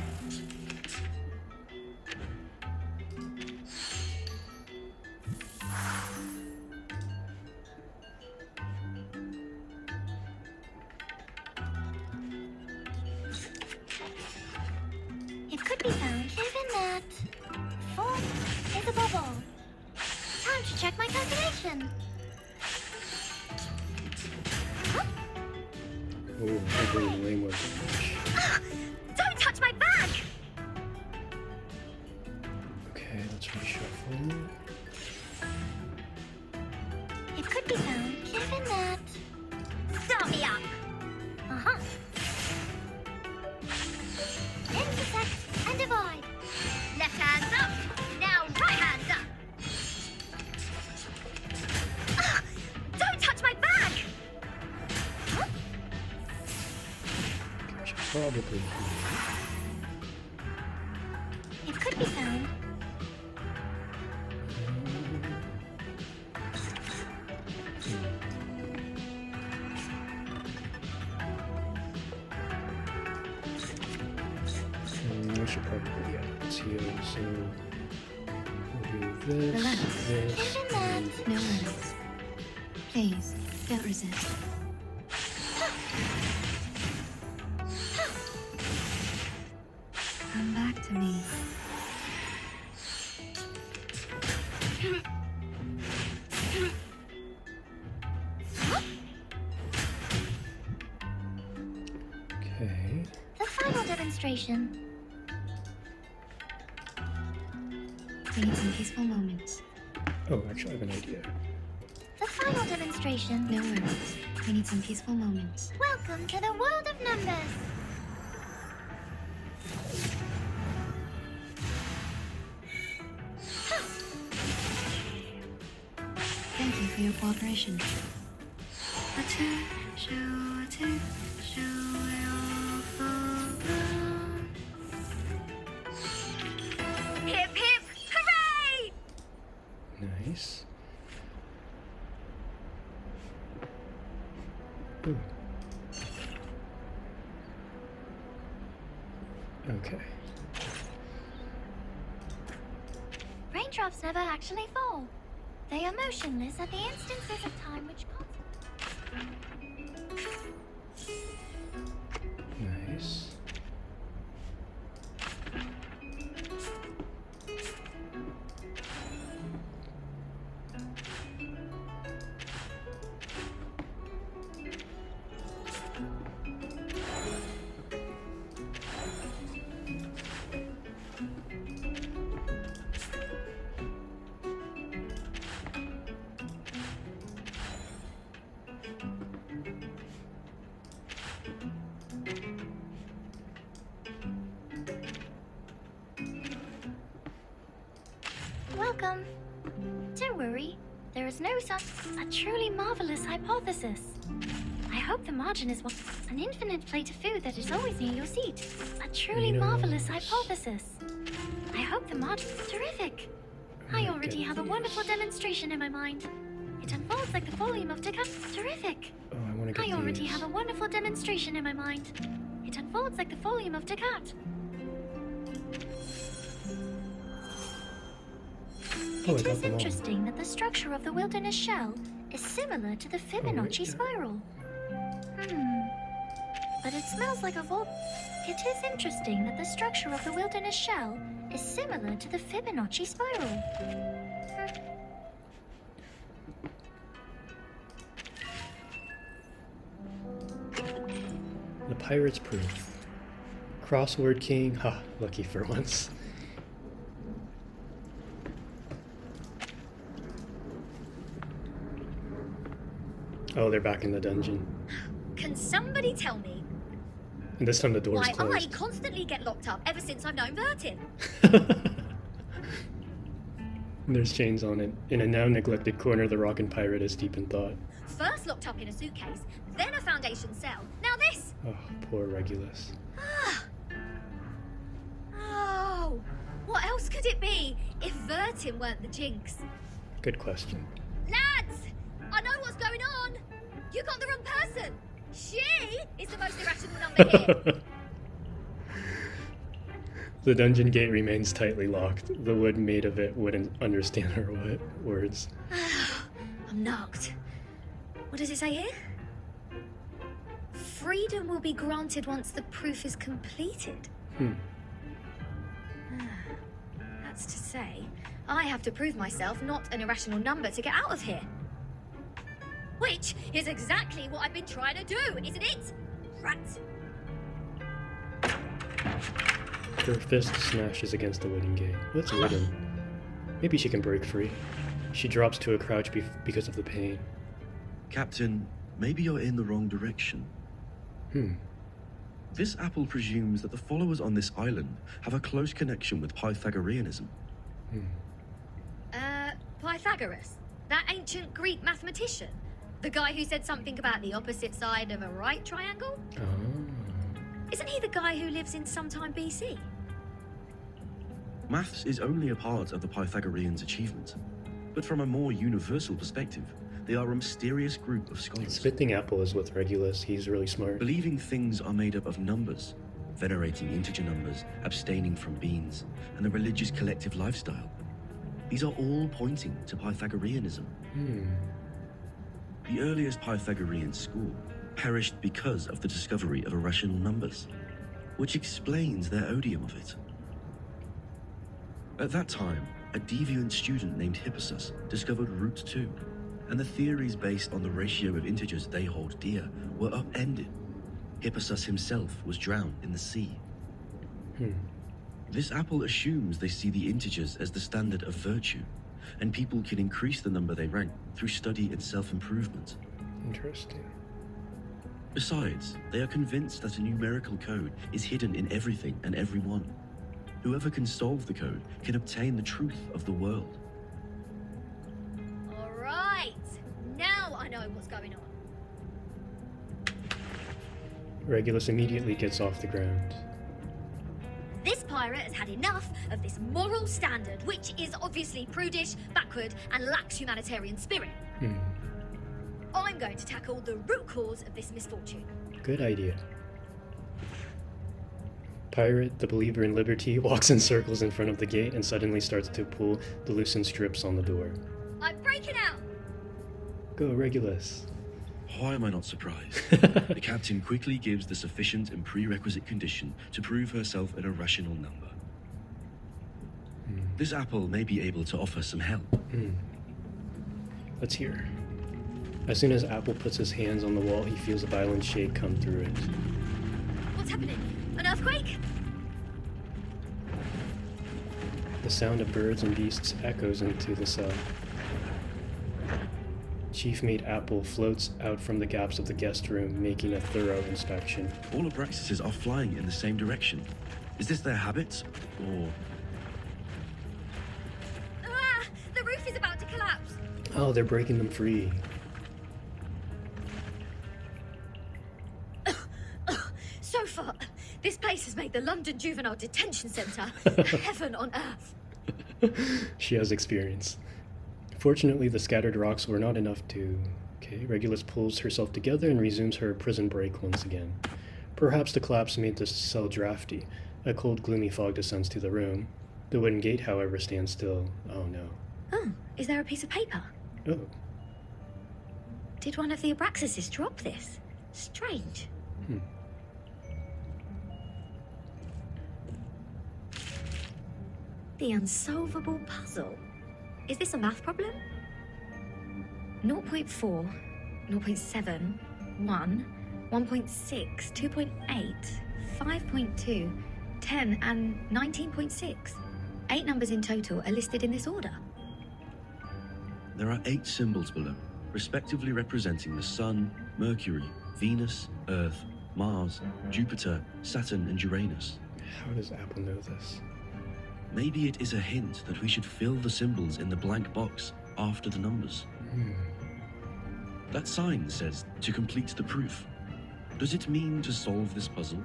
It could be found. Given that... Form is a bubble. Time to check my calculation. Huh? Oh, I'm doing way more damage. Ah, don't touch my bag! Okay, let's reshuffle. It could be found. Given that... Start me up! Uh-huh. Intersect and divide. Left hand up. Now right hand up. Ah, don't touch my bag! Huh? Probably. It could be found. We should probably, yeah, let's heal. So we'll do this, Relax. this, and No worries. Please, don't resist. Come back to me. okay. The final demonstration. We need some peaceful moments. Oh, actually, I have an idea. The final demonstration. No worries. We need some peaceful moments. Welcome to the world of numbers. Thank you for your cooperation. Hip hip hooray! Nice. Ooh. Okay. Raindrops never actually fall. They are motionless at the instances of time which Nice. Welcome. Don't worry, there is no such a truly marvelous hypothesis. I hope the margin is an infinite plate of food that is always near your seat. A truly marvelous hypothesis. I hope the margin is terrific. I already have a wonderful demonstration in my mind. It unfolds like the volume of Descartes. Terrific. Oh, I want to get I already these. have a wonderful demonstration in my mind. It unfolds like the volume of Descartes. Oh, I It got is them all. interesting that the structure of the wilderness shell is similar to the Fibonacci spiral. But it smells like a It is interesting that the structure of the wilderness shell is similar to the Fibonacci spiral. The Pirate's Proof. Crossword King. Ha, lucky for once. Oh, they're back in the dungeon. Can somebody tell me And this time the door's why I closed. constantly get locked up ever since I've known Vertin? There's chains on it. In a now neglected corner, the Rockin' Pirate is deep in thought. First locked up in a suitcase, then a Foundation cell, now this! Oh, poor Regulus. Oh, what else could it be if Vertin weren't the jinx? Good question. Lads, I know what's going on. You got the wrong person. She is the most irrational number here. The dungeon gate remains tightly locked. The wood made of it wouldn't understand her words. I'm knocked. What does it say here? Freedom will be granted once the proof is completed. That's to say, I have to prove myself not an irrational number to get out of here. Which is exactly what I've been trying to do, isn't it? Rats. Her fist smashes against the wooden gate. What's wooden? Maybe she can break free. She drops to a crouch because of the pain. Captain, maybe you're in the wrong direction. This apple presumes that the followers on this island have a close connection with Pythagoreanism. Pythagoras? That ancient Greek mathematician? The guy who said something about the opposite side of a right triangle? Isn't he the guy who lives in sometime BC? Maths is only a part of the Pythagoreans' achievement, but from a more universal perspective, they are a mysterious group of scholars. Spitting Apple is with Regulus. He's really smart. Believing things are made up of numbers, venerating integer numbers, abstaining from beans, and the religious collective lifestyle. These are all pointing to Pythagoreanism. The earliest Pythagorean school perished because of the discovery of irrational numbers, which explains their odium of it. At that time, a deviant student named Hippasus discovered root 2, and the theories based on the ratio of integers they hold dear were upended. Hippasus himself was drowned in the sea. This apple assumes they see the integers as the standard of virtue, and people can increase the number they rank through study and self-improvement. Interesting. Besides, they are convinced that a numerical code is hidden in everything and everyone. Whoever can solve the code can obtain the truth of the world. All right, now I know what's going on. Regulus immediately gets off the ground. This pirate has had enough of this moral standard, which is obviously prudish, backward, and lacks humanitarian spirit. I'm going to tackle the root cause of this misfortune. Good idea. Pirate, the believer in liberty, walks in circles in front of the gate and suddenly starts to pull the loosened strips on the door. I'm breaking out! Go, Regulus. Why am I not surprised? The captain quickly gives the sufficient and prerequisite condition to prove herself an irrational number. This apple may be able to offer some help. Let's hear. As soon as Apple puts his hands on the wall, he feels a violent shake come through it. What's happening? An earthquake? The sound of birds and beasts echoes into the cell. Chief Mate Apple floats out from the gaps of the guest room, making a thorough inspection. All Abraxases are flying in the same direction. Is this their habit, or... Oh, they're breaking them free. So far, this place has made the London Juvenile Detention Centre heaven on earth. She has experience. Fortunately, the scattered rocks were not enough to... Okay, Regulus pulls herself together and resumes her prison break once again. Perhaps the collapse made the cell drafty. A cold, gloomy fog descends to the room. The wooden gate, however, stands still. Oh no. Oh, is there a piece of paper? Oh. Did one of the Abraxases drop this? Strange. The unsolvable puzzle. Is this a math problem? 0.4, 0.7, 1, 1.6, 2.8, 5.2, 10, and 19.6. 8 numbers in total are listed in this order. There are 8 symbols below, respectively representing the Sun, Mercury, Venus, Earth, Mars, Jupiter, Saturn, and Uranus. How does Apple know this? Maybe it is a hint that we should fill the symbols in the blank box after the numbers. That sign says to complete the proof. Does it mean to solve this puzzle?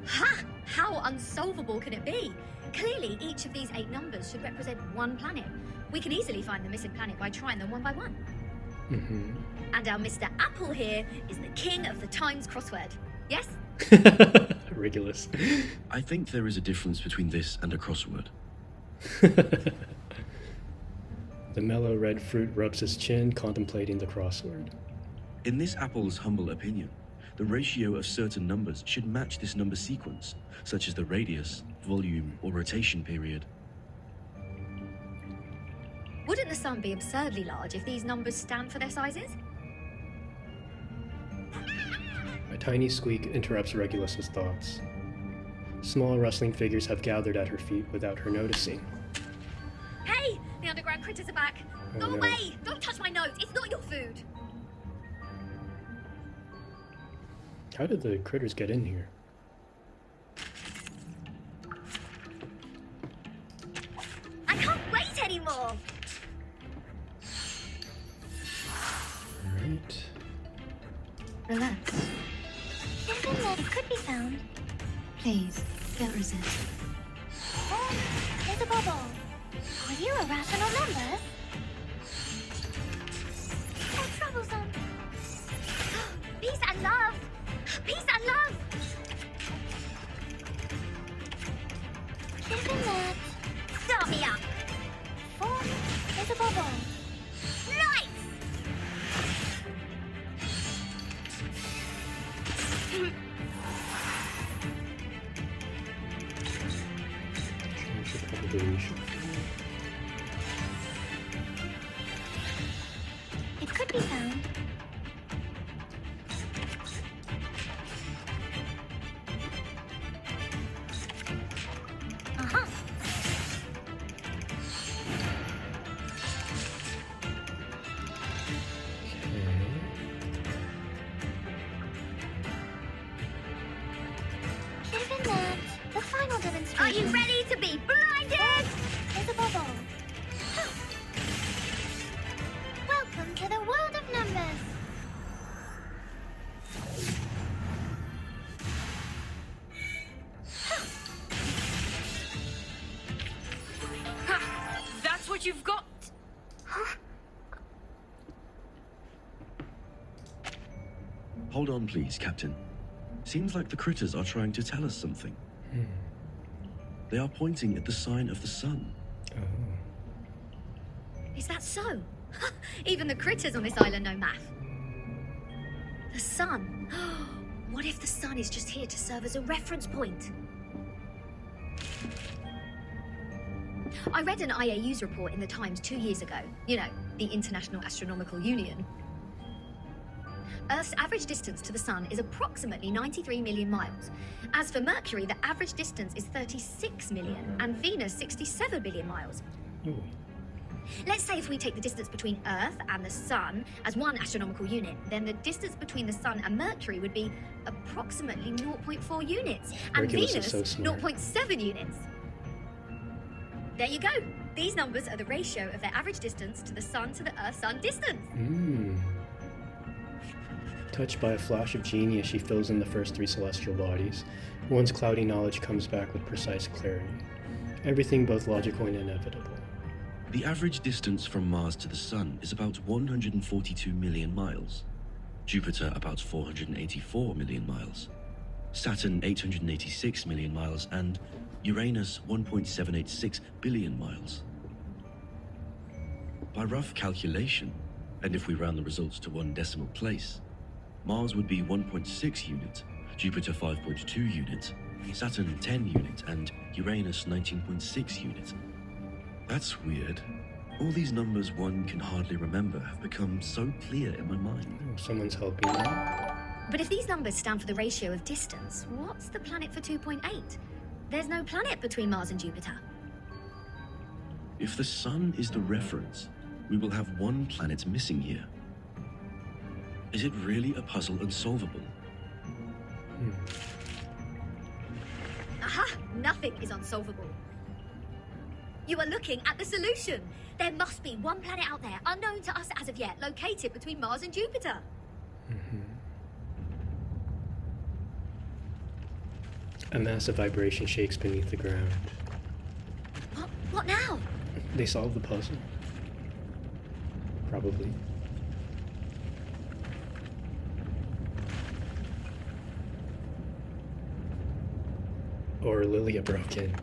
Ha! How unsolvable can it be? Clearly, each of these 8 numbers should represent one planet. We can easily find the missing planet by trying them one by one. And our Mr. Apple here is the king of the Times crossword. Yes? Regulus. I think there is a difference between this and a crossword. The mellow red fruit rubs his chin, contemplating the crossword. In this apple's humble opinion, the ratio of certain numbers should match this number sequence, such as the radius, volume, or rotation period. Wouldn't the sun be absurdly large if these numbers stand for their sizes? A tiny squeak interrupts Regulus's thoughts. Small rustling figures have gathered at her feet without her noticing. Hey! The underground critters are back! Oh, Go no. away! Don't touch my notes! It's not your food! How did the critters get in here? I can't wait anymore! Alright. Relax. It could be found. Please, don't resist. Oh, there's a bubble. Are you irrational numbers? So troublesome. Peace and love! Peace and love! Isn't that? Start me up! Oh, there's a bubble. Right! Change the probability. It could be found. Uh-huh. Isn't that the final demonstration? Are you ready to be blinded? There's a bubble. Welcome to the world of numbers. Ha! That's what you've got! Hold on, please, Captain. Seems like the critters are trying to tell us something. They are pointing at the sign of the sun. Is that so? Even the critters on this island know math. The sun. What if the sun is just here to serve as a reference point? I read an IAU's report in the Times 2 years ago. You know, the International Astronomical Union. Earth's average distance to the sun is approximately 93 million miles. As for Mercury, the average distance is 36 million, and Venus 67 billion miles. Let's say if we take the distance between Earth and the Sun as one astronomical unit, then the distance between the Sun and Mercury would be approximately 0.4 units, and Regulus is Venus so smart. 0.7 units. There you go. These numbers are the ratio of their average distance to the sun to the Earth-Sun distance. Touched by a flash of genius, she fills in the first 3 celestial bodies. One's cloudy knowledge comes back with precise clarity. Everything both logical and inevitable. The average distance from Mars to the Sun is about 142 million miles. Jupiter about 484 million miles. Saturn 886 million miles, and Uranus 1.786 billion miles. By rough calculation, and if we round the results to 1 decimal place, Mars would be 1.6 units, Jupiter 5.2 units, Saturn 10 units, and Uranus 19.6 units. That's weird. All these numbers one can hardly remember have become so clear in my mind. Oh, someone's helping me. But if these numbers stand for the ratio of distance, what's the planet for 2.8? There's no planet between Mars and Jupiter. If the Sun is the reference, we will have 1 planet missing here. Is it really a puzzle unsolvable? Aha! Nothing is unsolvable. You are looking at the solution. There must be 1 planet out there, unknown to us as of yet, located between Mars and Jupiter. A massive vibration shakes beneath the ground. What now? They solved the puzzle. Probably. Or Lilia broke in.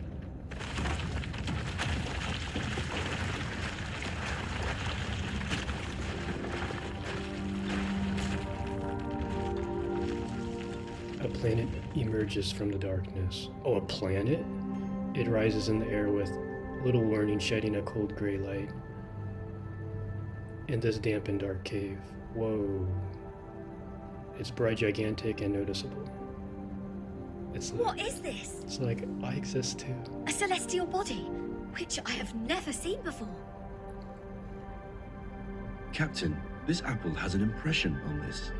A planet emerges from the darkness. Oh, a planet? It rises in the air with little warning, shedding a cold gray light in this damp and dark cave. Whoa. It's bright, gigantic, and noticeable. What is this? It's like, I exist too. A celestial body, which I have never seen before. Captain, this apple has an impression on this.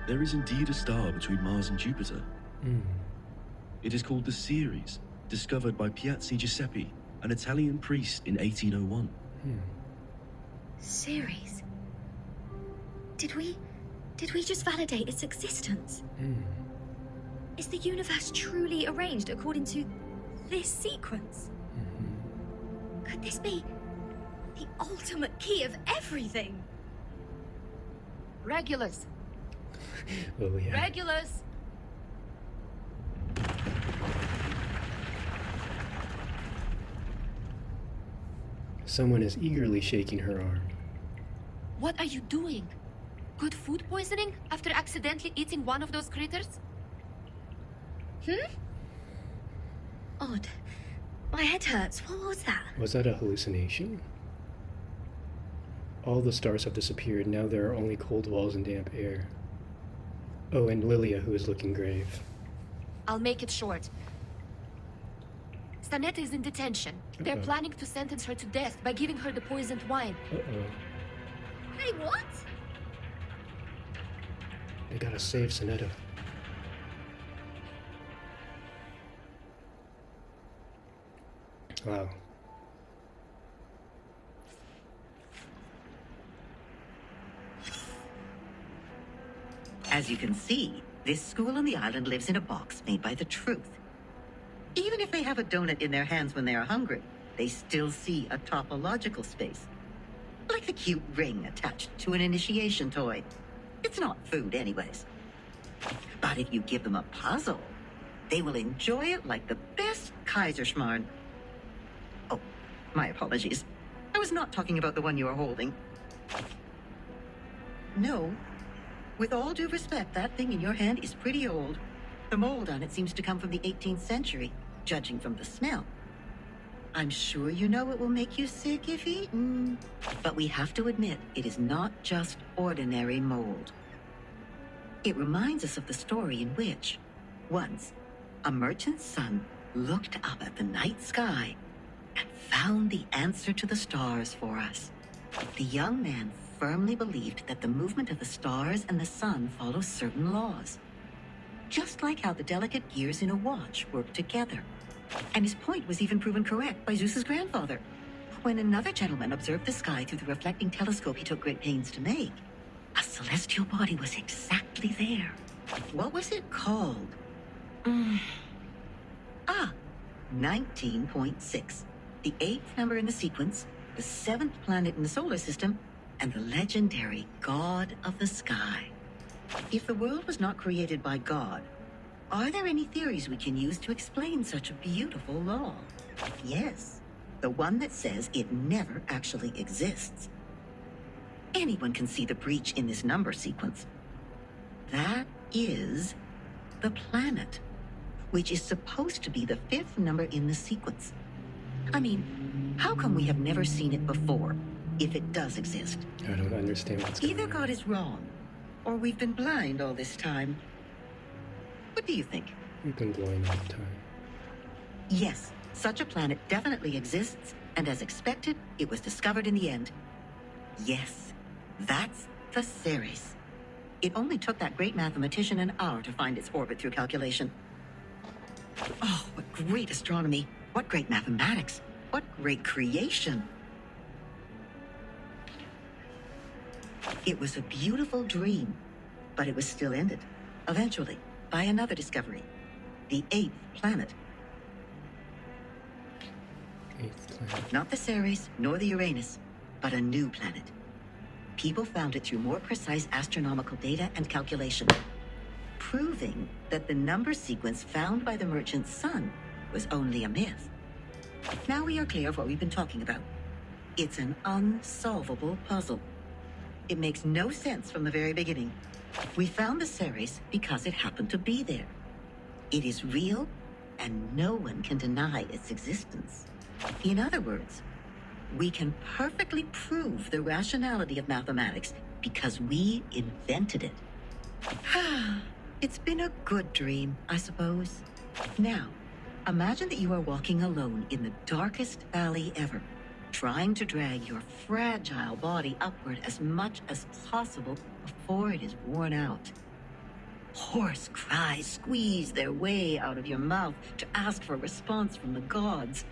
There is indeed a star between Mars and Jupiter. It is called the Ceres, discovered by Piazzi Giuseppe, an Italian priest in 1801. Ceres? Did we just validate its existence? Is the universe truly arranged according to this sequence? Could this be the ultimate key of everything? Regulus! Oh, yeah. Regulus! Someone is eagerly shaking her arm. What are you doing? Good food poisoning after accidentally eating one of those critters? Odd. My head hurts. What was that? Was that a hallucination? All the stars have disappeared. Now there are only cold walls and damp air. Oh, and Lilia, who is looking grave. I'll make it short. Stanetta is in detention. They're planning to sentence her to death by giving her the poisoned wine. Hey, what? They gotta save Sonetta. Wow. As you can see, this school on the island lives in a box made by the truth. Even if they have a donut in their hands when they are hungry, they still see a topological space. Like the cute ring attached to an initiation toy. It's not food anyways. But if you give them a puzzle, they will enjoy it like the best Kaiserschmarrn. Oh, my apologies. I was not talking about the one you are holding. No. With all due respect, that thing in your hand is pretty old. The mold on it seems to come from the 18th century, judging from the smell. I'm sure you know it will make you sick if eaten. But we have to admit, it is not just ordinary mold. It reminds us of the story in which, once, a merchant's son looked up at the night sky and found the answer to the stars for us. The young man firmly believed that the movement of the stars and the sun follows certain laws. Just like how the delicate gears in a watch work together. And his point was even proven correct by Zeus's grandfather. When another gentleman observed the sky through the reflecting telescope he took great pains to make, a celestial body was exactly there. What was it called? 19.6. The 8th number in the sequence, the 7th planet in the solar system, and the legendary God of the Sky. If the world was not created by God, are there any theories we can use to explain such a beautiful law? Yes, the one that says it never actually exists. Anyone can see the breach in this number sequence. That is the planet, which is supposed to be the 5th number in the sequence. I mean, how come we have never seen it before, if it does exist? I don't understand what's going on. Either God is wrong, or we've been blind all this time. What do you think? We've been blind all the time. Yes, such a planet definitely exists, and as expected, it was discovered in the end. Yes, that's the Ceres. It only took that great mathematician an hour to find its orbit through calculation. Oh, what great astronomy! What great mathematics! What great creation! It was a beautiful dream, but it was still ended, eventually, by another discovery. The 8th planet. 8th planet. Not the Ceres, nor the Uranus, but a new planet. People found it through more precise astronomical data and calculation, proving that the number sequence found by the merchant's son was only a myth. Now we are clear of what we've been talking about. It's an unsolvable puzzle. It makes no sense from the very beginning. We found the Ceres because it happened to be there. It is real, and no one can deny its existence. In other words, we can perfectly prove the rationality of mathematics because we invented it. It's been a good dream, I suppose. Now, imagine that you are walking alone in the darkest valley ever, trying to drag your fragile body upward as much as possible before it is worn out. Hoarse cries squeeze their way out of your mouth to ask for a response from the gods.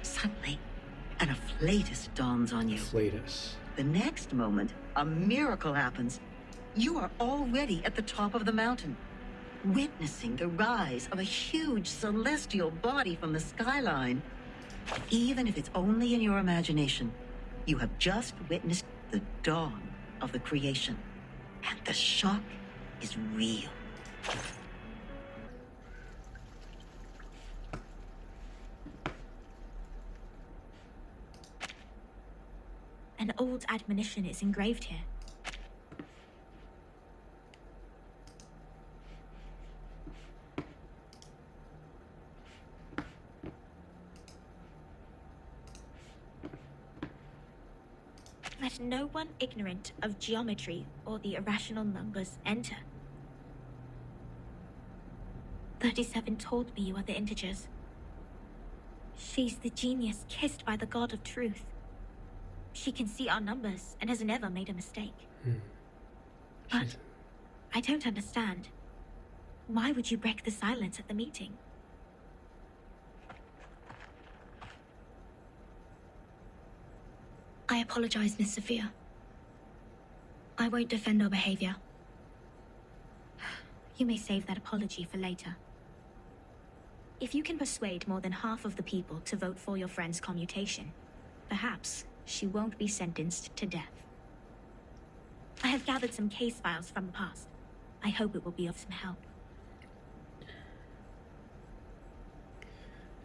Suddenly, an afflatus dawns on you. Afflatus. The next moment, a miracle happens. You are already at the top of the mountain, witnessing the rise of a huge celestial body from the skyline. Even if it's only in your imagination, you have just witnessed the dawn of the creation, and the shock is real. An old admonition is engraved here. Let no one ignorant of geometry or the irrational numbers enter. 37 told me you are the integers. She's the genius kissed by the god of truth. She can see our numbers and has never made a mistake. But I don't understand. Why would you break the silence at the meeting? I apologize, Miss Sophia. I won't defend our behavior. You may save that apology for later. If you can persuade more than half of the people to vote for your friend's commutation, perhaps she won't be sentenced to death. I have gathered some case files from the past. I hope it will be of some help.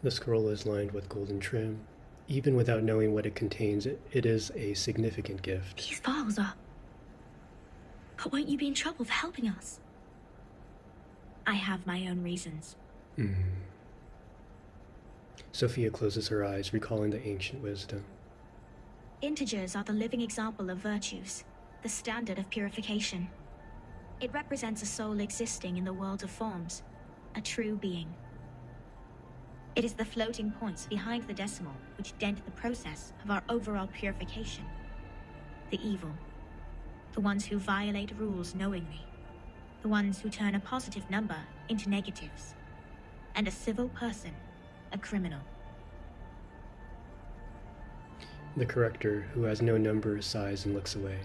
The scroll is lined with golden trim. Even without knowing what it contains, it is a significant gift. These files are... But won't you be in trouble for helping us? I have my own reasons. Sophia closes her eyes, recalling the ancient wisdom. Integers are the living example of virtues, the standard of purification. It represents a soul existing in the world of forms, a true being. It is the floating points behind the decimal which dent the process of our overall purification. The evil. The ones who violate rules knowingly. The ones who turn a positive number into negatives. And a civil person a criminal. The corrector, who has no number, sighs and looks away.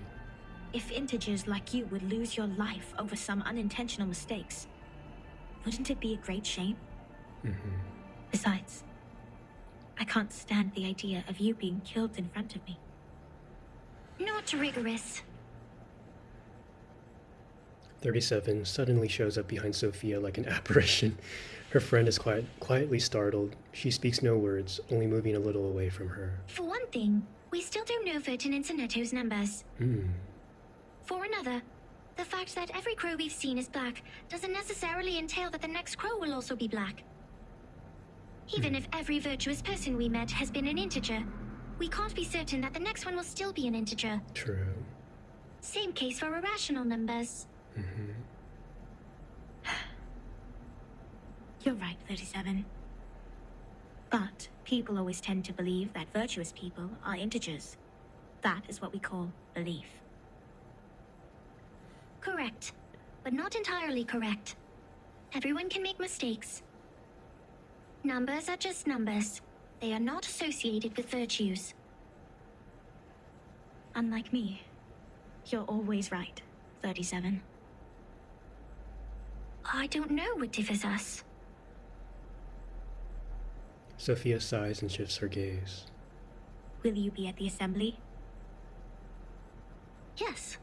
If integers like you would lose your life over some unintentional mistakes, wouldn't it be a great shame? Besides, I can't stand the idea of you being killed in front of me. Not rigorous. 37 suddenly shows up behind Sophia like an apparition. Her friend is quietly startled. She speaks no words, only moving a little away from her. For one thing, we still don't know Vertin and Sonetto's numbers. For another, the fact that every crow we've seen is black doesn't necessarily entail that the next crow will also be black. Even if every virtuous person we met has been an integer, we can't be certain that the next one will still be an integer. True. Same case for irrational numbers. You're right, 37. But people always tend to believe that virtuous people are integers. That is what we call belief. Correct, but not entirely correct. Everyone can make mistakes. Numbers are just numbers. They are not associated with virtues. Unlike me, you're always right, 37. I don't know what differs us. Sophia sighs and shifts her gaze. Will you be at the assembly? Yes.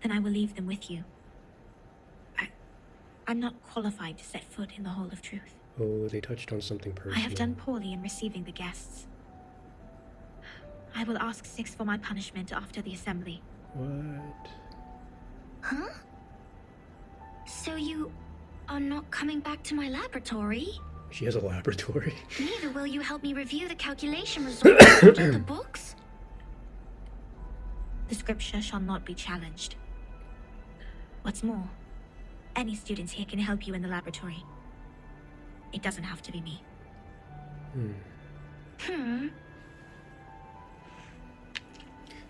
Then I will leave them with you. I'm not qualified to set foot in the Hall of Truth. Oh, they touched on something personal. I have done poorly in receiving the guests. I will ask Six for my punishment after the assembly. What? Huh? So you are not coming back to my laboratory? She has a laboratory. Neither will you help me review the calculation results and get the books? The scripture shall not be challenged. What's more, any students here can help you in the laboratory. It doesn't have to be me.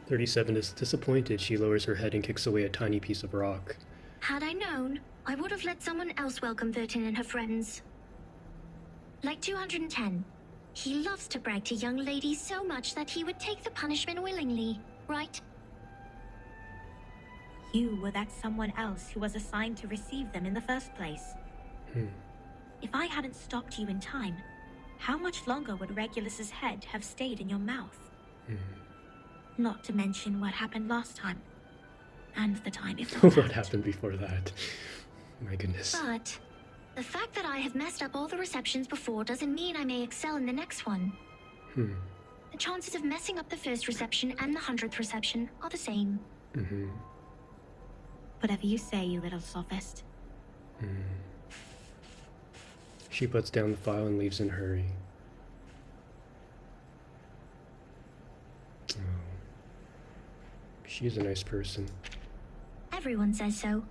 37 is disappointed. She lowers her head and kicks away a tiny piece of rock. Had I known, I would have let someone else welcome Vertin and her friends. Like 210. He loves to brag to young ladies so much that he would take the punishment willingly, right? You were that someone else who was assigned to receive them in the first place. If I hadn't stopped you in time, how much longer would Regulus's head have stayed in your mouth? Not to mention what happened last time. And the time before What happened before that? My goodness. But the fact that I have messed up all the receptions before doesn't mean I may excel in the next one. The chances of messing up the first reception and the 100th reception are the same. Whatever you say, you little sophist. She puts down the file and leaves in a hurry. Oh. She's a nice person. Everyone says so.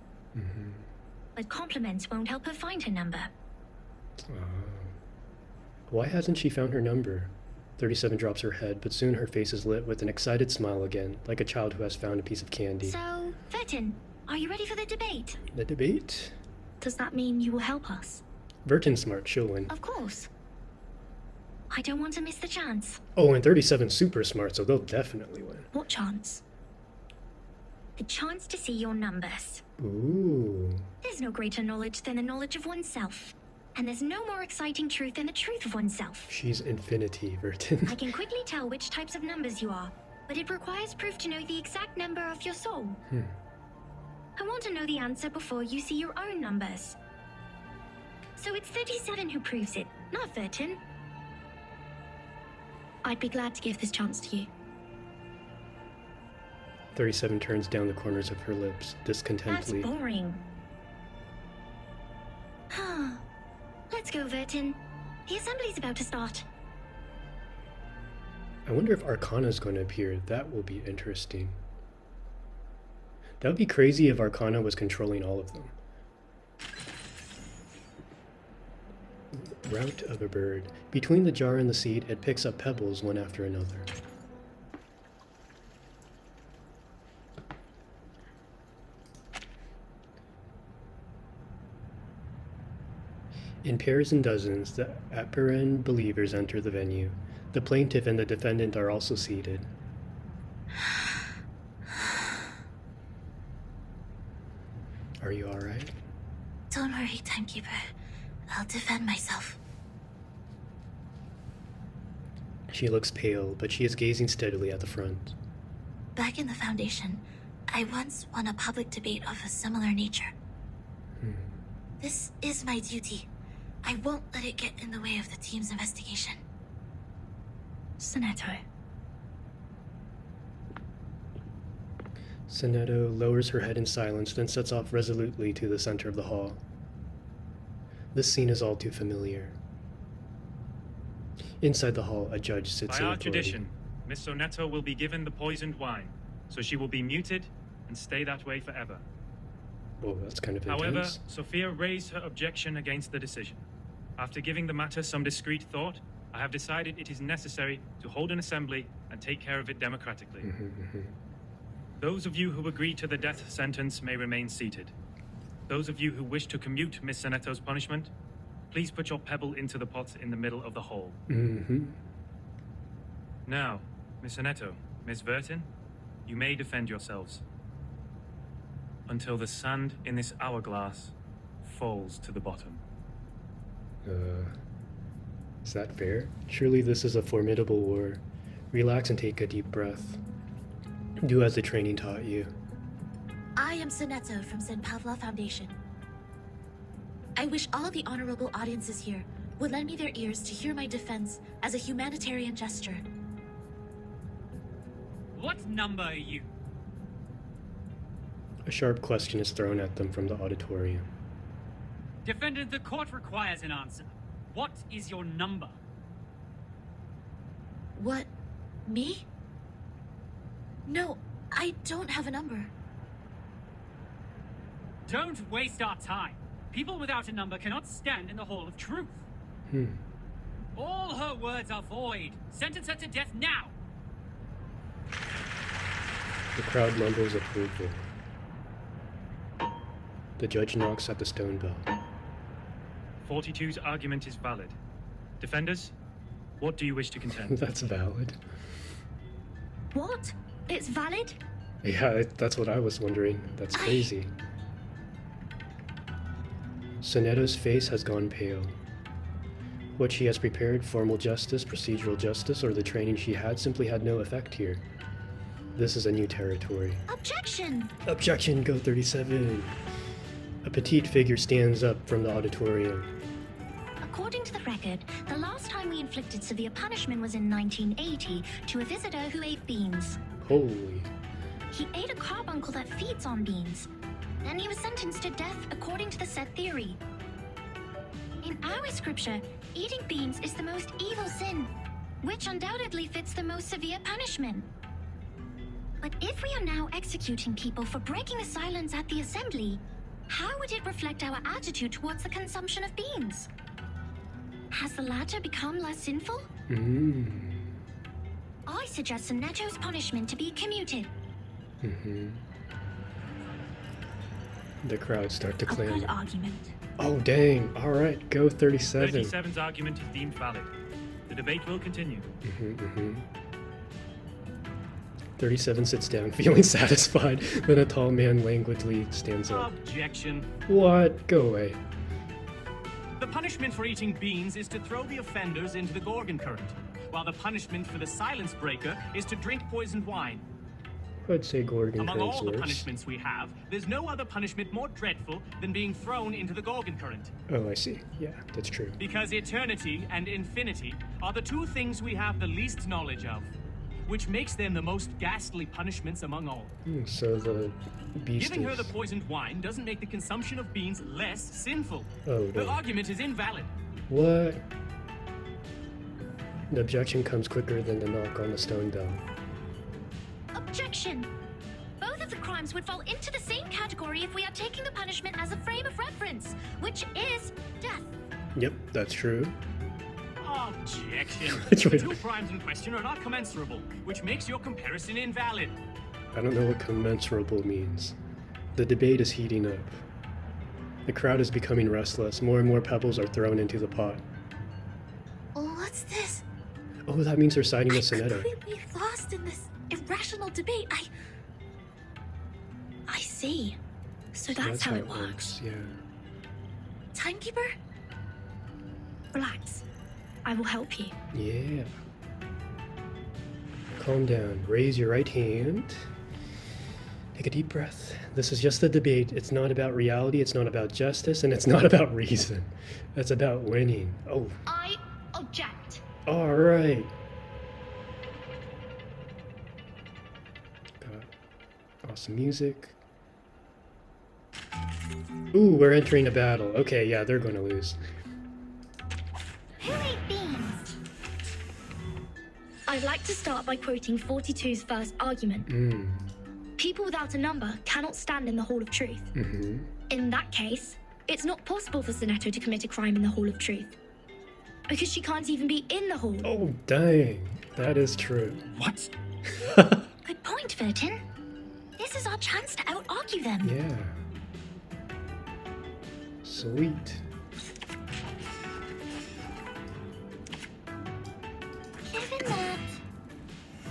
But compliments won't help her find her number. Why hasn't she found her number? 37 drops her head, but soon her face is lit with an excited smile again, like a child who has found a piece of candy. So, Vertin, are you ready for the debate? The debate? Does that mean you will help us? Vertin's smart, she'll win. Of course. I don't want to miss the chance. Oh, and 37's super smart, so they'll definitely win. What chance? The chance to see your numbers. Ooh. There's no greater knowledge than the knowledge of oneself. And there's no more exciting truth than the truth of oneself. She's infinity, Vertin. I can quickly tell which types of numbers you are, but it requires proof to know the exact number of your soul. I want to know the answer before you see your own numbers. So it's 37 who proves it, not Vertin. I'd be glad to give this chance to you. 37 turns down the corners of her lips, discontentedly. That's boring. Let's go, Vertin. The assembly's about to start. I wonder if Arcana's going to appear. That will be interesting. That would be crazy if Arcana was controlling all of them. Route of a bird. Between the jar and the seed, it picks up pebbles one after another. In pairs and dozens, the Apparan believers enter the venue. The plaintiff and the defendant are also seated. Are you alright? Don't worry, Timekeeper. I'll defend myself. She looks pale, but she is gazing steadily at the front. Back in the Foundation, I once won a public debate of a similar nature. This is my duty. I won't let it get in the way of the team's investigation. Sonetto. Sonetto lowers her head in silence, then sets off resolutely to the center of the hall. This scene is all too familiar. Inside the hall, a judge sits By in our authority. tradition, Miss Sonetto will be given the poisoned wine, so she will be muted and stay that way forever. Oh, that's kind of However, intense. Sophia raised her objection against the decision. After giving the matter some discreet thought, I have decided it is necessary to hold an assembly and take care of it democratically. Those of you who agree to the death sentence may remain seated. Those of you who wish to commute Miss Sonetto's punishment, please put your pebble into the pot in the middle of the hall. Now, Miss Sonetto, Miss Vertin, you may defend yourselves. Until the sand in this hourglass falls to the bottom. Is that fair? Surely this is a formidable war. Relax and take a deep breath. Do as the training taught you. I am Sonetto from St. Pavla Foundation. I wish all the honorable audiences here would lend me their ears to hear my defense as a humanitarian gesture. What number are you? A sharp question is thrown at them from the auditorium. Defendant, the court requires an answer. What is your number? What? Me? No, I don't have a number. Don't waste our time. People without a number cannot stand in the Hall of Truth. All her words are void. Sentence her to death now. The crowd mumbles approval. The judge knocks at the stone bell. 42's argument is valid. Defenders, what do you wish to contend? That's valid. What? It's valid? Yeah, that's what I was wondering. That's crazy. Sonetto's face has gone pale. What she has prepared, formal justice, procedural justice, or the training she had, simply had no effect here. This is a new territory. Objection! Objection, Go 37! A petite figure stands up from the auditorium. According to the record, the last time we inflicted severe punishment was in 1980 to a visitor who ate beans. Holy. He ate a carbuncle that feeds on beans, and he was sentenced to death according to the set theory. In our scripture, eating beans is the most evil sin, which undoubtedly fits the most severe punishment. But if we are now executing people for breaking the silence at the assembly, how would it reflect our attitude towards the consumption of beans? Has the latter become less sinful? I suggest Sonetto's punishment to be commuted. The crowd start to A clamor. good argument. Oh, dang. All right, Go 37. 37's argument is deemed valid. The debate will continue. 37 sits down, feeling satisfied. Then a tall man languidly stands up. Objection. What? Go away. The punishment for eating beans is to throw the offenders into the Gorgon current, while the punishment for the silence breaker is to drink poisoned wine. I'd say Gorgon Among current's all the worse. punishments we have, there's no other punishment more dreadful than being thrown into the Gorgon current. Oh, I see. Yeah, that's true. Because eternity and infinity are the two things we have the least knowledge of, which makes them the most ghastly punishments among all. So the beast Giving her is... the poisoned wine doesn't make the consumption of beans less sinful. Oh, Her no. argument is invalid. What? The objection comes quicker than the knock on the stone bell. Objection! Both of the crimes would fall into the same category if we are taking the punishment as a frame of reference, which is death. Yep, that's true. Objection. Which The way? two crimes in question are not commensurable, which makes your comparison invalid. I don't know what commensurable means. The debate is heating up. The crowd is becoming restless. More and more pebbles are thrown into the pot. What's this? Oh, that means they're siding with Sonetto. Completely lost in this irrational debate. I see. So that's how it works. Yeah. Timekeeper? Relax. I will help you. Yeah. Calm down. Raise your right hand. Take a deep breath. This is just a debate. It's not about reality, it's not about justice, and it's not about reason. It's about winning. Oh. I object. All right. Got awesome music. Ooh, we're entering a battle. Okay, yeah, they're going to lose. Who ate beans? I'd like to start by quoting 42's first argument. People without a number cannot stand in the Hall of Truth. In that case, it's not possible for Sonetto to commit a crime in the Hall of Truth. Because she can't even be in the hall. Oh, dang. That is true. What? Good point, Vertin. This is our chance to out-argue them. Yeah. Sweet. Given that,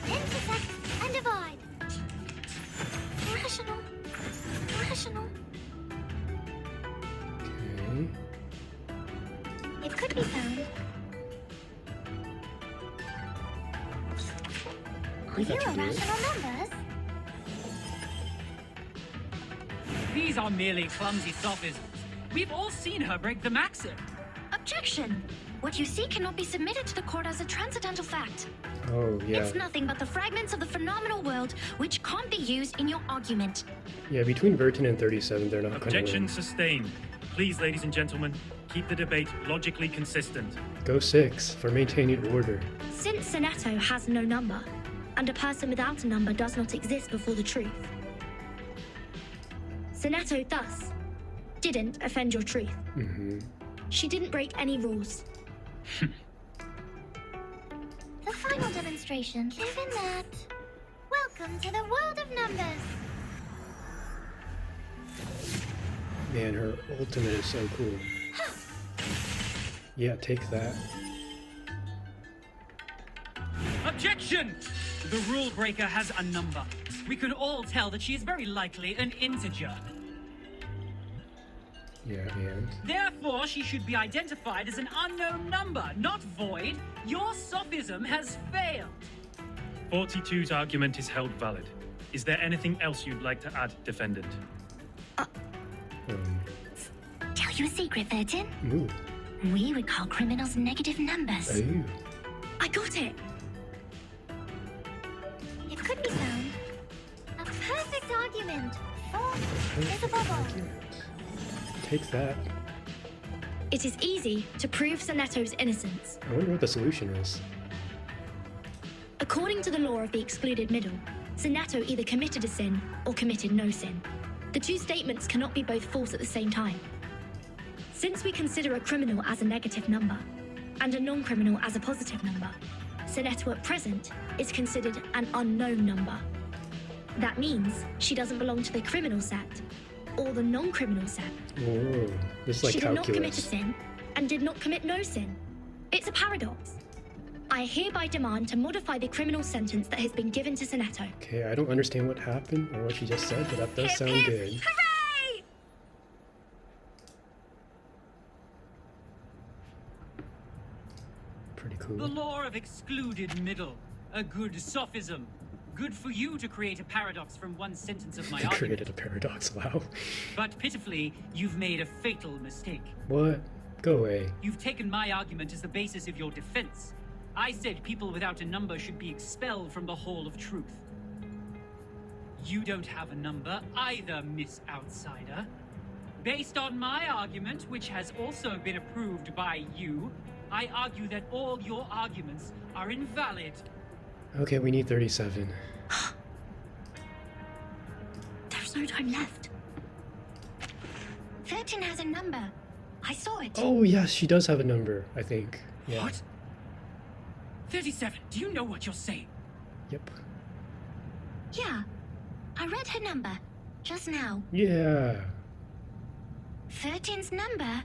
intersect and divide. Rational. Okay. It could be found. Are you irrational numbers? These are merely clumsy sophisms. We've all seen her break the maxim. Objection! What you see cannot be submitted to the court as a transcendental fact. Oh, yeah. It's nothing but the fragments of the phenomenal world which can't be used in your argument. Yeah, between Vertin and 37, they're not going to win. Objection sustained. Please, ladies and gentlemen, keep the debate logically consistent. Go 6 for maintaining order. Since Sonetto has no number, and a person without a number does not exist before the truth, Sonetto thus didn't offend your truth. She didn't break any rules. The final demonstration. Given that, welcome to the world of numbers. Man, her ultimate is so cool. Yeah, take that. Objection! The rule breaker has a number. We can all tell that she is very likely an integer. Yeah, and? Therefore, she should be identified as an unknown number, not void. Your sophism has failed. 42's argument is held valid. Is there anything else you'd like to add, defendant? Tell you a secret, Vertin? Ooh. We would call criminals negative numbers. Ooh. I got it! It could be found. A perfect argument. Is a bubble. Take that. It is easy to prove Sonetto's innocence. I wonder what the solution is. According to the law of the excluded middle, Sonetto either committed a sin or committed no sin. The two statements cannot be both false at the same time. Since we consider a criminal as a negative number, and a non-criminal as a positive number, Sonetto at present is considered an unknown number. That means she doesn't belong to the criminal set, or the non-criminal set. Whoa, this is like She did not commit a calculus. sin, and did not commit no sin. It's a paradox. I hereby demand to modify the criminal sentence that has been given to Sonetto. Okay, I don't understand what happened or what she just said, but that does sound good. Hooray! Pretty cool. The law of excluded middle. A good sophism. Good for you to create a paradox from one sentence of my You argument. created a paradox, wow. But pitifully, you've made a fatal mistake. What? Go away. You've taken my argument as the basis of your defense. I said people without a number should be expelled from the Hall of Truth. You don't have a number either, Miss Outsider. Based on my argument, which has also been approved by you, I argue that all your arguments are invalid. Okay, we need 37. There's no time left. 13 has a number. I saw it. Oh, yes, she does have a number, I think. Yeah. What? 37, do you know what you're saying? Yep. Yeah. I read her number. Just now. Yeah. 13's number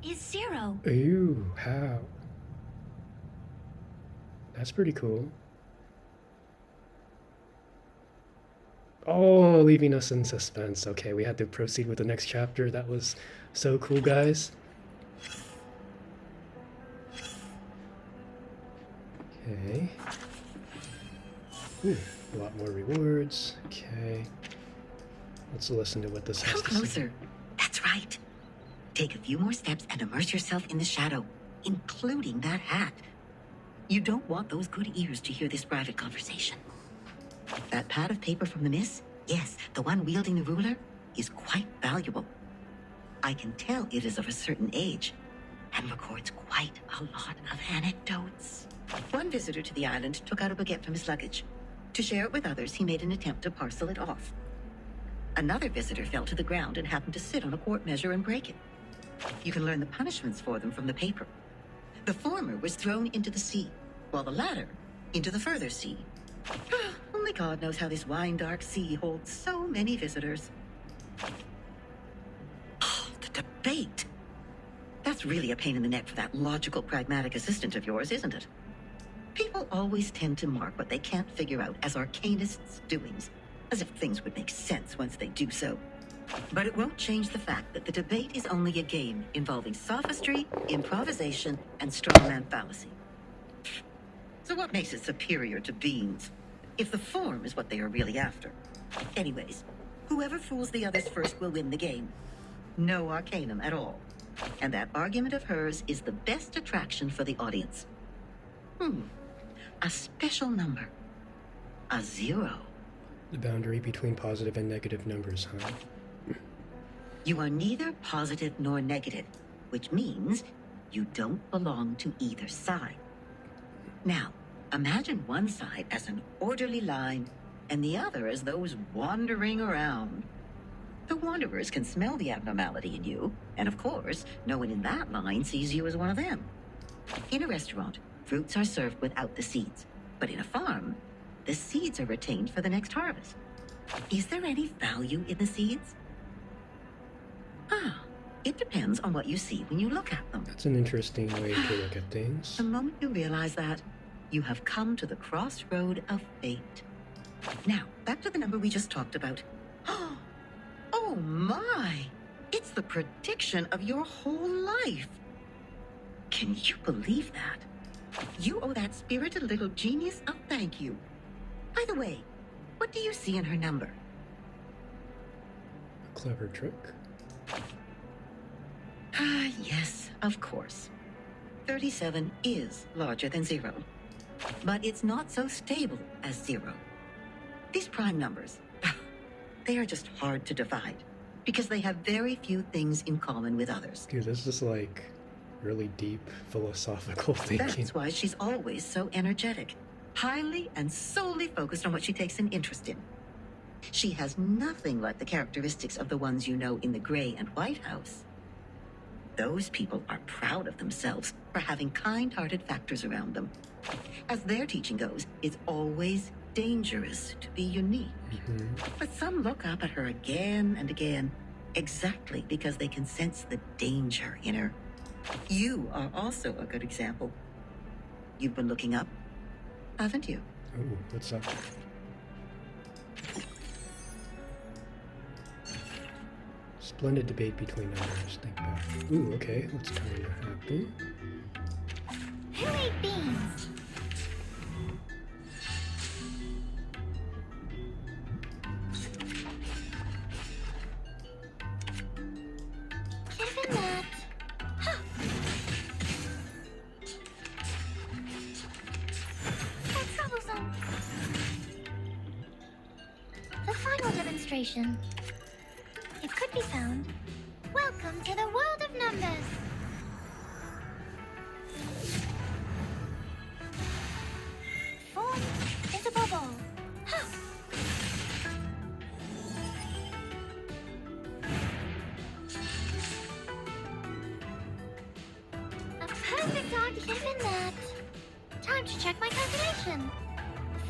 is 0. Ooh, how? That's pretty cool. Oh, leaving us in suspense. Okay, we had to proceed with the next chapter. That was so cool, guys. Okay. Ooh, a lot more rewards. Okay. Let's listen to what this has Come to say. closer. That's right. Take a few more steps and immerse yourself in the shadow, including that hat. You don't want those good ears to hear this private conversation. That pad of paper from the miss, yes, the one wielding the ruler, is quite valuable. I can tell it is of a certain age and records quite a lot of anecdotes. One visitor to the island took out a baguette from his luggage. To share it with others, he made an attempt to parcel it off. Another visitor fell to the ground and happened to sit on a quart measure and break it. You can learn the punishments for them from the paper. The former was thrown into the sea, while the latter into the further sea. Only God knows how this wine-dark sea holds so many visitors. Oh, the debate! That's really a pain in the neck for that logical, pragmatic assistant of yours, isn't it? People always tend to mark what they can't figure out as arcanists' doings, as if things would make sense once they do so. But it won't change the fact that the debate is only a game involving sophistry, improvisation, and strongman fallacy. So what makes it superior to beans, if the form is what they are really after? Anyways, whoever fools the others first will win the game. No arcanum at all. And that argument of hers is the best attraction for the audience. A special number. A 0. The boundary between positive and negative numbers, huh? You are neither positive nor negative, which means you don't belong to either side. Now, imagine one side as an orderly line and the other as those wandering around. The wanderers can smell the abnormality in you, and of course, no one in that line sees you as one of them. In a restaurant, fruits are served without the seeds, but in a farm, the seeds are retained for the next harvest. Is there any value in the seeds? It depends on what you see when you look at them. That's an interesting way to look at things. The moment you realize that, you have come to the crossroad of fate. Now, back to the number we just talked about. Oh my! It's the prediction of your whole life. Can you believe that? You owe that spirited little genius a thank you. By the way, what do you see in her number? A clever trick. Yes, of course. 37 is larger than 0. But it's not so stable as 0. These prime numbers, they are just hard to divide because they have very few things in common with others. Dude, this is like really deep philosophical thinking. That's why she's always so energetic, highly and solely focused on what she takes an interest in. She has nothing like the characteristics of the ones you know in the Gray and White House. Those people are proud of themselves for having kind-hearted factors around them. As their teaching goes, it's always dangerous to be unique. But some look up at her again and again, exactly because they can sense the danger in her. You are also a good example. You've been looking up, haven't you? Ooh, what's up? Splendid debate between numbers. Think back. Ooh, okay. What's going to happen? Who ate beans? Given that... That's troublesome. The final demonstration. It could be found. Welcome to the world of numbers. Form is a bubble. A perfect argument. Given that. Time to check my calculation.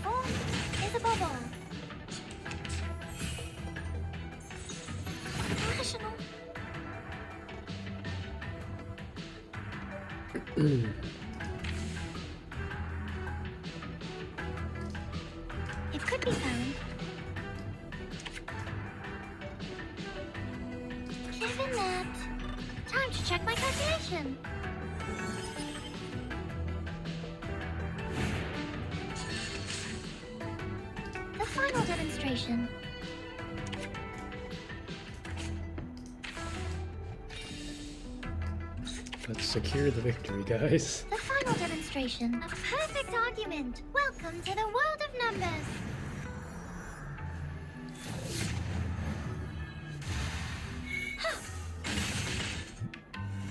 Form is a bubble. Rational. It could be found. Given that, time to check my calculation. The final demonstration. Let's secure the victory, guys. The final demonstration. A perfect argument. Welcome to the world of numbers.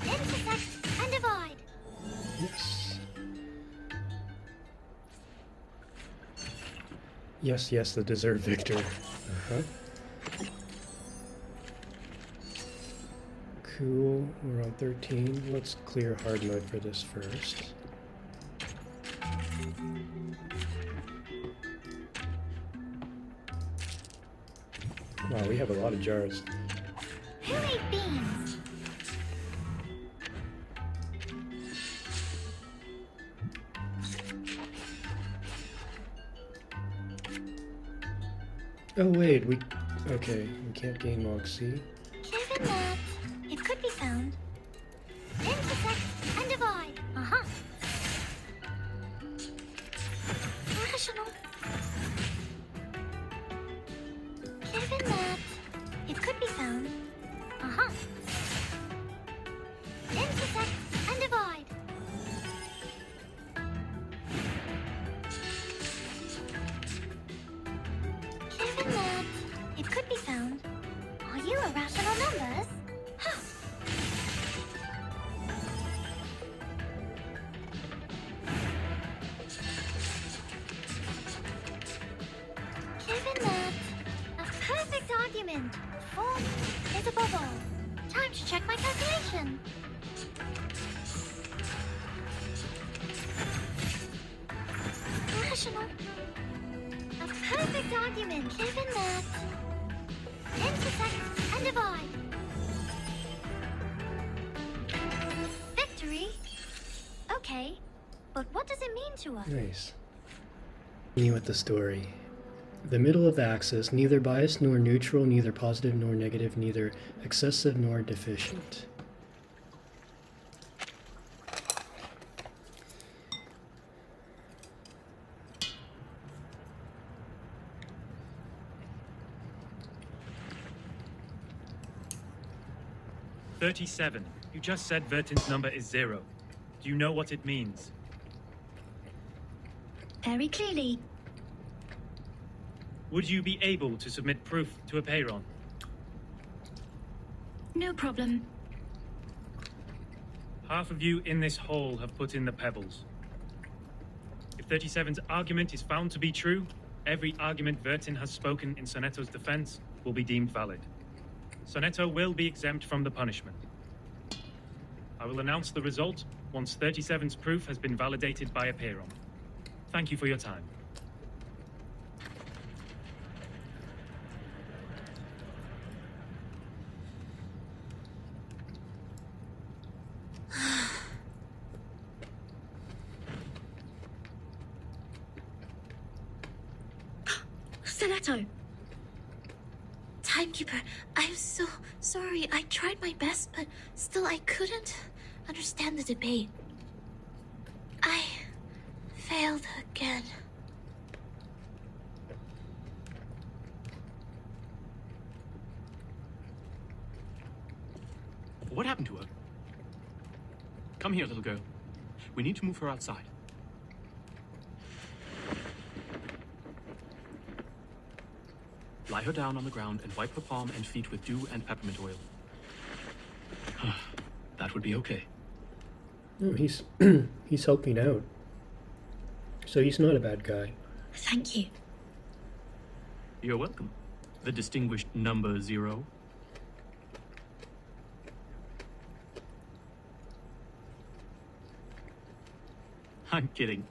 Intersect and divide. Yes. Yes, yes, the deserved victor. Uh-huh. Cool, we're on 13. Let's clear hard mode for this first. Wow, we have a lot of jars. Who ate beans? Oh wait, okay, we can't gain Moxie. Given that, it could be found. Intersect and divide. Uh-huh. Rational. Given that, it could be found. Uh-huh. Intersect and divide. Given that, it could be found. Are you irrational numbers? Huh. Given that, a perfect argument. Form is above all. Time to check my calculation. Rational. A perfect argument. Given that, intersect and divide. Victory? Okay, but what does it mean to us? Nice. Continue with the story. The middle of the axis, neither biased nor neutral, neither positive nor negative, neither excessive nor deficient. "37. You just said Vertin's number is 0. Do you know what it means? Very clearly. Would you be able to submit proof to Apeiron? No problem. Half of you in this hall have put in the pebbles. If 37's argument is found to be true, every argument Vertin has spoken in Sonetto's defense will be deemed valid. Sonetto will be exempt from the punishment. I will announce the result once 37's proof has been validated by Apeiron. Thank you for your time. Sonetto! Timekeeper, I'm so sorry. I tried my best, but still I couldn't understand the debate. I failed again. What happened to her? Come here, little girl. We need to move her outside. Lie her down on the ground and wipe her palm and feet with dew and peppermint oil. That would be okay. No, he's he's helping out. So he's not a bad guy. Thank you. You're welcome. The distinguished number 0. I'm kidding.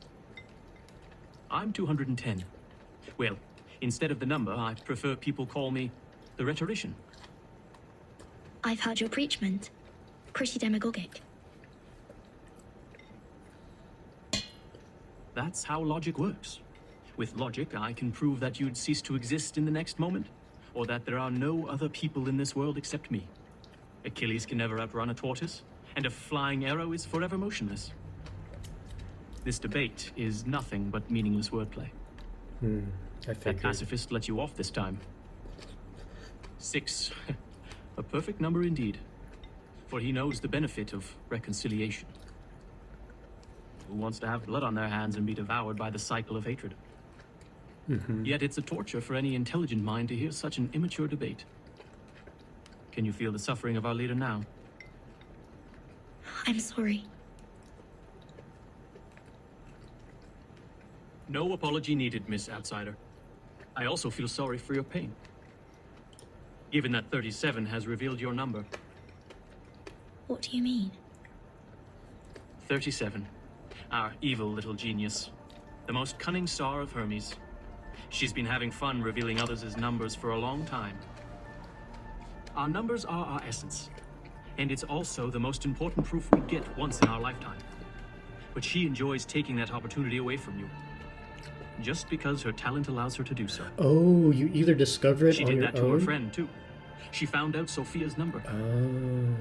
I'm 210. Well, instead of the number, I prefer people call me the rhetorician. I've heard your preachment. Pretty demagogic. That's how logic works. With logic, I can prove that you'd cease to exist in the next moment, or that there are no other people in this world except me. Achilles can never outrun a tortoise, and a flying arrow is forever motionless. This debate is nothing but meaningless wordplay. I That figured. pacifist let you off this time. 6. A perfect number indeed. For he knows the benefit of reconciliation. Who wants to have blood on their hands and be devoured by the cycle of hatred? Yet it's a torture for any intelligent mind to hear such an immature debate. Can you feel the suffering of our leader now? I'm sorry. No apology needed, Miss Outsider. I also feel sorry for your pain. Given that 37 has revealed your number. What do you mean? 37. Our evil little genius. The most cunning star of Hermes. She's been having fun revealing others' numbers for a long time. Our numbers are our essence. And it's also the most important proof we get once in our lifetime. But she enjoys taking that opportunity away from you. Just because her talent allows her to do so. Oh, you either discover it She on did your that to her own. friend, too. She found out Sophia's number. Oh.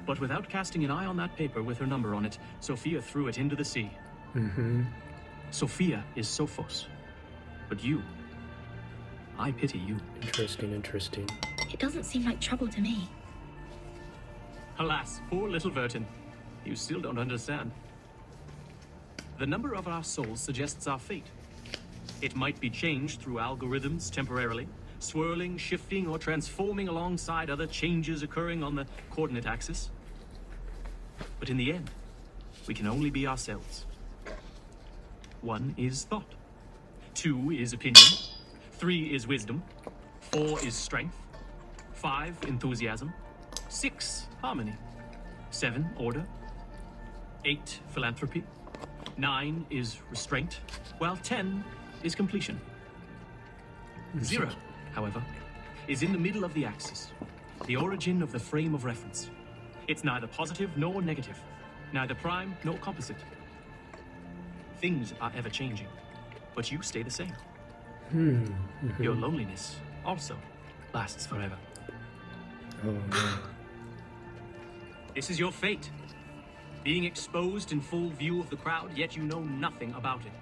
But without casting an eye on that paper with her number on it, Sophia threw it into the sea. Sophia is Sophos. But you, I pity you. Interesting. It doesn't seem like trouble to me. Alas, poor little Vertin. You still don't understand. The number of our souls suggests our fate. It might be changed through algorithms temporarily, swirling, shifting, or transforming alongside other changes occurring on the coordinate axis. But in the end, we can only be ourselves. 1 is thought. 2 is opinion. 3 is wisdom. 4 is strength. 5, enthusiasm. 6, harmony. 7, order. 8, philanthropy. 9 is restraint, while 10 is completion. 0, however, is in the middle of the axis, the origin of the frame of reference. It's neither positive nor negative, neither prime nor composite. Things are ever changing, but you stay the same. Your loneliness also lasts forever. Oh no. This is your fate. Being exposed in full view of the crowd, yet you know nothing about it.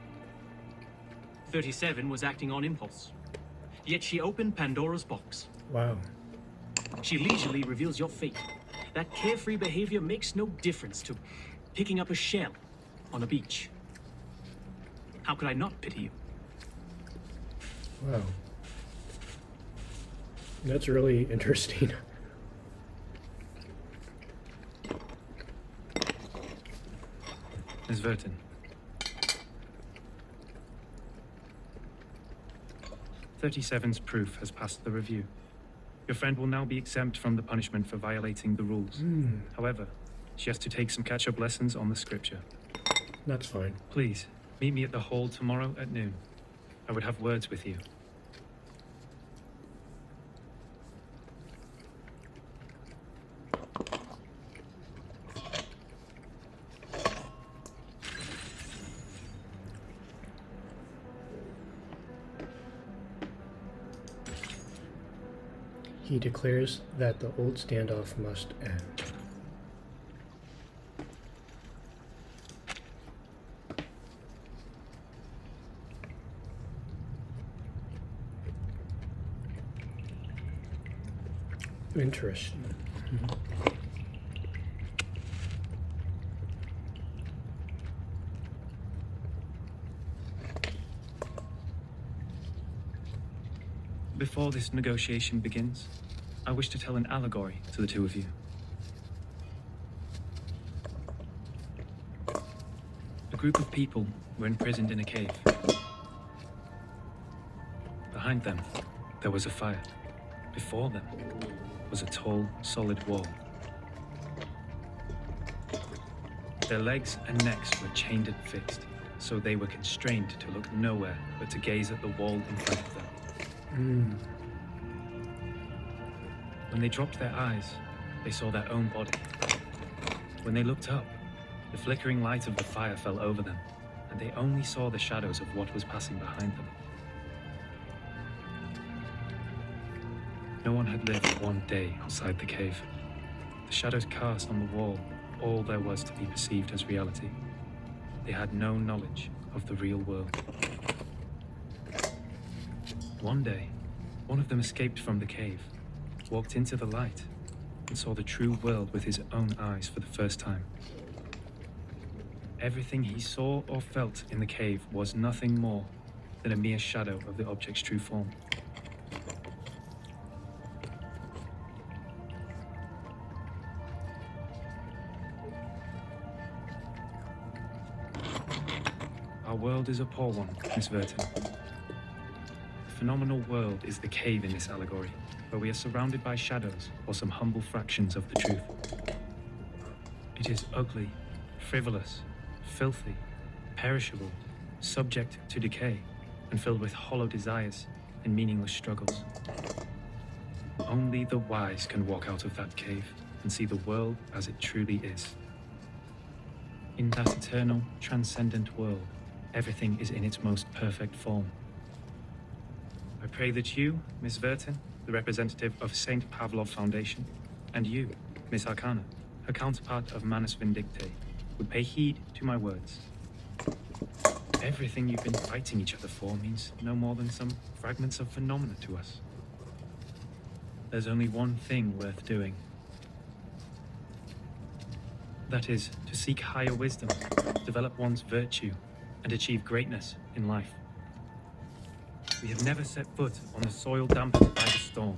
37 was acting on impulse. Yet she opened Pandora's box. Wow. She leisurely reveals your fate. That carefree behavior makes no difference to picking up a shell on a beach. How could I not pity you? Wow. That's really interesting. Ms. Vertin. "37's proof has passed the review. Your friend will now be exempt from the punishment for violating the rules. However, she has to take some catch-up lessons on the scripture. That's fine. Please, meet me at the hall tomorrow at noon. I would have words with you." He declares that the old standoff must end. Interesting. Before this negotiation begins, I wish to tell an allegory to the two of you. A group of people were imprisoned in a cave. Behind them, there was a fire. Before them was a tall, solid wall. Their legs and necks were chained and fixed, so they were constrained to look nowhere but to gaze at the wall in front of them. When they dropped their eyes, they saw their own body. When they looked up, the flickering light of the fire fell over them, and they only saw the shadows of what was passing behind them. No one had lived one day outside the cave. The shadows cast on the wall all there was to be perceived as reality. They had no knowledge of the real world. One day, one of them escaped from the cave, walked into the light, and saw the true world with his own eyes for the first time. Everything he saw or felt in the cave was nothing more than a mere shadow of the object's true form. Our world is a poor one, Miss Vertin. The phenomenal world is the cave in this allegory, where we are surrounded by shadows or some humble fractions of the truth. It is ugly, frivolous, filthy, perishable, subject to decay, and filled with hollow desires and meaningless struggles. Only the wise can walk out of that cave and see the world as it truly is. In that eternal, transcendent world, everything is in its most perfect form. I pray that you, Miss Vertin, the representative of St. Pavlov Foundation, and you, Miss Arcana, her counterpart of Manus Vindicte, would pay heed to my words. Everything you've been fighting each other for means no more than some fragments of phenomena to us. There's only one thing worth doing. That is, to seek higher wisdom, develop one's virtue, and achieve greatness in life. We have never set foot on the soil dampened by the storm,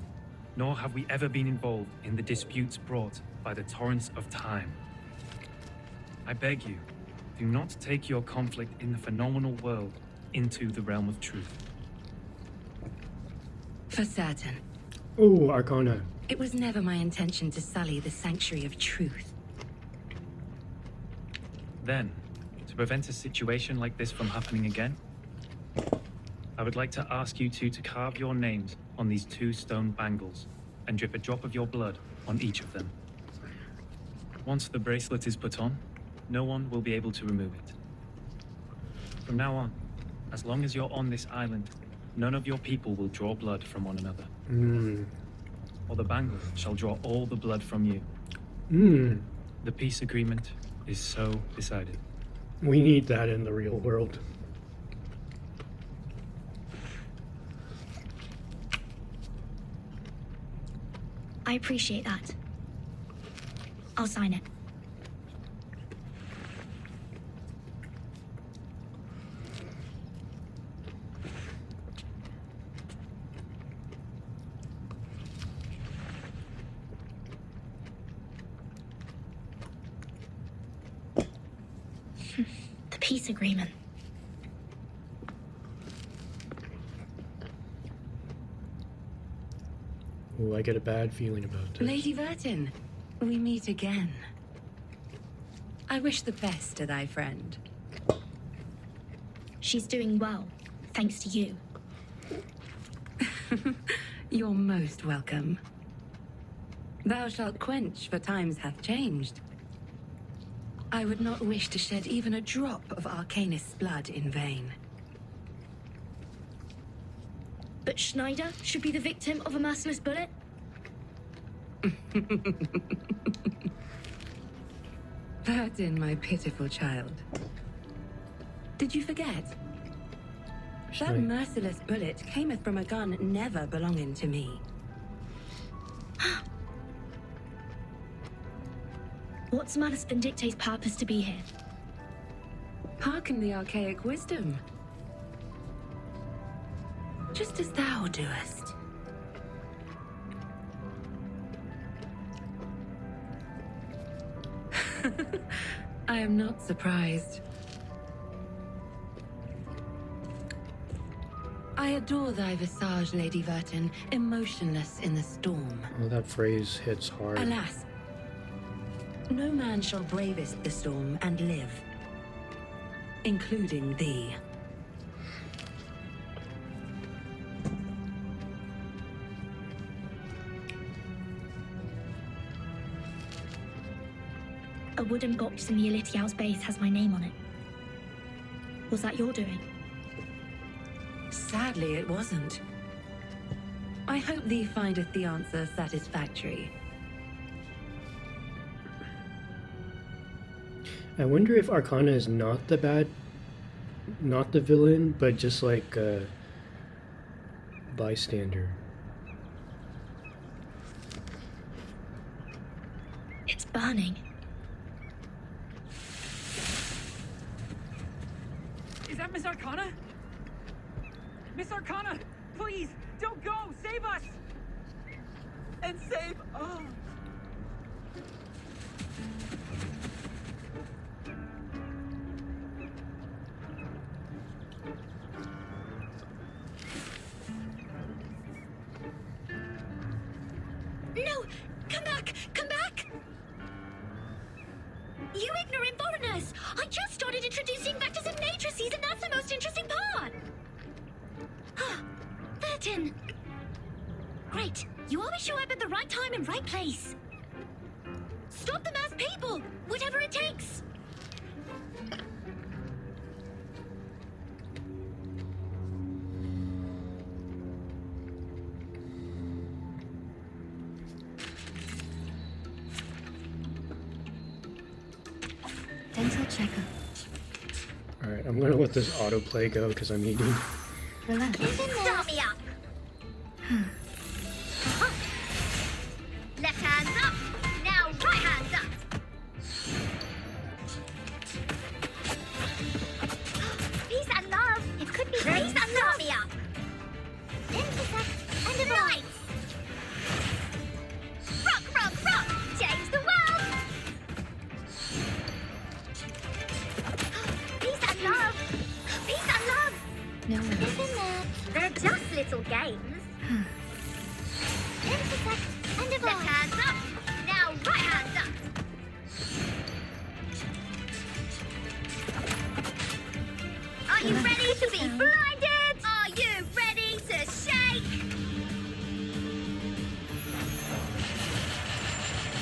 nor have we ever been involved in the disputes brought by the torrents of time. I beg you, do not take your conflict in the phenomenal world into the realm of truth. For certain. Oh, Arcana. It was never my intention to sully the sanctuary of truth. Then, to prevent a situation like this from happening again, I would like to ask you two to carve your names on these 2 stone bangles and drip a drop of your blood on each of them. Once the bracelet is put on, no one will be able to remove it. From now on, as long as you're on this island, none of your people will draw blood from one another. Or the bangle shall draw all the blood from you. The peace agreement is so decided. We need that in the real world. I appreciate that. I'll sign it. The peace agreement. Oh, I get a bad feeling about this. Lady Vertin, we meet again. I wish the best to thy friend. She's doing well, thanks to you. You're most welcome. Thou shalt quench, for times hath changed. I would not wish to shed even a drop of Arcanist's blood in vain. But Schneider should be the victim of a merciless bullet? Vertin, my pitiful child. Did you forget? That merciless bullet cameth from a gun never belonging to me. What's Manus Vindicte's purpose to be here? Hearken the archaic wisdom. Just as thou doest. I am not surprised. I adore thy visage, Lady Vertin, emotionless in the storm. Oh, that phrase hits hard. Alas, no man shall bravest the storm and live, including thee. A wooden box in the Elitiao's base has my name on it. Was that your doing? Sadly, it wasn't. I hope thee findeth the answer satisfactory. I wonder if Arcana is not the villain, but just like a bystander. It's burning. Is that Miss Arcana? Miss Arcana, please, don't go! Save us! And save... Oh. No! Come back! Come back! You ignorant foreigners! I just started introducing vectors and matrices, and that's the most interesting part! 13! Great! You always show up at the right time and right place! Stop them as people! Whatever it takes! Dental checkup. Alright, I'm gonna let this autoplay go because I'm eating. Relax. Start me up. Left hands up. Now right hands up. Peace and love. It could be peace and love. Start me up. Intersect and divide. Rock, rock, rock. Change the world. Peace and love. Peace and love. No worries. Isn't there? They're just little games. Intersect and divide. Left hands up. Now right hands up. Are you ready to be blinded? Are you ready to shake?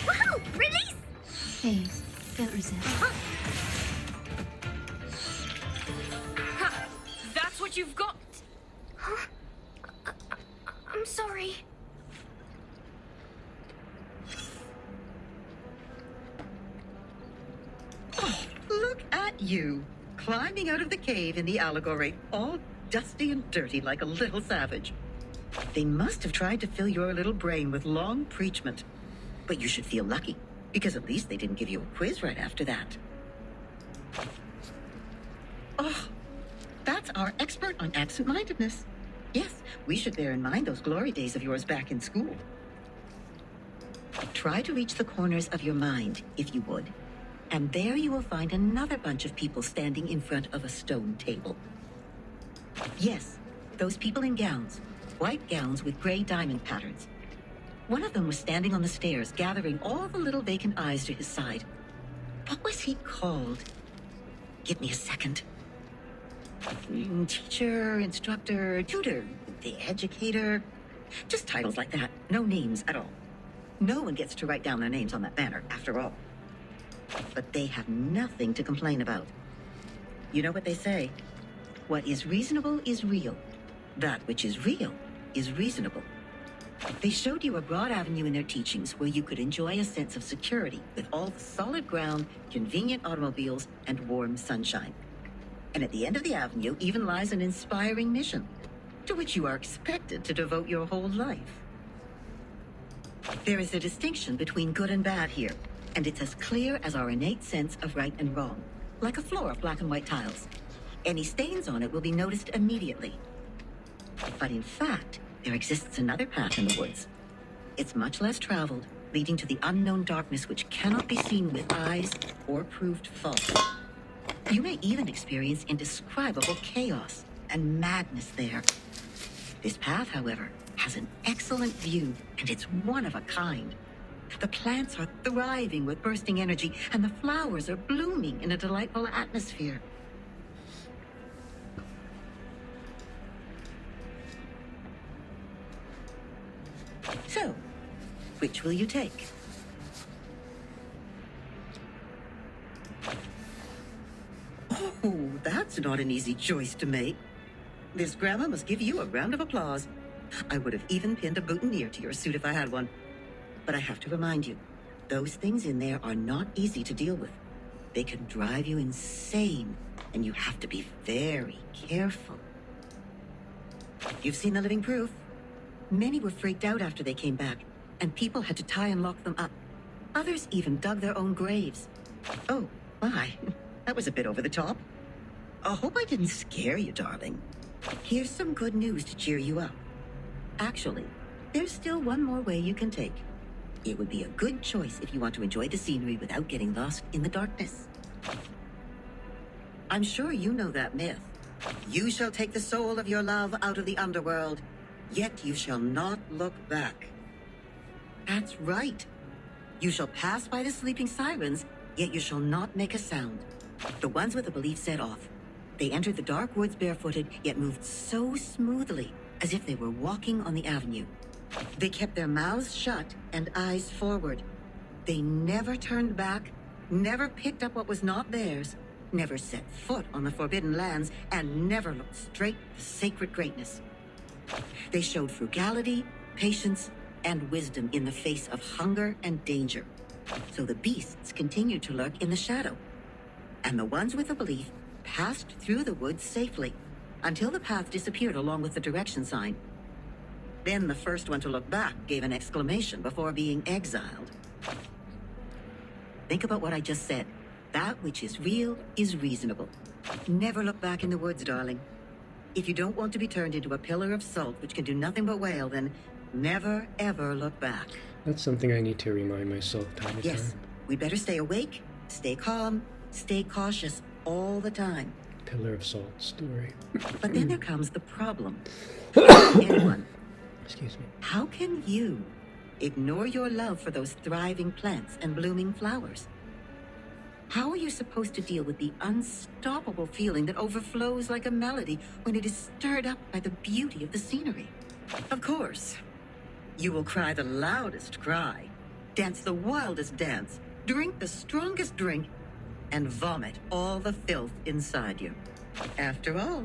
Woohoo! Release! Please, don't resist. Ha! That's what you've got! Huh? I'm sorry. Oh, look at you, climbing out of the cave in the allegory, all dusty and dirty like a little savage. They must have tried to fill your little brain with long preachment. But you should feel lucky, because at least they didn't give you a quiz right after that. Oh, that's our expert on absent-mindedness. Yes, we should bear in mind those glory days of yours back in school. Try to reach the corners of your mind, if you would. And there you will find another bunch of people standing in front of a stone table. Yes, those people in gowns. White gowns with gray diamond patterns. One of them was standing on the stairs, gathering all the little vacant eyes to his side. What was he called? Give me a second. Teacher, instructor, tutor, the educator. Just titles like that. No names at all. No one gets to write down their names on that banner, after all. But they have nothing to complain about. You know what they say? What is reasonable is real. That which is real is reasonable. They showed you a broad avenue in their teachings where you could enjoy a sense of security with all the solid ground, convenient automobiles, and warm sunshine. And at the end of the avenue even lies an inspiring mission, to which you are expected to devote your whole life. There is a distinction between good and bad here, and it's as clear as our innate sense of right and wrong, like a floor of black and white tiles. Any stains on it will be noticed immediately. But in fact, there exists another path in the woods. It's much less traveled, leading to the unknown darkness which cannot be seen with eyes or proved false. You may even experience indescribable chaos and madness there. This path, however, has an excellent view, and it's one of a kind. The plants are thriving with bursting energy, and the flowers are blooming in a delightful atmosphere. So, which will you take? Oh, Oh, that's not an easy choice to make. This grandma must give you a round of applause. I would have even pinned a boutonniere to your suit if I had one. But I have to remind you, those things in there are not easy to deal with. They can drive you insane, and you have to be very careful. You've seen the living proof. Many were freaked out after they came back, and people had to tie and lock them up. Others even dug their own graves. Oh, my. That was a bit over the top. I hope I didn't scare you, darling. Here's some good news to cheer you up. Actually, there's still one more way you can take. It would be a good choice if you want to enjoy the scenery without getting lost in the darkness. I'm sure you know that myth. You shall take the soul of your love out of the underworld, yet you shall not look back. That's right. You shall pass by the sleeping sirens, yet you shall not make a sound. The ones with the belief set off. They entered the dark woods barefooted, yet moved so smoothly, as if they were walking on the avenue. They kept their mouths shut and eyes forward. They never turned back, never picked up what was not theirs, never set foot on the forbidden lands, and never looked straight at the sacred greatness. They showed frugality, patience, and wisdom in the face of hunger and danger. So the beasts continued to lurk in the shadow, and the ones with the belief passed through the woods safely, until the path disappeared along with the direction sign. Then the first one to look back gave an exclamation before being exiled. Think about what I just said. That which is real is reasonable. Never look back in the woods, darling. If you don't want to be turned into a pillar of salt which can do nothing but wail, then never, ever look back. That's something I need to remind myself time to Yes, time. we better stay awake, stay calm, stay cautious all the time. Pillar of Salt story. But then there comes the problem. Anyone, Excuse me. how can you ignore your love for those thriving plants and blooming flowers? How are you supposed to deal with the unstoppable feeling that overflows like a melody when it is stirred up by the beauty of the scenery? Of course, you will cry the loudest cry, dance the wildest dance, drink the strongest drink, and vomit all the filth inside you. After all,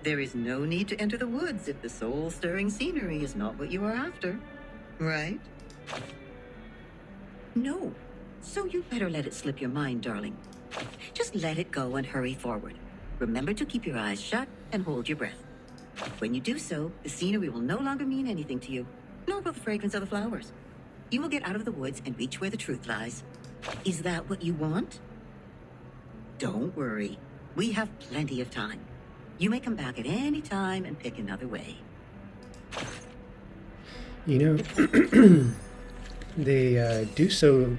there is no need to enter the woods if the soul-stirring scenery is not what you are after, right? No. So you'd better let it slip your mind, darling. Just let it go and hurry forward. Remember to keep your eyes shut and hold your breath. When you do so, the scenery will no longer mean anything to you, nor will the fragrance of the flowers. You will get out of the woods and reach where the truth lies. Is that what you want? Don't worry. We have plenty of time. You may come back at any time and pick another way. You know, they do so.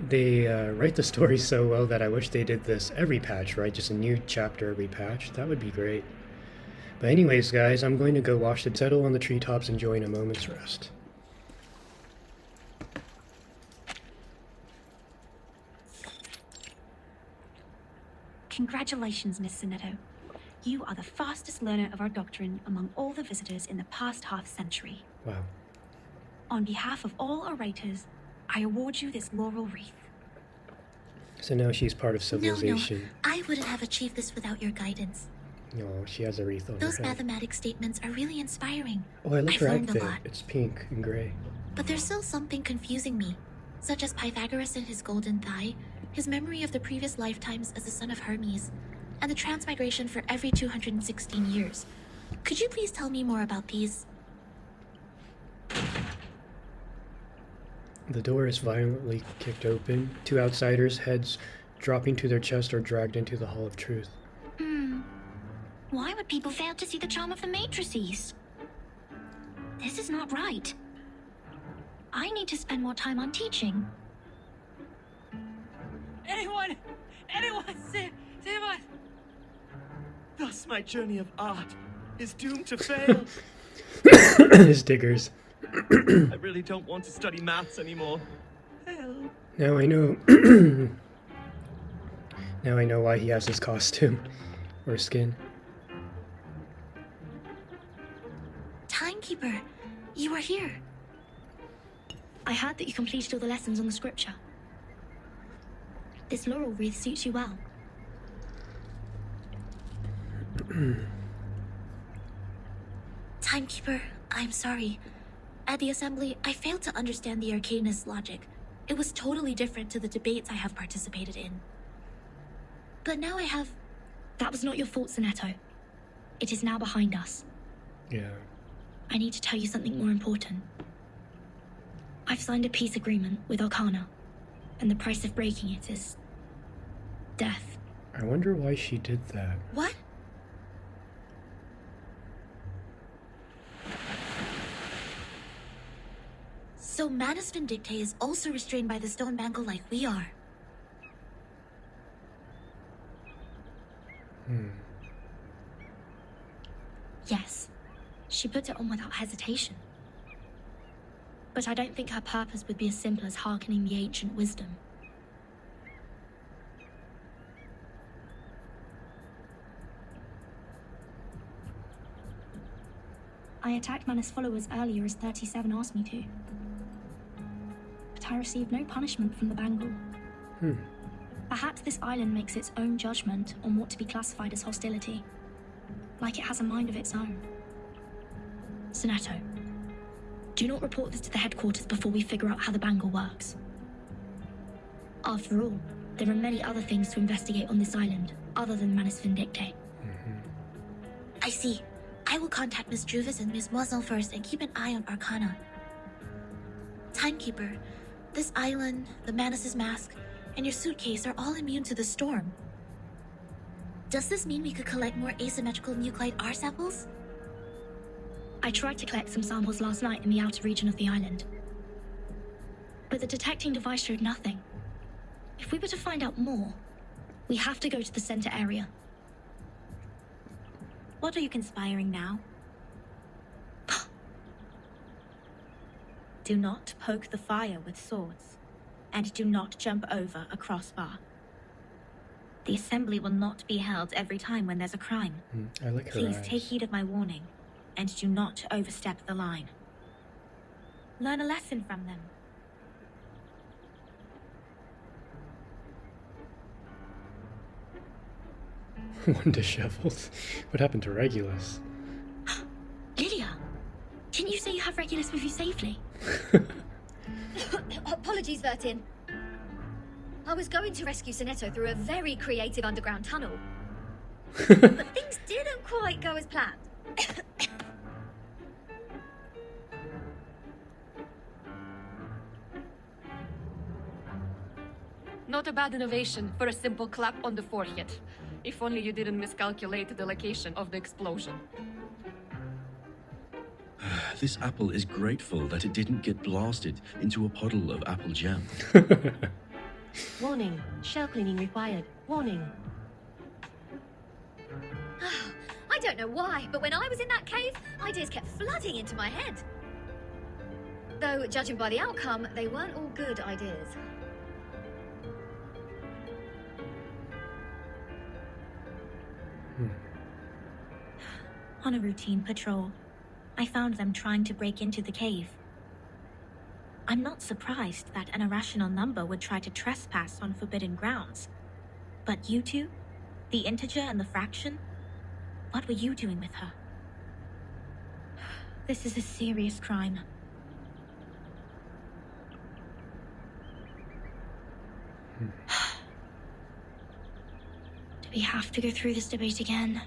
They write the story so well that I wish they did this every patch, right? Just a new chapter every patch. That would be great. But anyways, guys, I'm going to go watch the settle on the treetops, enjoying a moment's rest. Congratulations, Miss Sonetto. You are the fastest learner of our doctrine among all the visitors in the past half-century. Wow. On behalf of all orators, I award you this laurel wreath. So now she's part of civilization. No, I wouldn't have achieved this without your guidance. No, she has a wreath on Those her head. mathematic statements are really inspiring. Oh, I like I've her learned a outfit. lot. It's pink and gray. But there's still something confusing me, such as Pythagoras and his golden thigh, his memory of the previous lifetimes as the son of Hermes, and the transmigration for every 216 years. Could you please tell me more about these? The door is violently kicked open. Two outsiders' heads dropping to their chest are dragged into the Hall of Truth. Why would people fail to see the charm of the matrices? This is not right. I need to spend more time on teaching. Anyone, save us! Thus my journey of art is doomed to fail. His diggers. I really don't want to study maths anymore. Help. Now I know. Now I know why he has his costume or skin. Timekeeper, you are here. I heard that you completed all the lessons on the scripture. This laurel wreath suits you well. Timekeeper, I'm sorry. At the assembly, I failed to understand the Arcanist's logic. It was totally different to the debates I have participated in. But now I have... That was not your fault, Sonetto. It is now behind us. Yeah. I need to tell you something more important. I've signed a peace agreement with Arcana, and the price of breaking it is... death. I wonder why she did that. What? So Manus Vindictae is also restrained by the stone bangle like we are. Yes, she put it on without hesitation. But I don't think her purpose would be as simple as hearkening the ancient wisdom. I attacked Manus' followers earlier as 37 asked me to. But I received no punishment from the bangle. Perhaps this island makes its own judgment on what to be classified as hostility. Like it has a mind of its own. Sonetto, do not report this to the headquarters before we figure out how the bangle works. After all, there are many other things to investigate on this island, other than Manus Vindictae. I see. I will contact Miss Druvis and Miss Moiselle first and keep an eye on Arcana. Timekeeper, this island, the Manus' mask, and your suitcase are all immune to the storm. Does this mean we could collect more asymmetrical nuclide R samples? I tried to collect some samples last night in the outer region of the island. But the detecting device showed nothing. If we were to find out more, we have to go to the center area. What are you conspiring now? Do not poke the fire with swords, and do not jump over a crossbar. The assembly will not be held every time when there's a crime. I like her Please eyes. take heed of my warning, and do not overstep the line. Learn a lesson from them. One disheveled. What happened to Regulus? Lydia, didn't you say you have Regulus with you safely? Apologies, Vertin. I was going to rescue Sonetto through a very creative underground tunnel. But things didn't quite go as planned. Not a bad innovation for a simple clap on the forehead. If only you didn't miscalculate the location of the explosion. This apple is grateful that it didn't get blasted into a puddle of apple jam. Warning, shell cleaning required. Warning. I don't know why, but when I was in that cave, ideas kept flooding into my head. Though, judging by the outcome, they weren't all good ideas. On a routine patrol, I found them trying to break into the cave. I'm not surprised that an irrational number would try to trespass on forbidden grounds. But you two, the integer and the fraction, what were you doing with her? This is a serious crime. Do we have to go through this debate again?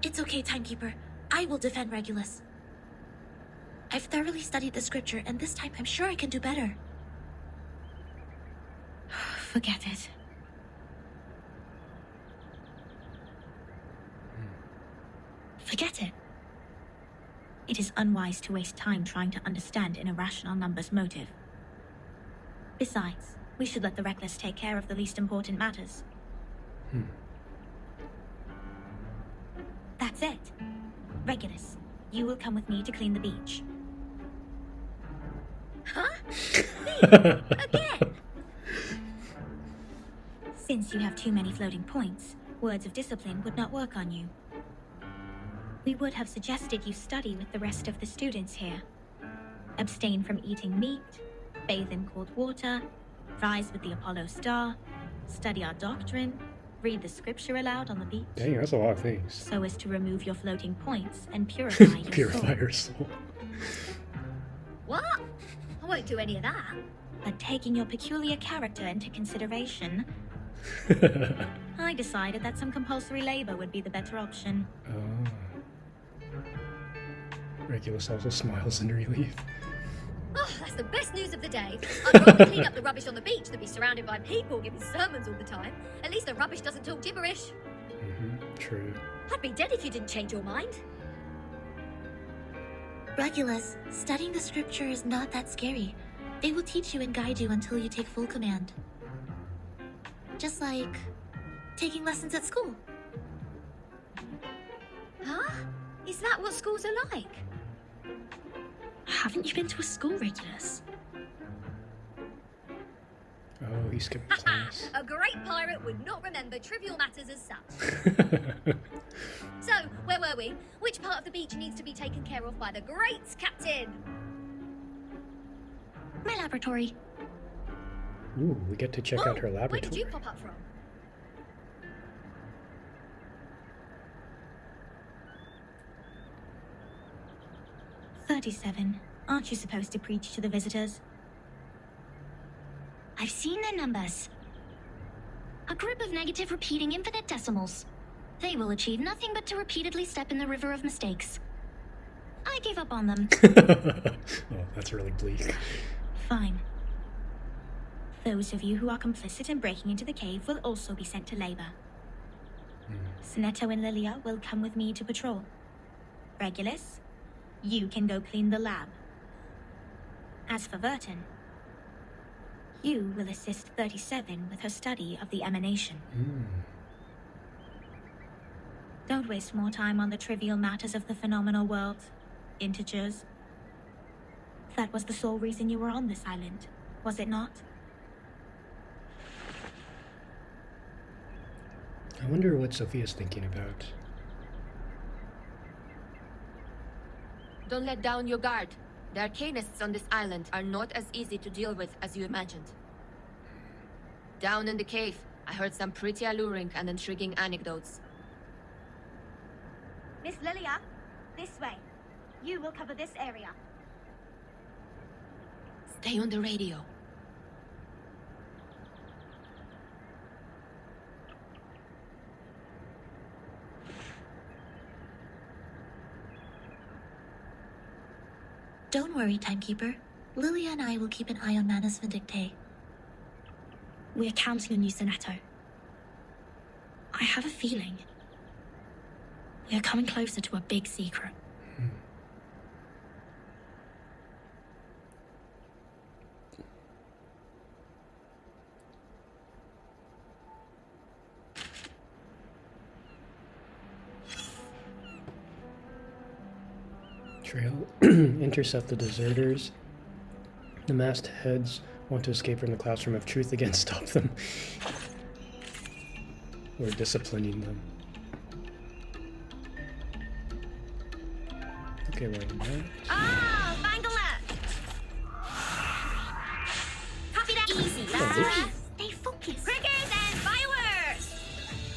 It's okay, Timekeeper. I will defend Regulus. I've thoroughly studied the scripture, and this time I'm sure I can do better. Forget it. Forget it. It is unwise to waste time trying to understand an irrational number's motive. Besides, we should let the reckless take care of the least important matters. That's it. Regulus, you will come with me to clean the beach. Huh? Me? Again? Since you have too many floating points, words of discipline would not work on you. We would have suggested you study with the rest of the students here. Abstain from eating meat, bathe in cold water, rise with the Apollo star, study our doctrine, read the scripture aloud on the beach, Dang, that's a lot of things. so as to remove your floating points and purify your Purify soul. your soul. What? I won't do any of that. But taking your peculiar character into consideration, I decided that some compulsory labor would be the better option. Oh. Regulus also smiles in relief. Oh, that's the best news of the day. I'd rather clean up the rubbish on the beach than be surrounded by people giving sermons all the time. At least the rubbish doesn't talk gibberish. True. I'd be dead if you didn't change your mind. Regulus, studying the scripture is not that scary. They will teach you and guide you until you take full command. Just like taking lessons at school. Huh? Is that what schools are like? Haven't you been to a school, Regulus? Oh, he skipped class. A great pirate would not remember trivial matters as such. So, where were we? Which part of the beach needs to be taken care of by the great captain? My laboratory. Ooh, we get to check out her Where did laboratory. you pop up from? "37. Aren't you supposed to preach to the visitors?" I've seen their numbers. A group of negative repeating infinitesimals. They will achieve nothing but to repeatedly step in the river of mistakes. I gave up on them. Oh, that's really bleak. Fine. Those of you who are complicit in breaking into the cave will also be sent to labor. Sinetto and Lilia will come with me to patrol. Regulus, you can go clean the lab. As for Verton, you will assist 37 with her study of the emanation. Don't waste more time on the trivial matters of the phenomenal world. Integers. That was the sole reason you were on this island, was it not? I wonder what Sophia's thinking about. Don't let down your guard. The arcanists on this island are not as easy to deal with as you imagined. Down in the cave, I heard some pretty alluring and intriguing anecdotes. Miss Lilia, this way. You will cover this area. Stay on the radio. Don't worry, Timekeeper. Lilia and I will keep an eye on Manus Vindictae. We're counting on you, Sinetto. I have a feeling we are coming closer to a big secret. Trail. Intercept the deserters. The masked heads want to escape from the classroom of truth. Again, stop them. We're disciplining them. Okay, wait a minute. Ah, Bangalore! Copy that. Easy, Lara. Stay focused. Crickets and fireworks!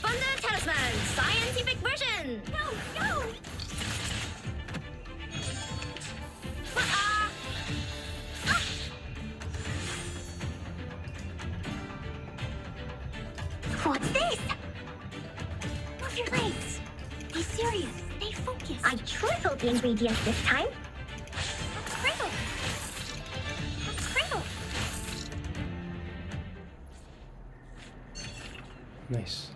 Thunder Talisman, scientific version! Go, go! What's this? Move your legs. Be serious. Stay focused. I tripled the ingredients this time. That's Criddle. That's Criddle. Nice.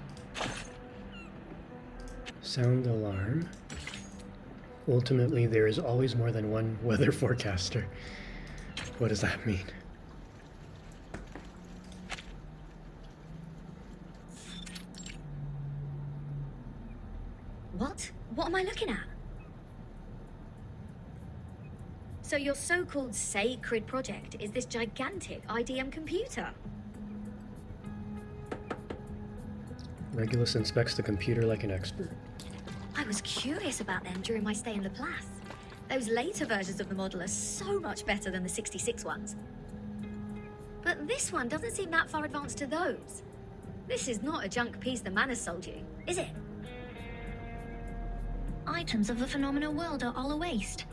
Sound alarm. Ultimately, there is always more than one weather forecaster. What does that mean? What? What am I looking at? So your so-called sacred project is this gigantic IDM computer? Regulus inspects the computer like an expert. I was curious about them during my stay in Laplace. Those later versions of the model are so much better than the 66 ones. But this one doesn't seem that far advanced to those. This is not a junk piece the Manor sold you, is it? Items of the phenomenal world are all a waste.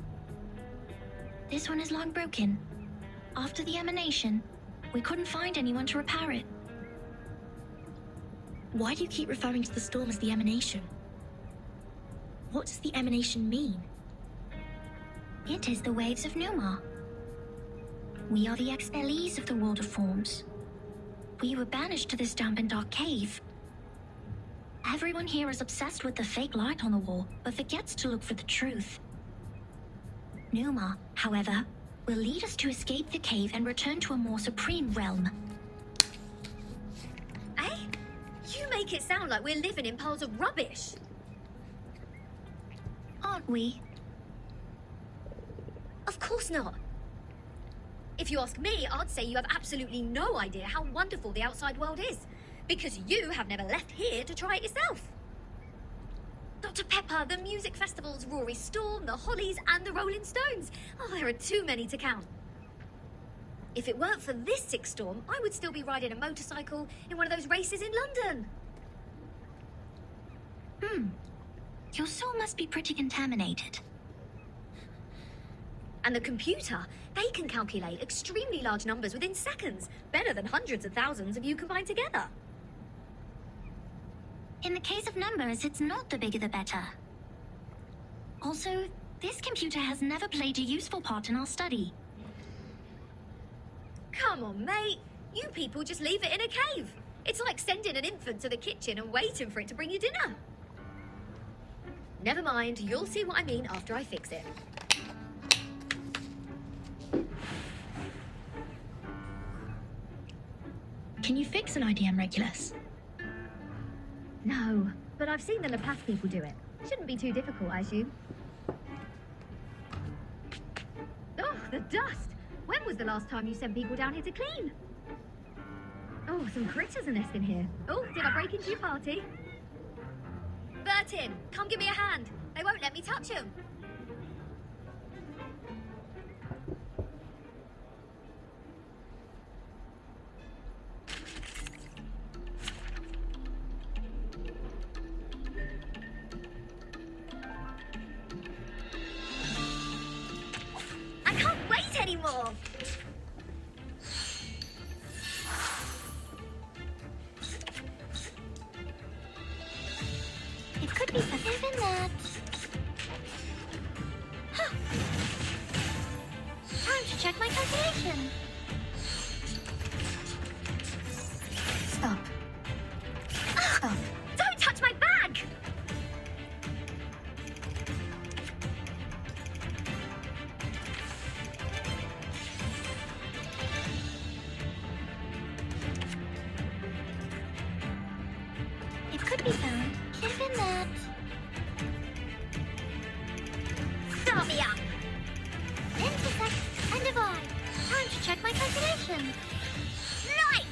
This one is long broken. After the emanation, we couldn't find anyone to repair it. Why do you keep referring to the storm as the emanation? What does the emanation mean? It is the waves of Numa. We are the expellees of the world of forms. We were banished to this damp and dark cave. Everyone here is obsessed with the fake light on the wall, but forgets to look for the truth. Numa, however, will lead us to escape the cave and return to a more supreme realm. Eh? You make it sound like we're living in piles of rubbish. Aren't we? Of course not. If you ask me, I'd say you have absolutely no idea how wonderful the outside world is, because you have never left here to try it yourself. Dr. Pepper, the music festivals, Rory Storm, the Hollies, and the Rolling Stones. Oh, there are too many to count. If it weren't for this sick storm, I would still be riding a motorcycle in one of those races in London. Your soul must be pretty contaminated. And the computer, they can calculate extremely large numbers within seconds, better than hundreds of thousands of you combined together. In the case of numbers, it's not the bigger the better. Also, this computer has never played a useful part in our study. Come on, mate. You people just leave it in a cave. It's like sending an infant to the kitchen and waiting for it to bring you dinner. Never mind, you'll see what I mean after I fix it. Can you fix an IDM Regulus? No, but I've seen the Laplace people do it. Shouldn't be too difficult, I assume. Oh, the dust! When was the last time you sent people down here to clean? Oh, some critters are nesting here. Oh, did I break into your party? Bertin, come give me a hand. They won't let me touch them. I can't wait anymore. It could be something than that. Huh. Time to check my calculation. Stop. Stop. Don't touch my bag! It could be found if in that. Start me up! Intersect and divide. Time to check my calculation. Nice!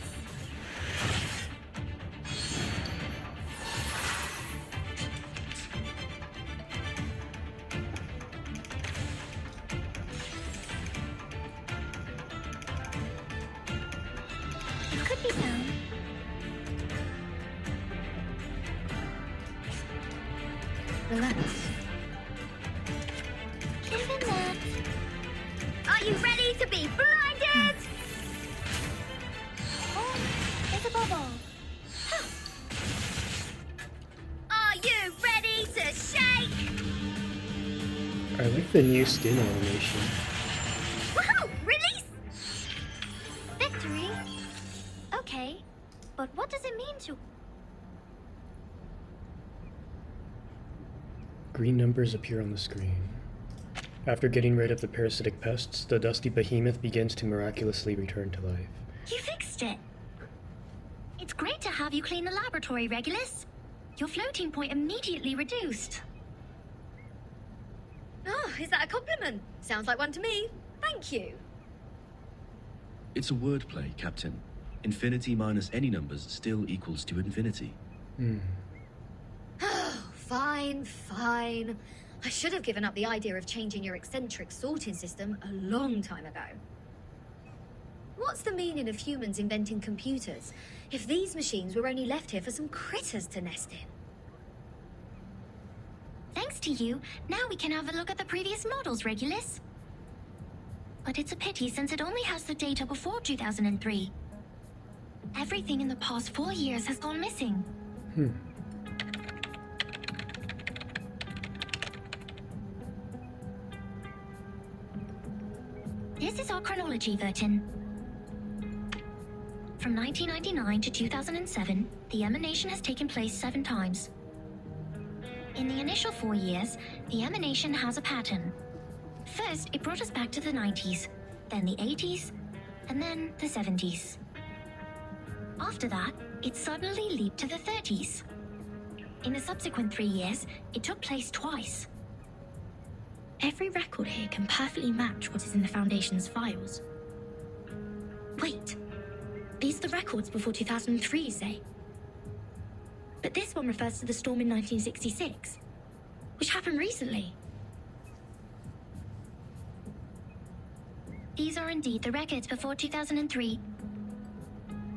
It could be found. Relax. Even that. Are you ready to be blinded? Oh, it's a bubble. Are you ready to shake? I like the new skin animation. Woohoo! Release! Victory? Okay, but what does it mean to... Green numbers appear on the screen. After getting rid of the parasitic pests, the dusty behemoth begins to miraculously return to life. You fixed it! It's great to have you clean the laboratory, Regulus. Your floating point immediately reduced. Oh, is that a compliment? Sounds like one to me. Thank you. It's a wordplay, Captain. Infinity minus any numbers still equals to infinity. Fine, fine. I should have given up the idea of changing your eccentric sorting system a long time ago. What's the meaning of humans inventing computers if these machines were only left here for some critters to nest in? Thanks to you, now we can have a look at the previous models, Regulus. But it's a pity since it only has the data before 2003. Everything in the past 4 years has gone missing. This is our chronology, Vertin. From 1999 to 2007, the emanation has taken place 7 times. In the initial 4 years, the emanation has a pattern. First, it brought us back to the 90s, then the 80s, and then the 70s. After that, it suddenly leaped to the 30s. In the subsequent 3 years, it took place twice. Every record here can perfectly match what is in the Foundation's files. Wait, these are the records before 2003, you say? But this one refers to the storm in 1966, which happened recently. These are indeed the records before 2003.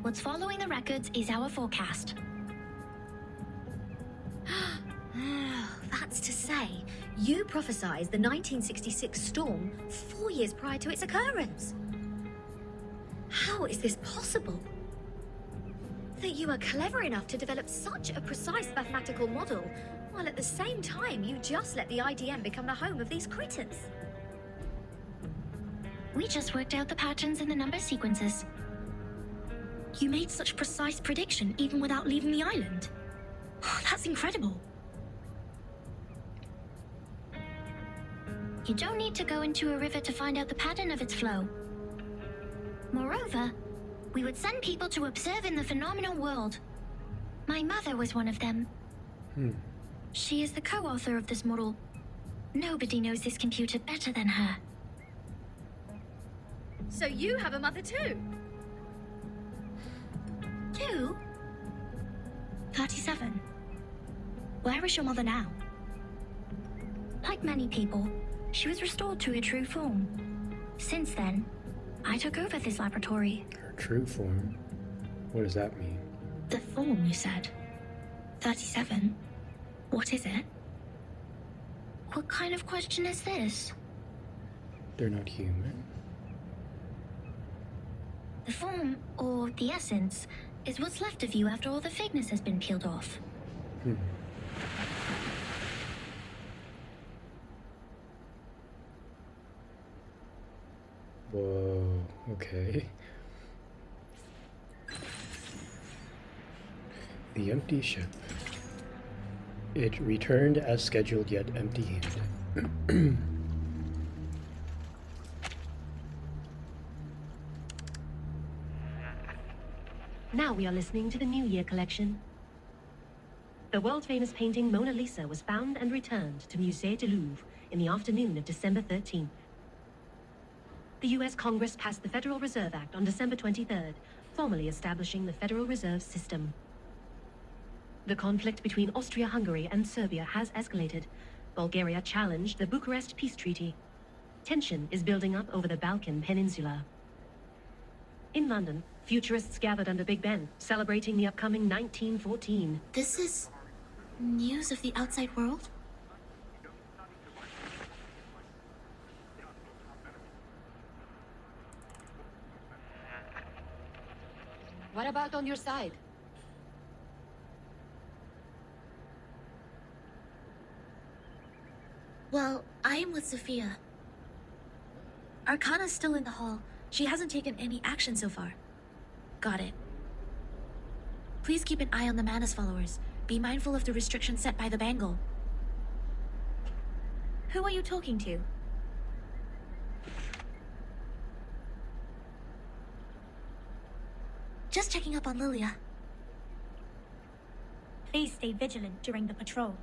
What's following the records is our forecast. That's to say, you prophesied the 1966 storm 4 years prior to its occurrence. How is this possible? That you are clever enough to develop such a precise mathematical model, while at the same time you just let the IDM become the home of these critters. We just worked out the patterns in the number sequences. You made such precise prediction even without leaving the island. That's incredible. You don't need to go into a river to find out the pattern of its flow. Moreover, we would send people to observe in the phenomenal world. My mother was one of them. She is the co-author of this model. Nobody knows this computer better than her. So you have a mother too? 2? 37. Where is your mother now? Like many people, she was restored to her true form. Since then, I took over this laboratory. Her true form? What does that mean? The form, you said. 37? What is it? What kind of question is this? They're not human. The form, or the essence, is what's left of you after all the fakeness has been peeled off. Whoa, okay. The empty ship. It returned as scheduled, yet empty-handed. Now we are listening to the New Year collection. The world-famous painting Mona Lisa was found and returned to Musée du Louvre in the afternoon of December 13th. The US Congress passed the Federal Reserve Act on December 23rd, formally establishing the Federal Reserve System. The conflict between Austria-Hungary and Serbia has escalated. Bulgaria challenged the Bucharest Peace Treaty. Tension is building up over the Balkan Peninsula. In London, futurists gathered under Big Ben, celebrating the upcoming 1914. This is news of the outside world? What about on your side? Well, I am with Sophia. Arcana's still in the hall. She hasn't taken any action so far. Got it. Please keep an eye on the Manus followers. Be mindful of the restrictions set by the Bangle. Who are you talking to? Just checking up on Lilia. Please stay vigilant during the patrol.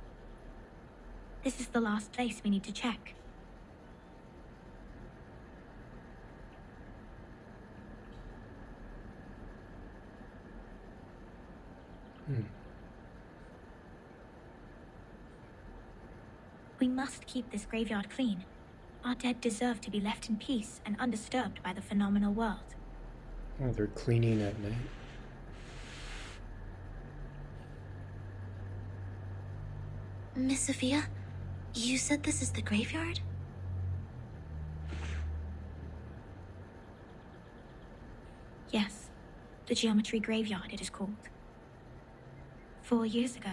This is the last place we need to check. We must keep this graveyard clean. Our dead deserve to be left in peace and undisturbed by the phenomenal world. Oh, they're cleaning at night. Miss Sophia, you said this is the graveyard? Yes, the Geometry Graveyard it is called. 4 years ago,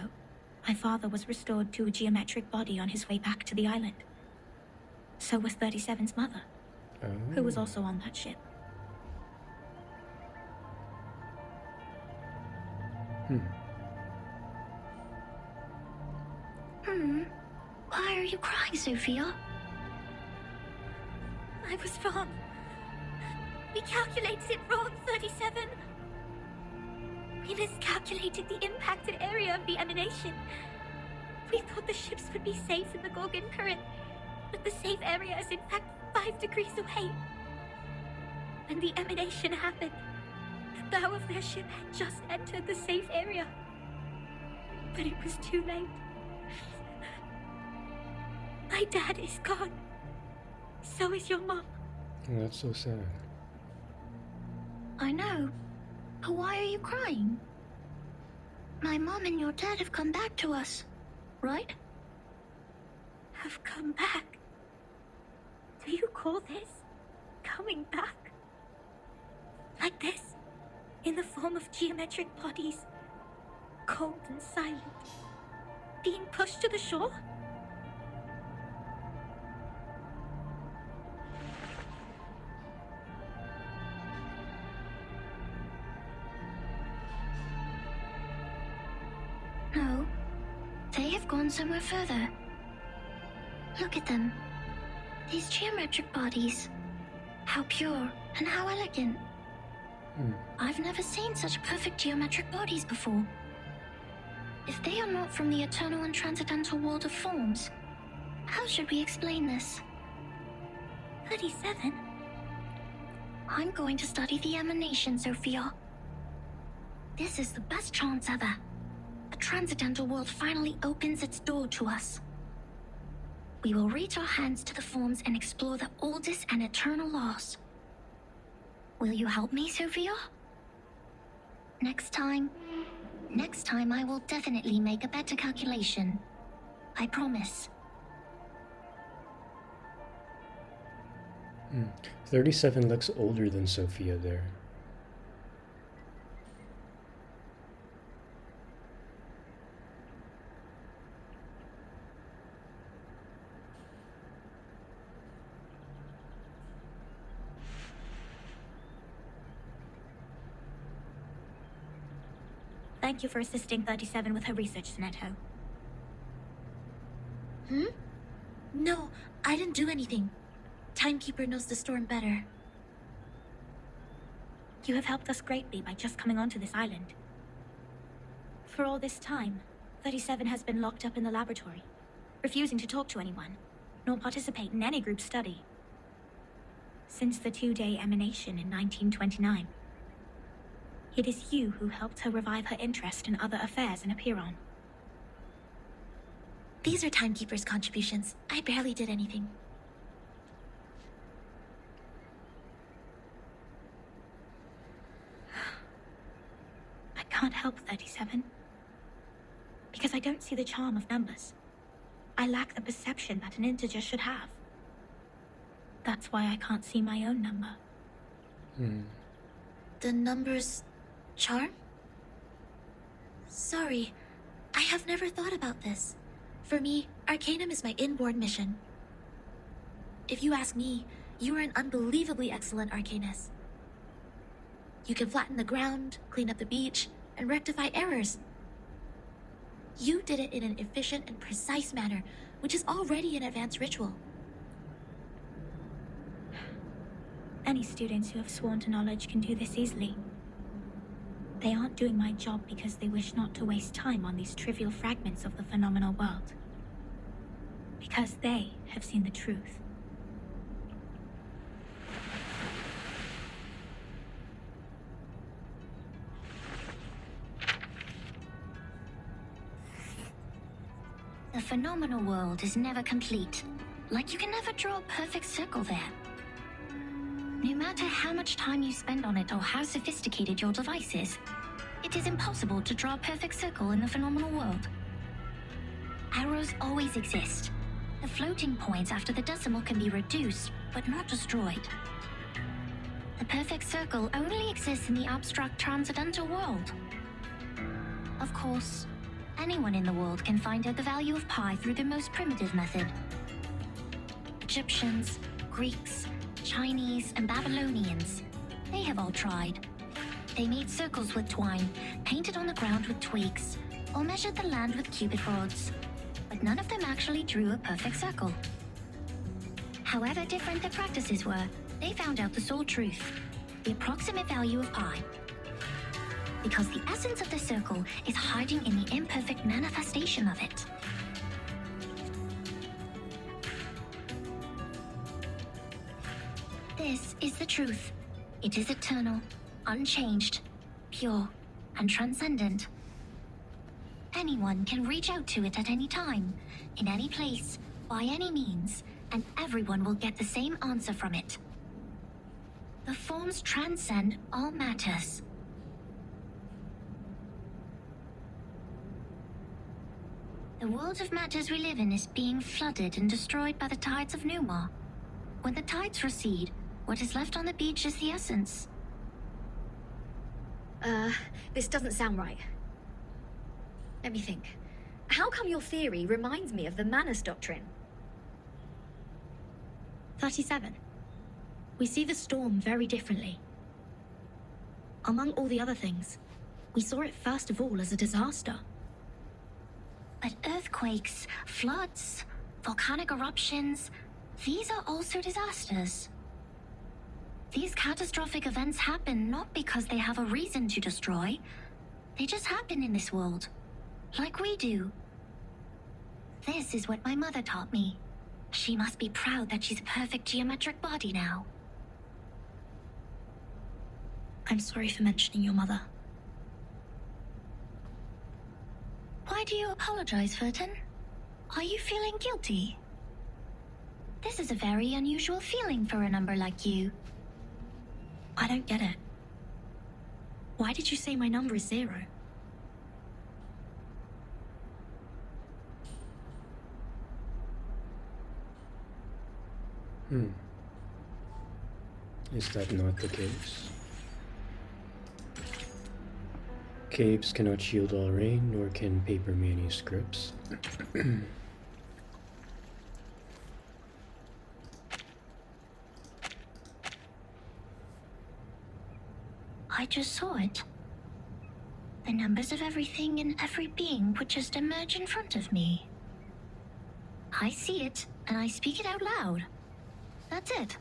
my father was restored to a geometric body on his way back to the island. So was 37's mother, who was also on that ship. Why are you crying, Sophia? I was wrong. We calculated it wrong, 37. We miscalculated the impacted area of the emanation. We thought the ships would be safe in the Gorgon current, but the safe area is in fact 5 degrees away. When the emanation happened, the bow of their ship had just entered the safe area. But it was too late. My dad is gone. So is your mom. Oh, that's so sad. I know. But why are you crying? My mom and your dad have come back to us, right? Have come back? Do you call this coming back? Like this? In the form of geometric bodies? Cold and silent? Being pushed to the shore? No. They have gone somewhere further. Look at them. These geometric bodies. How pure and how elegant. I've never seen such perfect geometric bodies before. If they are not from the eternal and transcendental world of forms, how should we explain this? 37? I'm going to study the emanation, Sophia. This is the best chance ever. The transcendental world finally opens its door to us. We will reach our hands to the forms and explore the oldest and eternal laws. Will you help me, Sophia? Next time I will definitely make a better calculation. I promise. 37 looks older than Sophia there. Thank you for assisting 37 with her research, Neto. No, I didn't do anything. Timekeeper knows the storm better. You have helped us greatly by just coming onto this island. For all this time, 37 has been locked up in the laboratory, refusing to talk to anyone, nor participate in any group study. Since the 2-day emanation in 1929, it is you who helped her revive her interest in other affairs in Apiron. These are Timekeeper's contributions. I barely did anything. I can't help 37. Because I don't see the charm of numbers. I lack the perception that an integer should have. That's why I can't see my own number. The numbers... charm? Sorry, I have never thought about this. For me, Arcanum is my inborn mission. If you ask me, you are an unbelievably excellent Arcanist. You can flatten the ground, clean up the beach, and rectify errors. You did it in an efficient and precise manner, which is already an advanced ritual. Any students who have sworn to knowledge can do this easily. They aren't doing my job because they wish not to waste time on these trivial fragments of the phenomenal world. Because they have seen the truth. The phenomenal world is never complete. Like you can never draw a perfect circle there. No matter how much time you spend on it or how sophisticated your device is, it is impossible to draw a perfect circle in the phenomenal world. Arrows always exist. The floating points after the decimal can be reduced, but not destroyed. The perfect circle only exists in the abstract transcendental world. Of course, anyone in the world can find out the value of pi through the most primitive method. Egyptians, Greeks, Chinese, and Babylonians, they have all tried. They made circles with twine, painted on the ground with twigs, or measured the land with cubic rods. But none of them actually drew a perfect circle. However different their practices were, they found out the sole truth, the approximate value of pi. Because the essence of the circle is hiding in the imperfect manifestation of it. This is the truth. It is eternal, unchanged, pure, and transcendent. Anyone can reach out to it at any time, in any place, by any means, and everyone will get the same answer from it. The forms transcend all matters. The world of matters we live in is being flooded and destroyed by the tides of Numa. When the tides recede, what is left on the beach is the essence. This doesn't sound right. Let me think. How come your theory reminds me of the Manus Doctrine? 37. We see the storm very differently. Among all the other things, we saw it first of all as a disaster. But earthquakes, floods, volcanic eruptions, these are also disasters. These catastrophic events happen not because they have a reason to destroy. They just happen in this world, like we do. This is what my mother taught me. She must be proud that she's a perfect geometric body now. I'm sorry for mentioning your mother. Why do you apologize, Verton? Are you feeling guilty? This is a very unusual feeling for a number like you. I don't get it. Why did you say my number is 0? Is that not the case? Caves cannot shield all rain, nor can paper manuscripts. I just saw it. The numbers of everything and every being would just emerge in front of me. I see it, and I speak it out loud. That's it.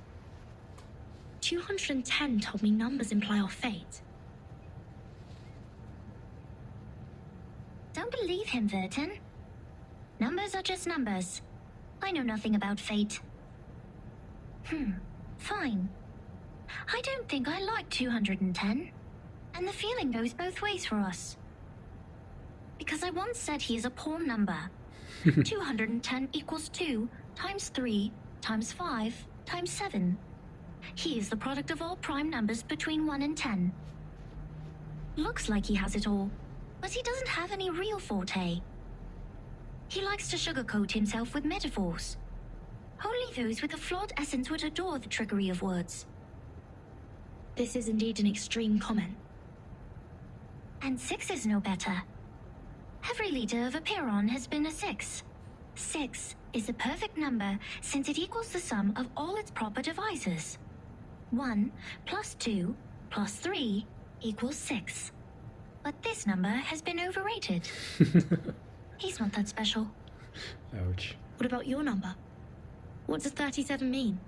210 told me numbers imply our fate. Don't believe him, Verton. Numbers are just numbers. I know nothing about fate. Fine. I don't think I like 210. And the feeling goes both ways for us. Because I once said he is a poor number. 210 equals 2 times 3 times 5 times 7. He is the product of all prime numbers between 1 and 10. Looks like he has it all, but he doesn't have any real forte. He likes to sugarcoat himself with metaphors. Only those with a flawed essence would adore the trickery of words. This is indeed an extreme comment. And 6 is no better. Every leader of a Pyrrhon has been a 6. 6 is the perfect number since it equals the sum of all its proper divisors. 1 plus 2 plus 3 equals 6. But this number has been overrated. He's not that special. Ouch. What about your number? What does 37 mean?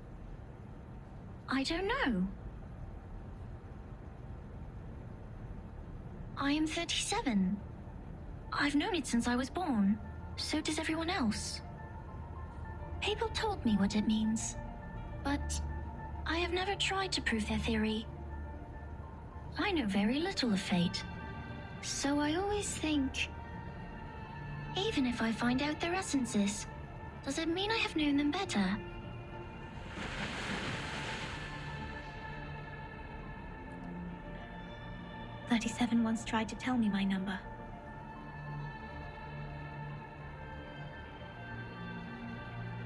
I don't know. I am 37. I've known it since I was born. So does everyone else. People told me what it means, but I have never tried to prove their theory. I know very little of fate, so I always think, even if I find out their essences, does it mean I have known them better? 37 once tried to tell me my number.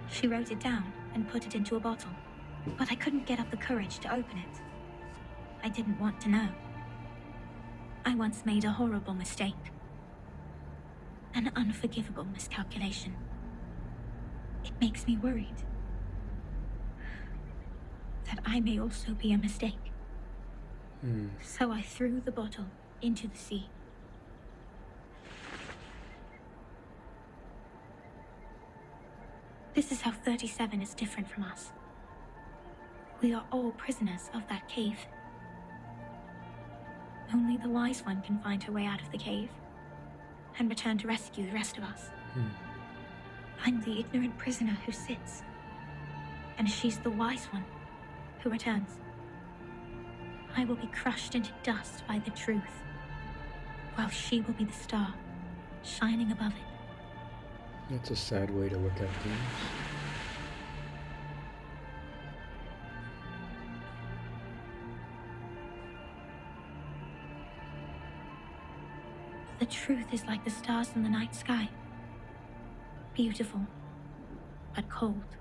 She wrote it down and put it into a bottle, but I couldn't get up the courage to open it. I didn't want to know. I once made a horrible mistake. An unforgivable miscalculation. It makes me worried that I may also be a mistake. So I threw the bottle into the sea. This is how 37 is different from us. We are all prisoners of that cave. Only the wise one can find her way out of the cave and return to rescue the rest of us. I'm the ignorant prisoner who sits, and she's the wise one who returns. I will be crushed into dust by the truth, while she will be the star, shining above it. That's a sad way to look at things. The truth is like the stars in the night sky. Beautiful, but cold.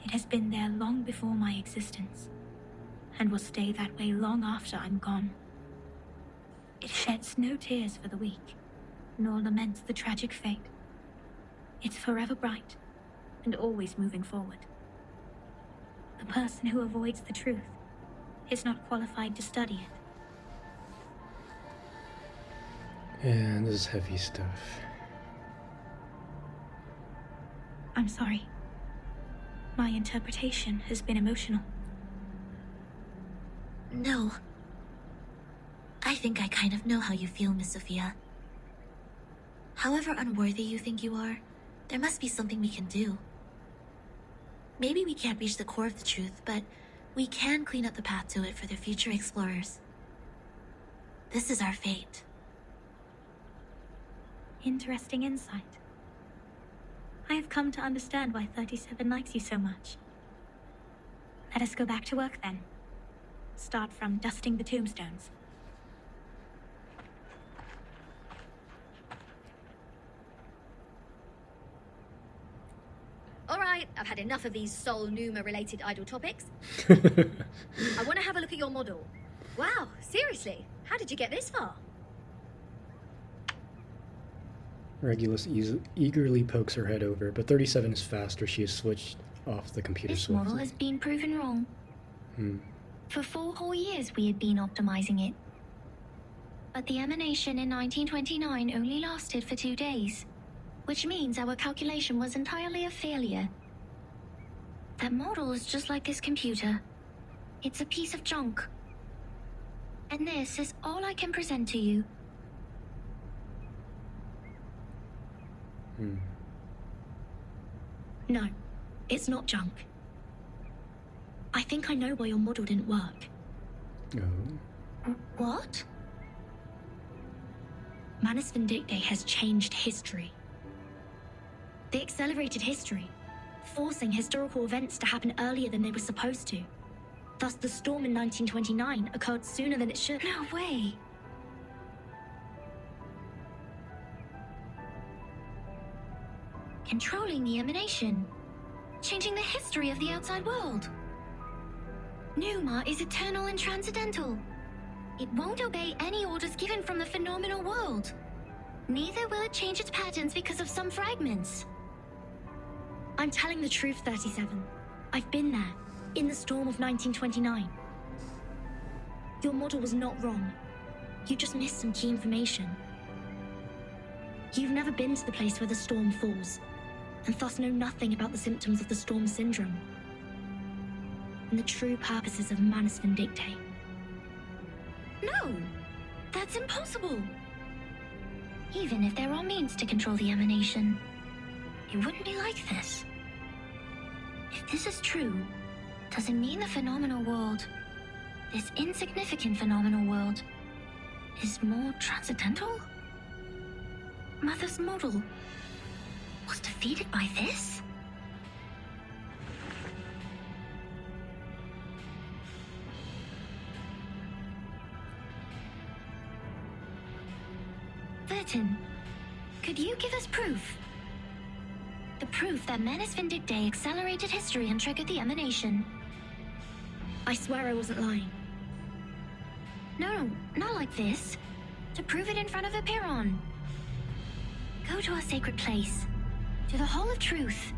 It has been there long before my existence, and will stay that way long after I'm gone. It sheds no tears for the weak, nor laments the tragic fate. It's forever bright, and always moving forward. The person who avoids the truth is not qualified to study it. And this is heavy stuff. I'm sorry. My interpretation has been emotional. No. I think I kind of know how you feel, Miss Sophia. However unworthy you think you are, there must be something we can do. Maybe we can't reach the core of the truth, but we can clean up the path to it for the future explorers. This is our fate. Interesting insight. I have come to understand why 37 likes you so much. Let us go back to work then. Start from dusting the tombstones. All right, I've had enough of these Sol Numa-related idle topics. I want to have a look at your model. Wow, seriously, how did you get this far? Regulus eagerly pokes her head over, but 37 is faster. She has switched off the computer This swiftly. model has been proven wrong. For 4 whole years we had been optimizing it. But the emanation in 1929 only lasted for 2 days, which means our calculation was entirely a failure. That model is just like this computer. It's a piece of junk. And this is all I can present to you. No, it's not junk. I think I know why your model didn't work. Oh. What? Manus Vindictae has changed history. They accelerated history, forcing historical events to happen earlier than they were supposed to. Thus, the storm in 1929 occurred sooner than it should. No way. Controlling the emanation. Changing the history of the outside world. Numa is eternal and transcendental. It won't obey any orders given from the phenomenal world. Neither will it change its patterns because of some fragments. I'm telling the truth, 37. I've been there, in the storm of 1929. Your model was not wrong. You just missed some key information. You've never been to the place where the storm falls, and thus know nothing about the symptoms of the storm syndrome and the true purposes of Manus Vindictae. No, that's impossible. Even if there are means to control the emanation, it wouldn't be like this. If this is true, does it mean the phenomenal world, this insignificant phenomenal world, is more transcendental? Mother's model was defeated by this? Vertin, could you give us proof? The proof that Manus Vindictae accelerated history and triggered the emanation. I swear I wasn't lying. No, not like this. To prove it in front of the Piron. Go to our sacred place. To the Hall of Truth.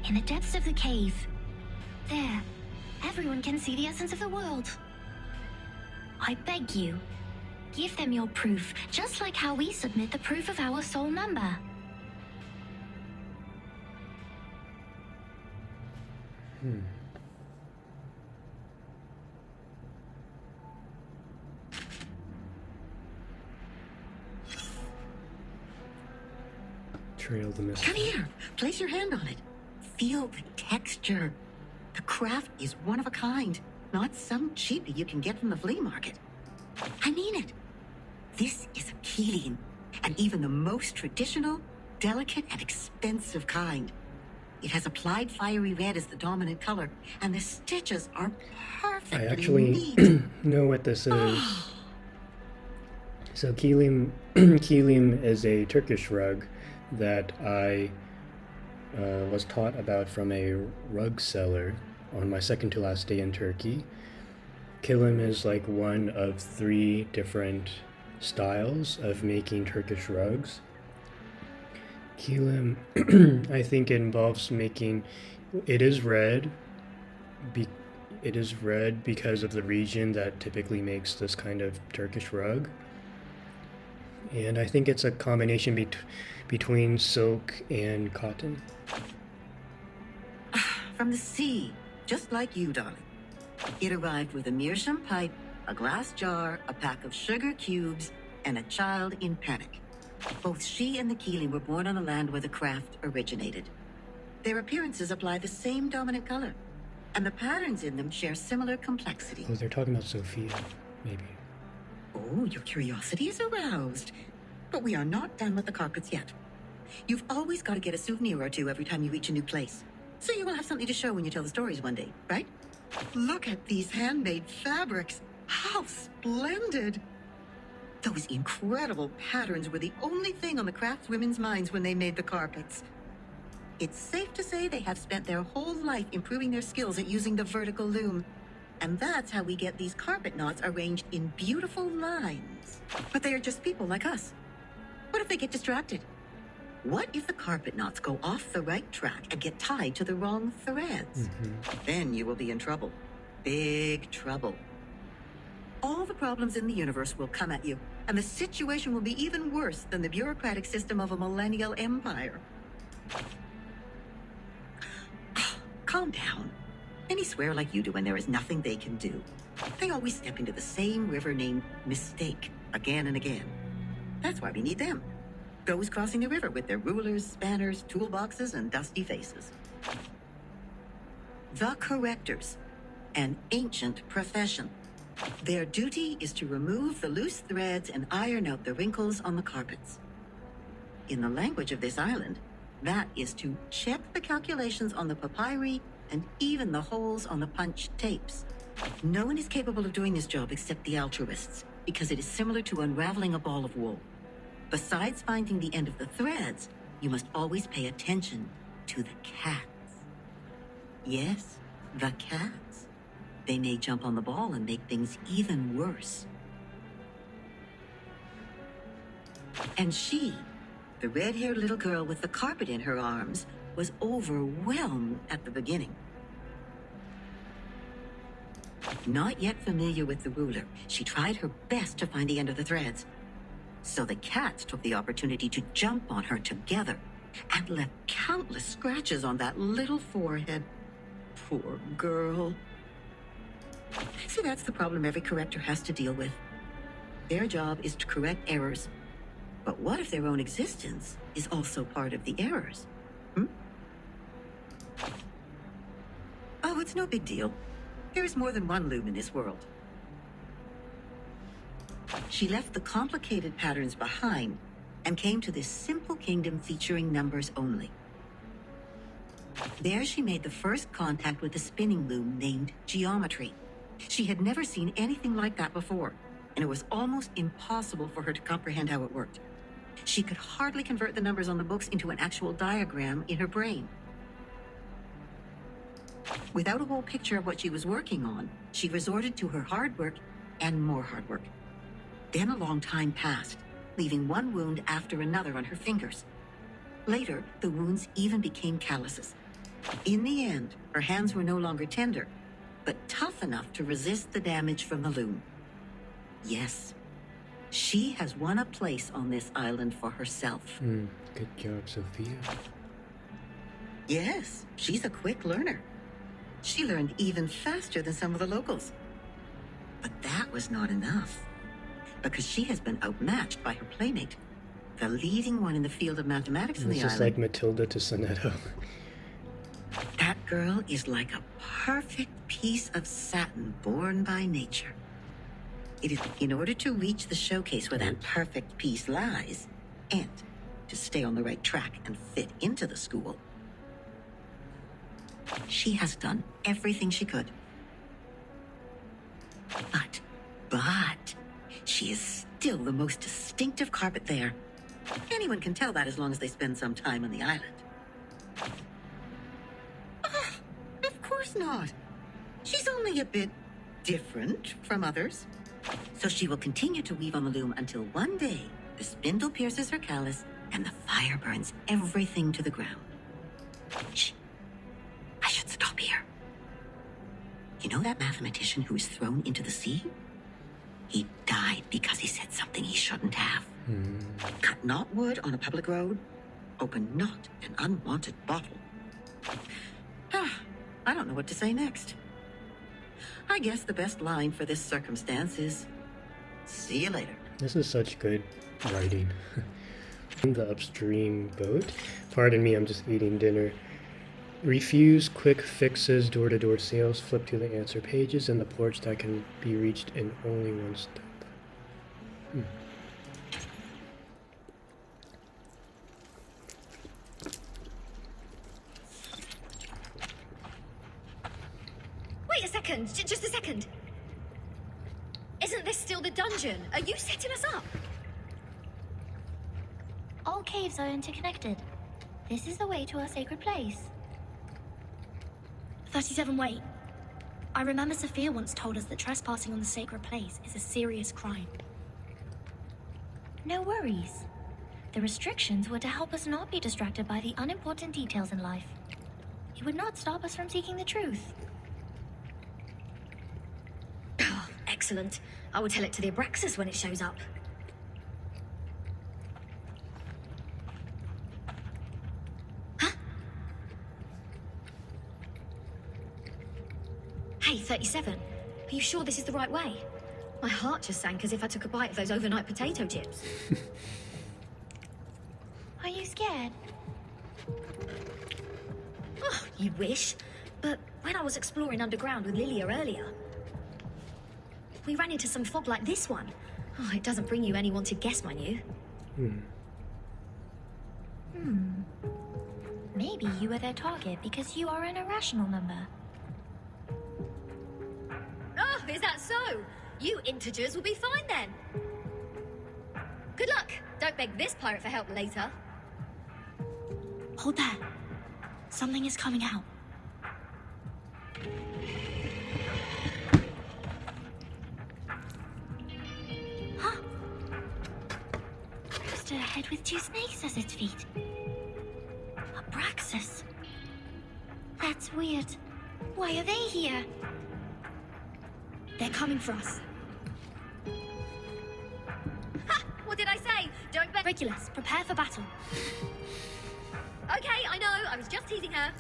In the depths of the cave. There, everyone can see the essence of the world. I beg you, give them your proof, just like how we submit the proof of our soul number. Trail the mist. Come here. Place your hand on it. Feel the texture. The craft is one of a kind, not some cheapie you can get from the flea market. I mean it. This is a Keelium, and even the most traditional, delicate, and expensive kind. It has applied fiery red as the dominant color, and the stitches are perfectly I actually neat. know what this is. So Keelium is a Turkish rug that I was taught about from a rug seller on my second to last day in Turkey. Kilim is like one of 3 different styles of making Turkish rugs. Kelim, I think, involves making. It is red. It is red because of the region that typically makes this kind of Turkish rug. And I think it's a combination between silk and cotton. From the sea, just like you, darling. It arrived with a meerschaum pipe, a glass jar, a pack of sugar cubes, and a child in panic. Both she and the Keelium were born on the land where the craft originated. Their appearances apply the same dominant color, and the patterns in them share similar complexity. Oh, they're talking about Sophia, maybe. Oh, your curiosity is aroused. But we are not done with the carpets yet. You've always got to get a souvenir or 2 every time you reach a new place. So you will have something to show when you tell the stories one day, right? Look at these handmade fabrics. How splendid! Those incredible patterns were the only thing on the craftswomen's minds when they made the carpets. It's safe to say they have spent their whole life improving their skills at using the vertical loom. And that's how we get these carpet knots arranged in beautiful lines. But they are just people like us. What if they get distracted? What if the carpet knots go off the right track and get tied to the wrong threads? Then you will be in trouble. Big trouble. All the problems in the universe will come at you, and the situation will be even worse than the bureaucratic system of a millennial empire. Calm down. Many swear like you do when there is nothing they can do. They always step into the same river named mistake again and again. That's why we need them. Those crossing the river with their rulers, spanners, toolboxes, and dusty faces. The correctors, an ancient profession. Their duty is to remove the loose threads and iron out the wrinkles on the carpets. In the language of this island, that is to check the calculations on the papyri and even the holes on the punched tapes. No one is capable of doing this job except the altruists, because it is similar to unraveling a ball of wool. Besides finding the end of the threads, you must always pay attention to the cats. Yes, the cats. They may jump on the ball and make things even worse. And she, the red-haired little girl with the carpet in her arms, was overwhelmed at the beginning. Not yet familiar with the ruler, she tried her best to find the end of the threads. So the cats took the opportunity to jump on her together and left countless scratches on that little forehead. Poor girl. See, that's the problem every corrector has to deal with. Their job is to correct errors. But what if their own existence is also part of the errors? Oh, it's no big deal. There is more than one loom in this world. She left the complicated patterns behind and came to this simple kingdom featuring numbers only. There she made the first contact with a spinning loom named Geometry. She had never seen anything like that before, and it was almost impossible for her to comprehend how it worked. She could hardly convert the numbers on the books into an actual diagram in her brain. Without a whole picture of what she was working on, she resorted to her hard work and more hard work. Then a long time passed, leaving one wound after another on her fingers. Later, the wounds even became calluses. In the end, her hands were no longer tender, but tough enough to resist the damage from the loom. Yes, she has won a place on this island for herself. Good job, Sophia. Yes, she's a quick learner. She learned even faster than some of the locals. But that was not enough, because she has been outmatched by her playmate, the leading one in the field of mathematics in the It's island. just like Matilda to Sonetto. That girl is like a perfect piece of satin born by nature. It is in order to reach the showcase where that perfect piece lies, and to stay on the right track and fit into the school. She has done everything she could. But, she is still the most distinctive carpet there. Anyone can tell that as long as they spend some time on the island. Of course not. She's only a bit different from others. So she will continue to weave on the loom until one day the spindle pierces her callus and the fire burns everything to the ground. Shh. I should stop here. You know that mathematician who was thrown into the sea? He died because he said something he shouldn't have. Cut not wood on a public road. Open not an unwanted bottle. I don't know what to say next. I guess the best line for this circumstance is, see you later. This is such good writing. The upstream boat. Pardon me, I'm just eating dinner. Refuse quick fixes, door-to-door sales, flip to the answer pages, and the porch that can be reached in only one step. Wait a second, just a second. Isn't this still the dungeon? Are you setting us up? All caves are interconnected. This is the way to our sacred place. 37, wait. I remember Sophia once told us that trespassing on the sacred place is a serious crime. No worries. The restrictions were to help us not be distracted by the unimportant details in life. It would not stop us from seeking the truth. Excellent. I will tell it to the Abraxas when it shows up. Hey, 37. Are you sure this is the right way? My heart just sank as if I took a bite of those overnight potato chips. Are you scared? Oh, you wish. But when I was exploring underground with Lilia earlier, we ran into some fog like this one. Oh, it doesn't bring you anyone to guess, mind you. Maybe you were their target because you are an irrational number. Oh, is that so? You integers will be fine then. Good luck. Don't beg this pirate for help later. Hold there. Something is coming out. Huh? Just a head with two snakes as its feet. Abraxas. That's weird. Why are they here? They're coming for us. Ha! What did I say? Don't beg. Regulus, prepare for battle. Okay, I know. I was just teasing her.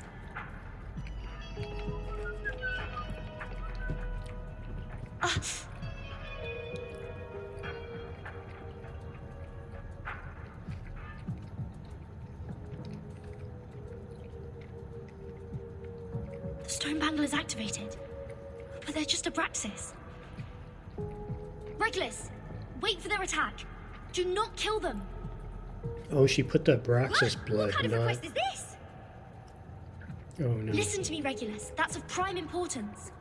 The stone bangle is activated. But they're just Abraxas. Regulus, wait for their attack. Do not kill them. Oh, she put the Abraxas blood, What kind of not... request is this? Oh no. Listen to me, Regulus. That's of prime importance.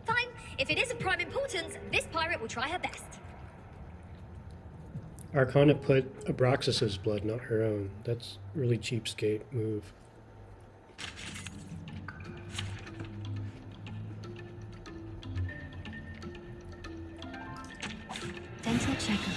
Fine. If it is of prime importance, this pirate will try her best. Arcana put Abraxas's blood, not her own. That's a really cheapskate move. Dental checkup.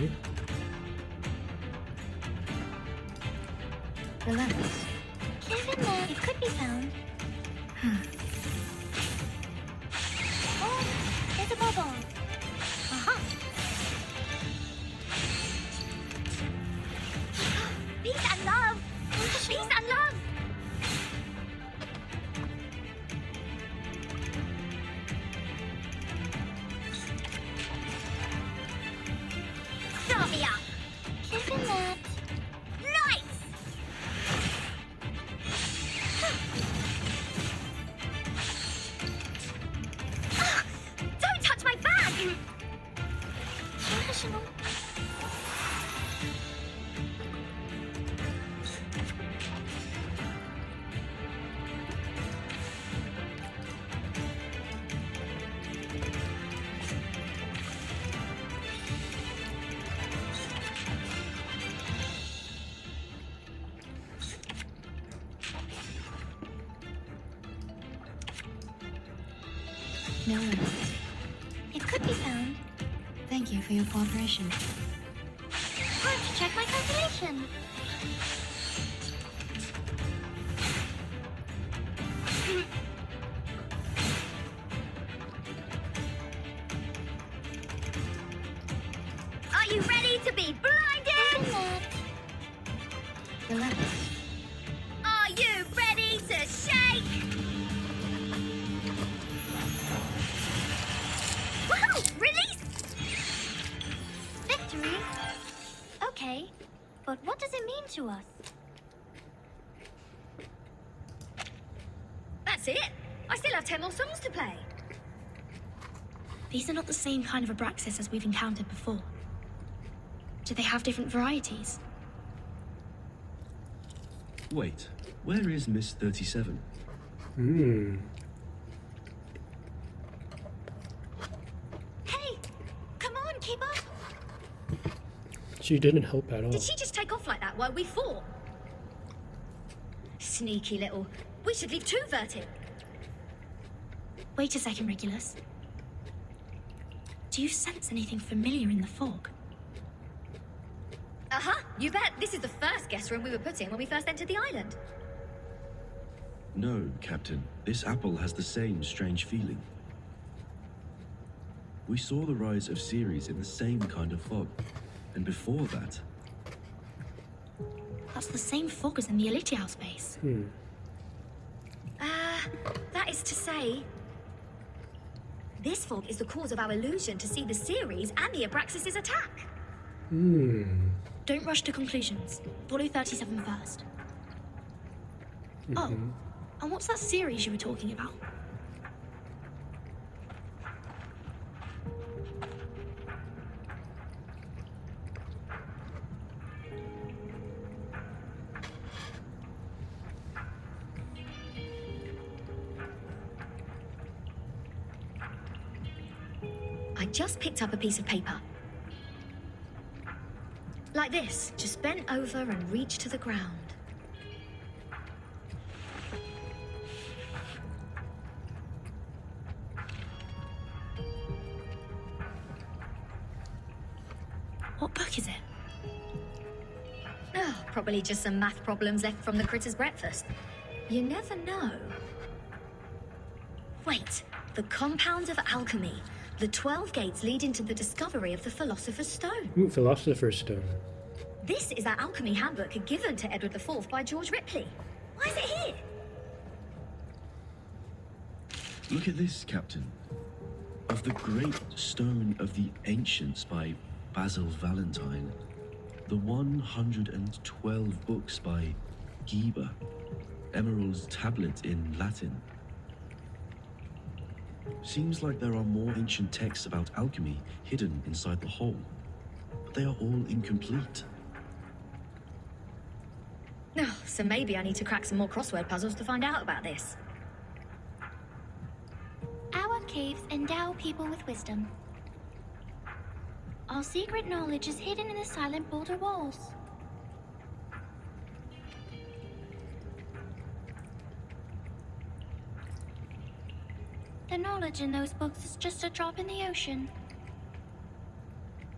Okay. Relax. Given that it could be found. Oh, there's a bubble. Aha. Peace and love. Peace and love. Start me up. Given that. Lights. Don't touch my bag! Professional. No one. It could be found. Thank you for your cooperation. Time to check my calculation. Are you ready to be blinded? Relax. Are you ready to shake? Woohoo! Release! Victory? Okay, but what does it mean to us? That's it. I still have 10 more songs to play. These are not the same kind of Abraxas as we've encountered before. Do they have different varieties? Wait, where is Miss 37? Hey, come on, keep up. She didn't help at all. Did she just take off like that while we fought? Sneaky little. We should leave too, Vertin. Wait a second, Regulus. Do you sense anything familiar in the fog? You bet. This is the first guest room we were put in when we first entered the island. No, Captain. This apple has the same strange feeling. We saw the rise of Ceres in the same kind of fog. And before that... That's the same fog as in the Elitial space. That is to say... This fog is the cause of our illusion to see the Ceres and the Abraxas' attack. Don't rush to conclusions. Follow 37 first. Oh, and what's that series you were talking about? I just picked up a piece of paper. Like this, just bent over and reached to the ground. What book is it? Oh, probably just some math problems left from the critter's breakfast. You never know. Wait, the compounds of alchemy. The 12 gates lead into the discovery of the Philosopher's Stone. Ooh, Philosopher's Stone. This is our alchemy handbook given to Edward IV by George Ripley. Why is it here? Look at this, Captain. Of the Great Stone of the Ancients by Basil Valentine. The 112 books by Geber. Emerald's Tablet in Latin. Seems like there are more ancient texts about alchemy hidden inside the hole, but they are all incomplete. Oh, so maybe I need to crack some more crossword puzzles to find out about this. Our caves endow people with wisdom. Our secret knowledge is hidden in the silent boulder walls. The knowledge in those books is just a drop in the ocean.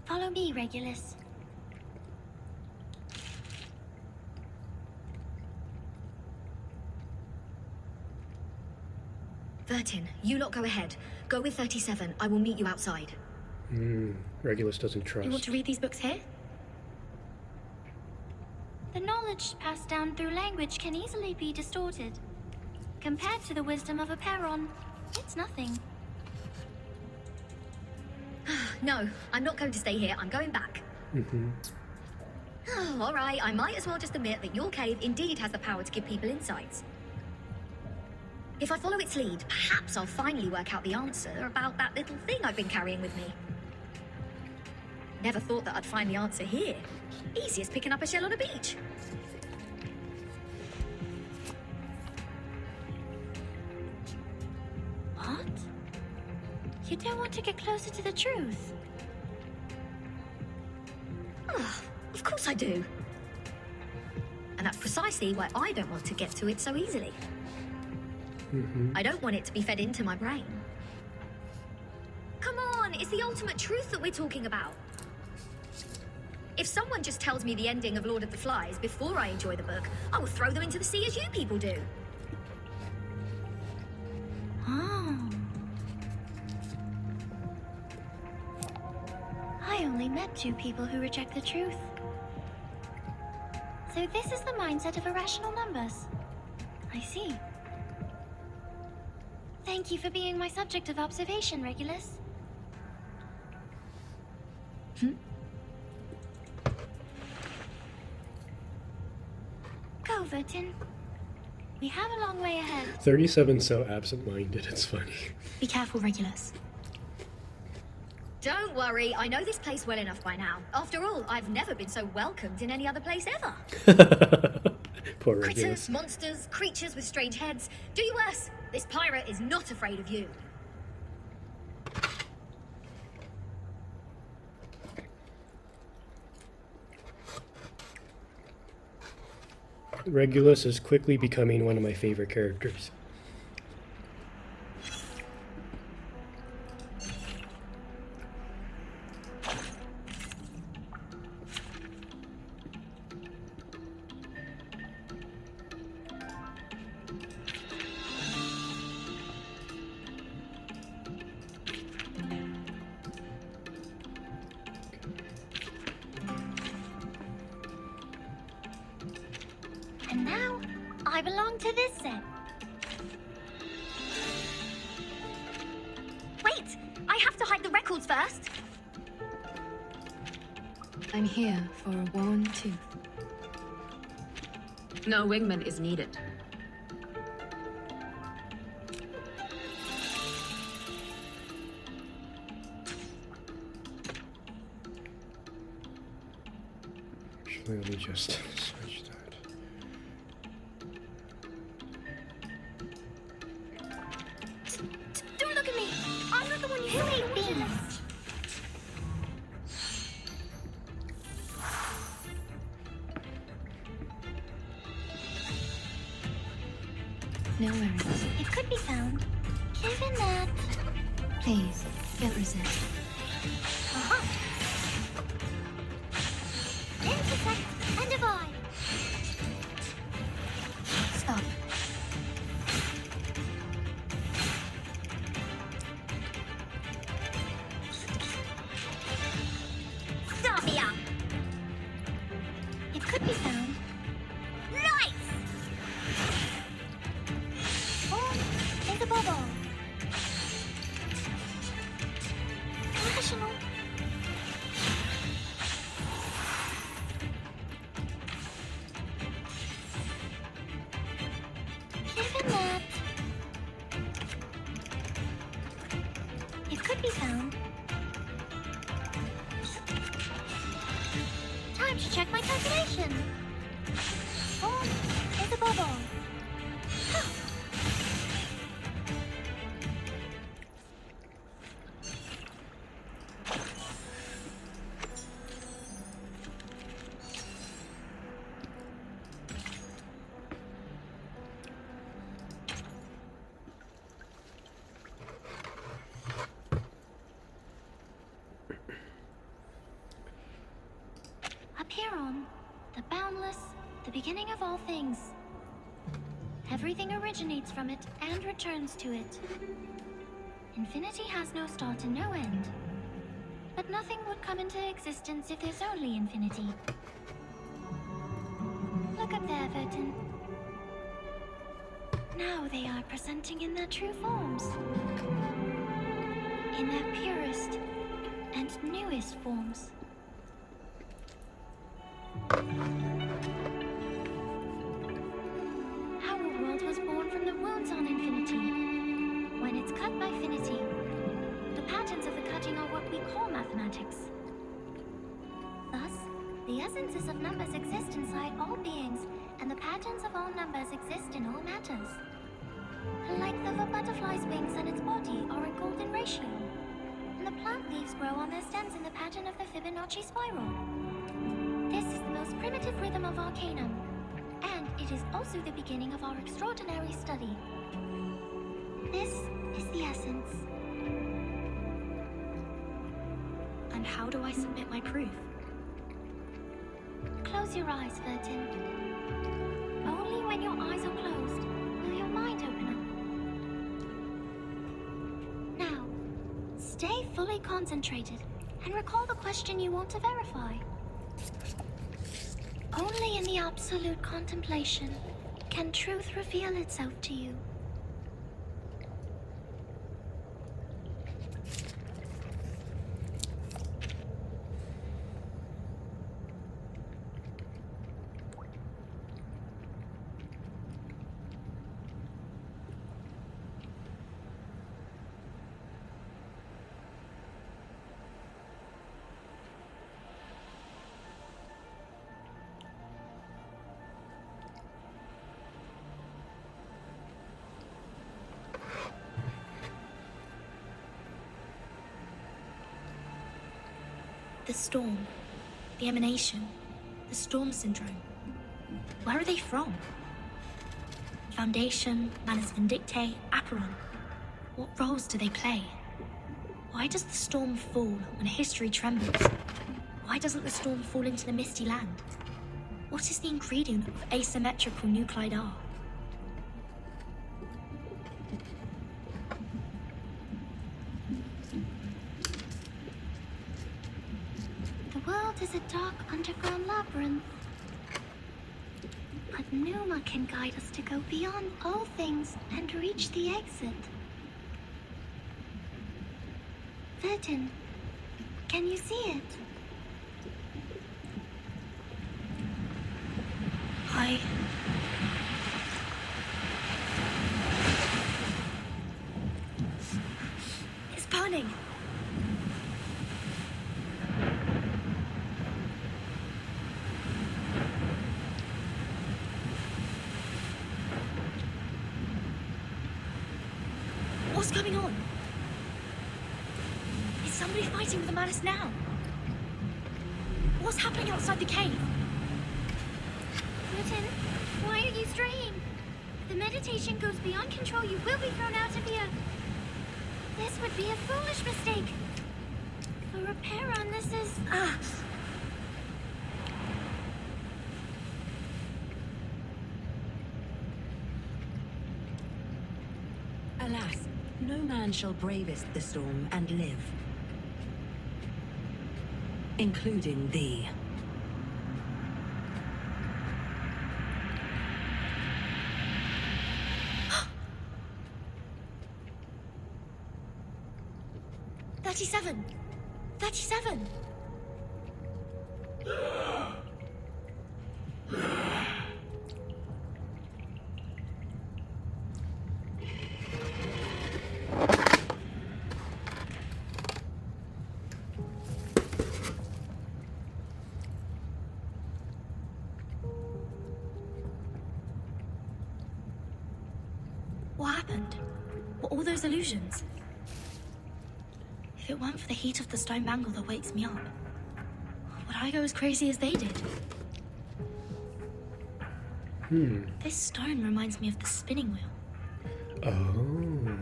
Follow me, Regulus. Vertin, you lot go ahead. Go with 37. I will meet you outside. Regulus doesn't trust. You want to read these books here? The knowledge passed down through language can easily be distorted. Compared to the wisdom of a Perron, it's nothing. No, I'm not going to stay here. I'm going back. Oh, all right, I might as well just admit that your cave indeed has the power to give people insights. If I follow its lead, perhaps I'll finally work out the answer about that little thing I've been carrying with me. Never thought that I'd find the answer here. Easy as picking up a shell on a beach. What? You don't want to get closer to the truth? Oh, of course I do. And that's precisely why I don't want to get to it so easily. I don't want it to be fed into my brain. Come on, it's the ultimate truth that we're talking about. If someone just tells me the ending of Lord of the Flies before I enjoy the book, I will throw them into the sea as you people do. Oh. I only met 2 people who reject the truth. So this is the mindset of irrational numbers. I see. Thank you for being my subject of observation, Regulus. Go, Vertin. We have a long way ahead. 37's so absent-minded, it's funny. Be careful, Regulus. Don't worry, I know this place well enough by now. After all, I've never been so welcomed in any other place ever. Poor Critters, Regulus. monsters, creatures with strange heads. Do you worse? This pirate is not afraid of you. Regulus is quickly becoming one of my favorite characters. And now, I belong to this set. Wait! I have to hide the records first! I'm here for a worn tooth. No wingman is needed. Actually, let me just switch that. Don't look at me! I'm not the one you hate, Beans! No worries. It could be found. Given that... Please, don't resist. Uh-huh. Intersect and divide. Stop. Stop here! It could be found. Nice! Or is a bubble. Rational. be found. Time to check my calculation. Form is above all. Apiron, the boundless, the beginning of all things. Everything originates from it and returns to it. Infinity has no start and no end. But nothing would come into existence if there's only infinity. Look up there, Vertin. Now they are presenting in their true forms. In their purest and newest forms. Our world was born from the wounds on infinity. When it's cut by finity, the patterns of the cutting are what we call mathematics. Thus, the essences of numbers exist inside all beings, and the patterns of all numbers exist in all matters. Like the butterfly's wings and its body are in golden ratio, and the plant leaves grow on their stems in the pattern of the Fibonacci spiral. This is the most primitive rhythm of Arcanum, and it is also the beginning of our extraordinary study. This is the essence. And how do I submit my proof? Close your eyes, Vertin. Only when your eyes are closed will your mind open up. Now, stay fully concentrated and recall the question you want to verify. Only in the absolute contemplation can truth reveal itself to you. The storm, the emanation, the storm syndrome. Where are they from? Foundation, Manus Vindictae, Aperon. What roles do they play? Why does the storm fall when history trembles? Why doesn't the storm fall into the misty land? What is the ingredient of asymmetrical nuclide R? The world is a dark underground labyrinth. But Numa can guide us to go beyond all things and reach the exit. Vertin, can you see it? It's burning! What's going on? Is somebody fighting with the Manus now? What's happening outside the cave? Vertin, why are you straying? If the meditation goes beyond control, you will be thrown out of here. This would be a foolish mistake. For Aperon, this is... Alas, no man shall bravest the storm and live. Including thee. "37! 37! those illusions? If it weren't for the heat of the stone bangle that wakes me up, would I go as crazy as they did? This stone reminds me of the spinning wheel. Oh.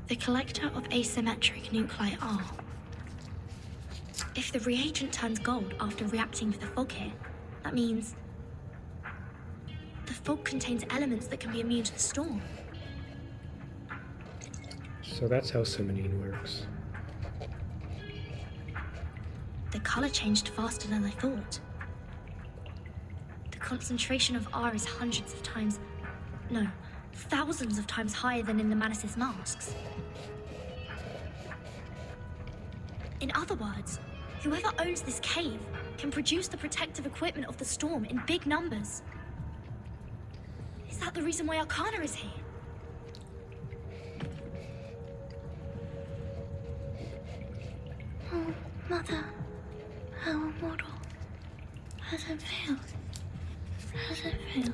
The collector of asymmetric nuclei are. If the reagent turns gold after reacting with the fog here, that means the fog contains elements that can be immune to the storm. So that's how summoning works. The color changed faster than I thought. The concentration of R is hundreds of times, no, thousands of times higher than in the Manus' masks. In other words, whoever owns this cave can produce the protective equipment of the storm in big numbers. Is that the reason why Arcana is here? Oh, Mother, our model. Has it failed? Has it failed?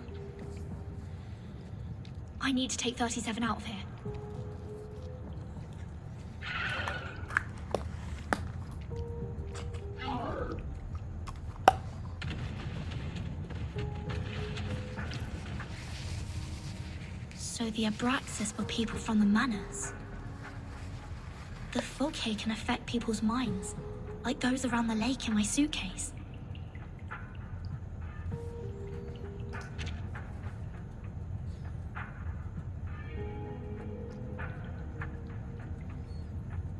I need to take 37 out of here. So the Abraxas were people from the Manors. The fog here can affect people's minds, like those around the lake in my suitcase.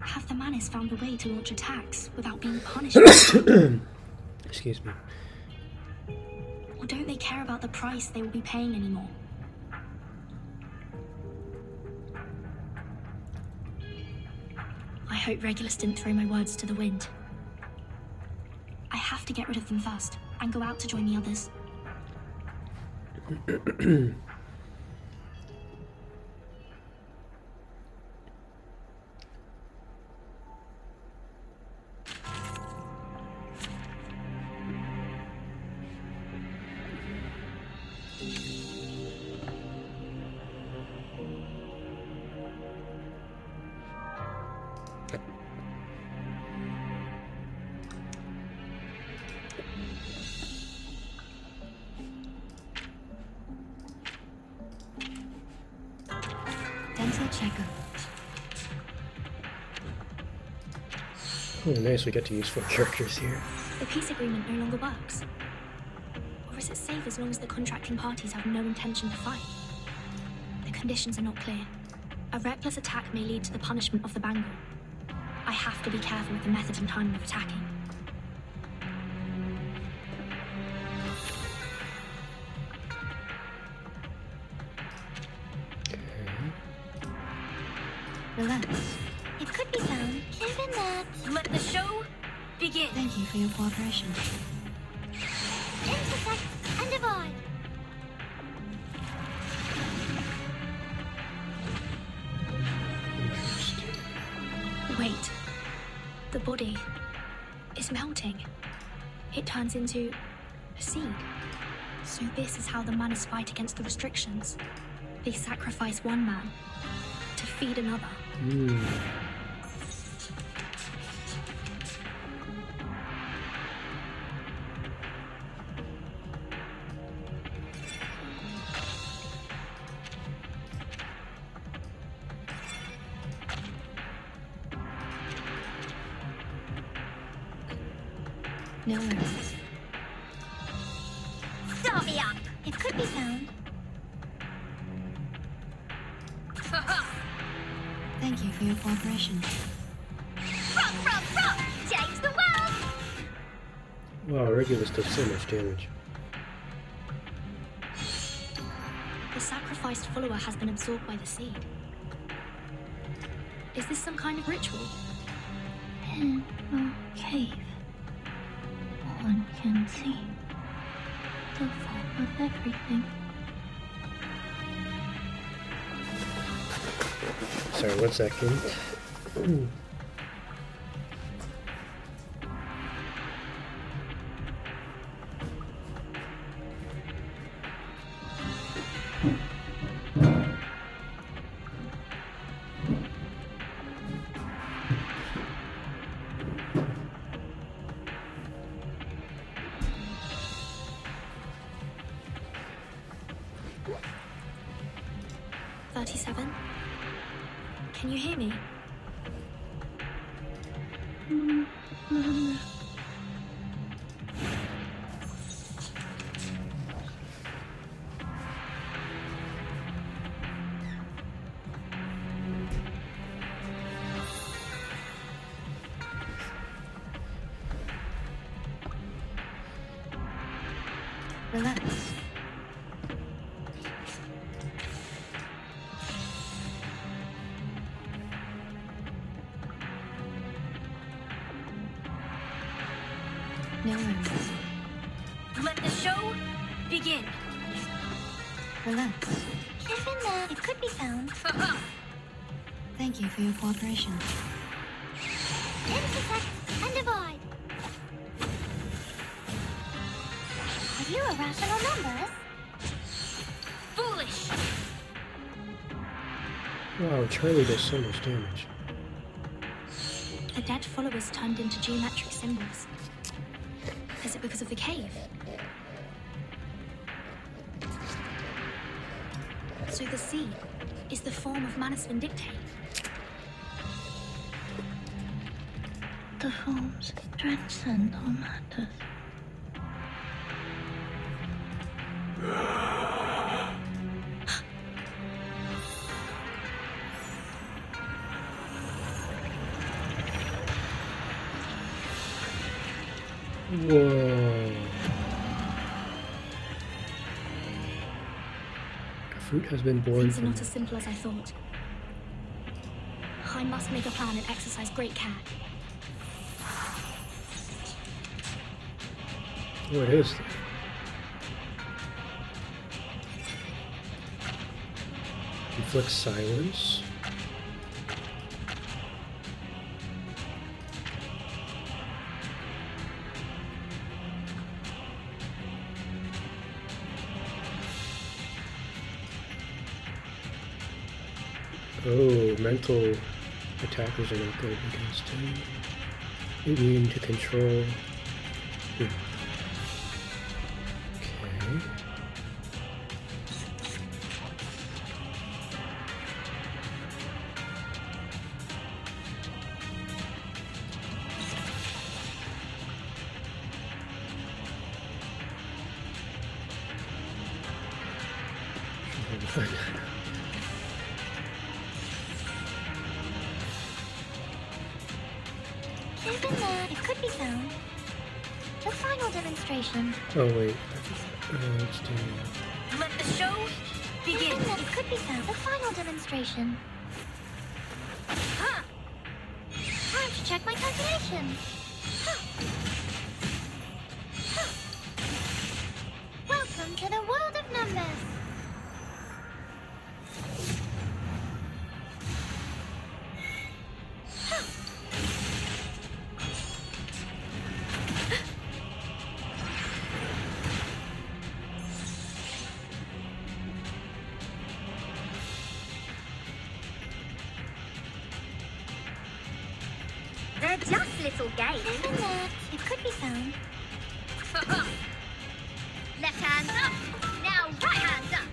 Have the Manors found a way to launch attacks without being punished? Excuse me. Or don't they care about the price they will be paying anymore? I hope Regulus didn't throw my words to the wind. I have to get rid of them first, and go out to join the others. Dental checkup. Oh, nice, we get to use 4 characters here. The peace agreement no longer works. Or is it safe as long as the contracting parties have no intention to fight? The conditions are not clear. A reckless attack may lead to the punishment of the bangle. I have to be careful with the method and timing of attacking. Relax. It could be found. Given that. Let the show begin. Thank you for your cooperation. Intersect and divide. Wait. The body is melting. It turns into a seed. So this is how the Manors fight against the restrictions. They sacrifice one man to feed another. No worries. Start me up. It could be found. Thank you for your cooperation. Rock! Change the world! Wow, Regulus does so much damage. The sacrificed follower has been absorbed by the seed. Is this some kind of ritual? In a cave, one can see the fall of everything. Sorry, 1 second. Relax. No worries. Let the show begin. Relax. If in there, it could be found. Thank you for your cooperation. Intersect and divide. Are you irrational numbers? Foolish. Wow, Charlie does so much damage. The dead followers turned into geometric symbols. Is it because of the cave? So the sea is the form of Manus Vindictae. The forms transcend all matters. Whoa. A fruit has been born Things are from... not as simple as I thought. I must make a plan and exercise great care. What is that? Inflict silence. Oh, mental attackers are not good against him. Immune to control. Okay. Fun. If in there, it could be found. The final demonstration. Oh wait, let's do. Let the show begin. If in there, it could be found. The final demonstration. Huh. Time to check my calculations. Welcome to the world of numbers. They're just little games. If in there, it could be found. Left hand up. Now right hand up.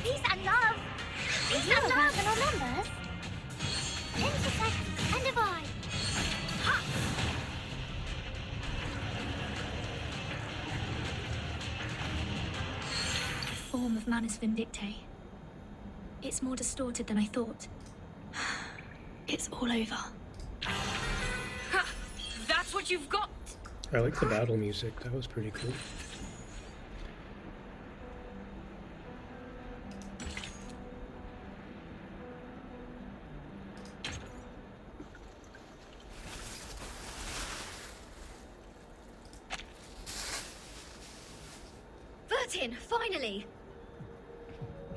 Peace and love. Peace You and love. irrational numbers. Intersect and divide. Ha. The form of Manus Vindictae. It's more distorted than I thought. It's all over. Ha. That's what you've got. I like the battle music. That was pretty cool. Vertin, finally!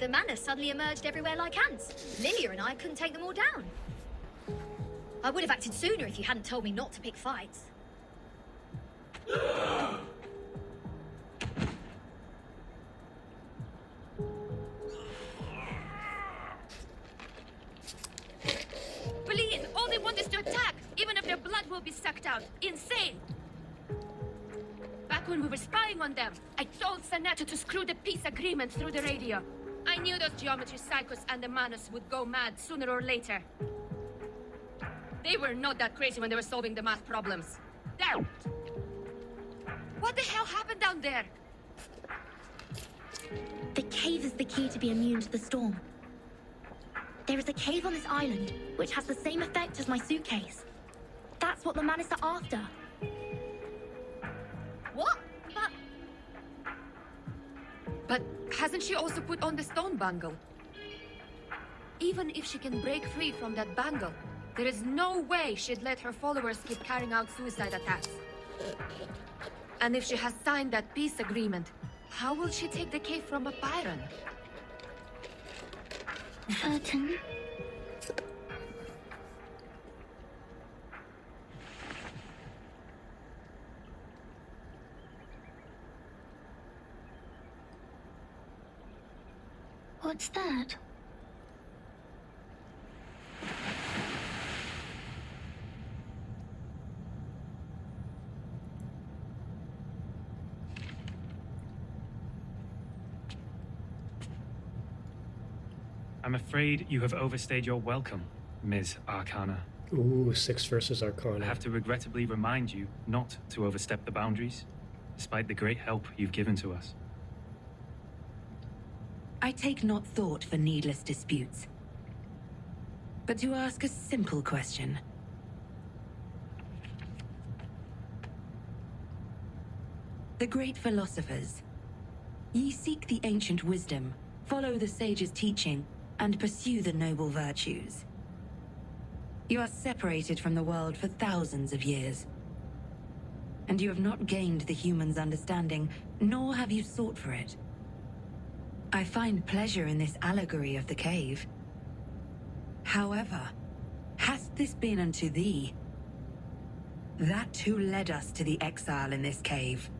The Manus suddenly emerged everywhere like ants. Lilia and I couldn't take them all down. I would have acted sooner if you hadn't told me not to pick fights. Brilliant! All they want is to attack, even if their blood will be sucked out. Insane! Back when we were spying on them, I told Sanetta to screw the peace agreement through the radio. I knew those geometry psychos and the Manus would go mad sooner or later. They were not that crazy when they were solving the math problems. There! What the hell happened down there? The cave is the key to be immune to the storm. There is a cave on this island, which has the same effect as my suitcase. That's what the Manus are after. What? But hasn't she also put on the stone bangle? Even if she can break free from that bangle, there is no way she'd let her followers keep carrying out suicide attacks. And if she has signed that peace agreement, how will she take the cave from a Byron? Curtain. What's that? I'm afraid you have overstayed your welcome, Ms. Arcana. Ooh, 6 versus Arcana. I have to regrettably remind you not to overstep the boundaries, despite the great help you've given to us. I take not thought for needless disputes. But to ask a simple question. The great philosophers, ye seek the ancient wisdom, follow the sage's teaching, and pursue the noble virtues. You are separated from the world for thousands of years. And you have not gained the human's understanding, nor have you sought for it. I find pleasure in this allegory of the cave. However, hast this been unto thee? That too led us to the exile in this cave.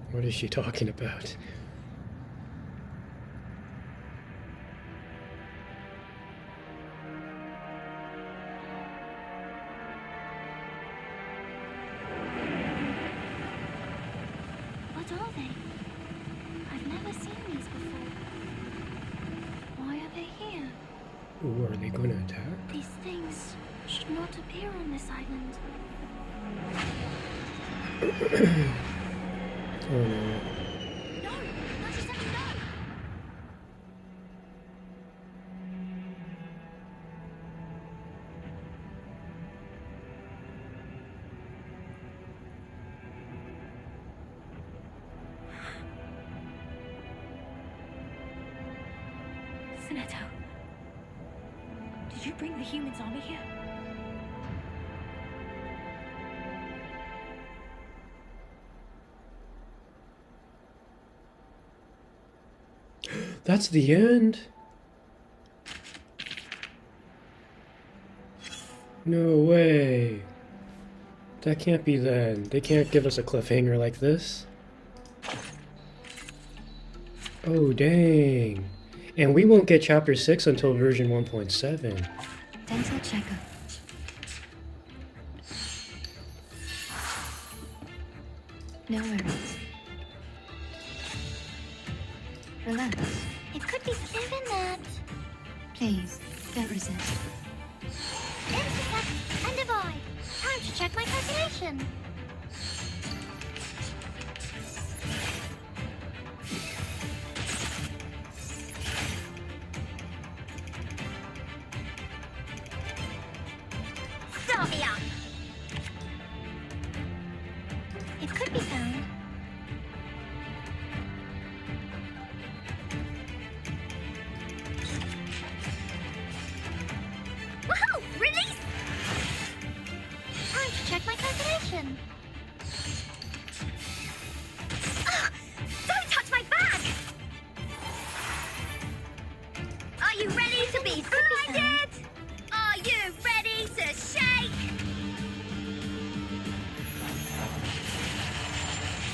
What is she talking about? What are they? I've never seen these before. Why are they here? Ooh, are they going to attack? These things should not appear on this island. Oh no. No! Not just let me go! Sinetto, did you bring the humans' army here? That's the end? No way. That can't be the end. They can't give us a cliffhanger like this. Oh, dang. And we won't get chapter 6 until version 1.7. Dental checkup. No worries. Relax. It could be even that. Please, don't resist. Intersect and divide. Time to check my calculation. Start me up. It could be found. Woohoo! Release! Time to check my calculation. Ah, don't touch my bag! Are you ready to be blinded? Are you ready to shake?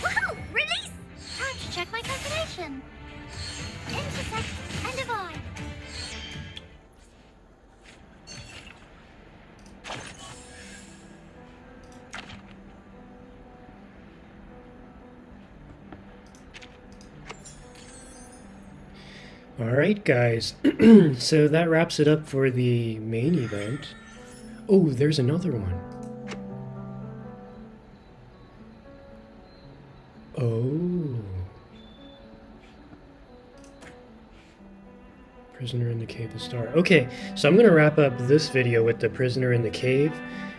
Woohoo! Release! Time to check my calculation. Intersect and divide. Alright guys, so that wraps it up for the main event. Oh, there's another one. Oh. Prisoner in the Cave of Star. Okay, so I'm going to wrap up this video with the Prisoner in the Cave.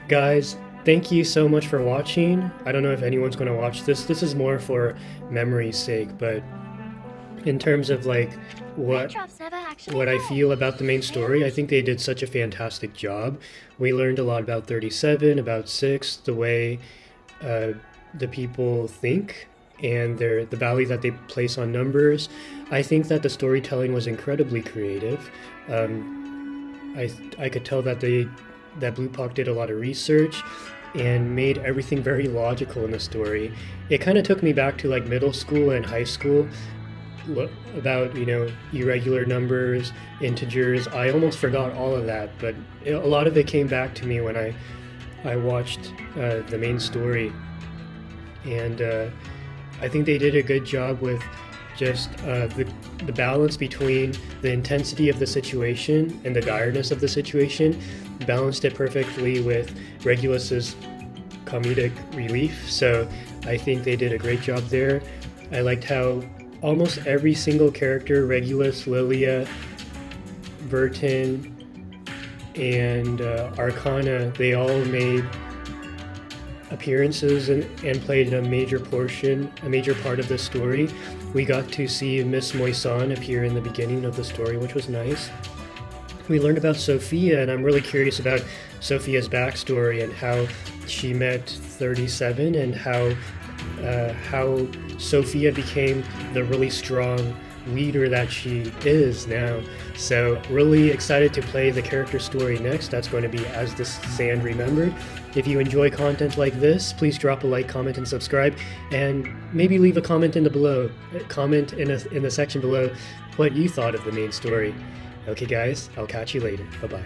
Guys, thank you so much for watching. I don't know if anyone's going to watch this. This is more for memory's sake, but in terms of like what I feel about the main story, I think they did such a fantastic job. We learned a lot about 37, about 6, the way the people think, and the value that they place on numbers. I think that the storytelling was incredibly creative. I could tell that that Bluepock did a lot of research and made everything very logical in the story. It kind of took me back to like middle school and high school about, you know, irregular numbers, integers. I almost forgot all of that, but a lot of it came back to me when I watched the main story. And I think they did a good job with just the balance between the intensity of the situation and the direness of the situation. Balanced it perfectly with Regulus's comedic relief, so I think they did a great job there. I liked how almost every single character, Regulus, Lilia, Vertin, and Arcana, they all made appearances and played a major part of the story. We got to see Miss Moisson appear in the beginning of the story, which was nice. We learned about Sophia, and I'm really curious about Sophia's backstory and how she met 37 and how Sophia became the really strong leader that she is now. So really excited to play the character story next. That's going to be As the Sand Remembered. If you enjoy content like this, please drop a like, comment, and subscribe, and maybe leave a comment in the section below what you thought of the main story. Okay guys, I'll catch you later. Bye-bye.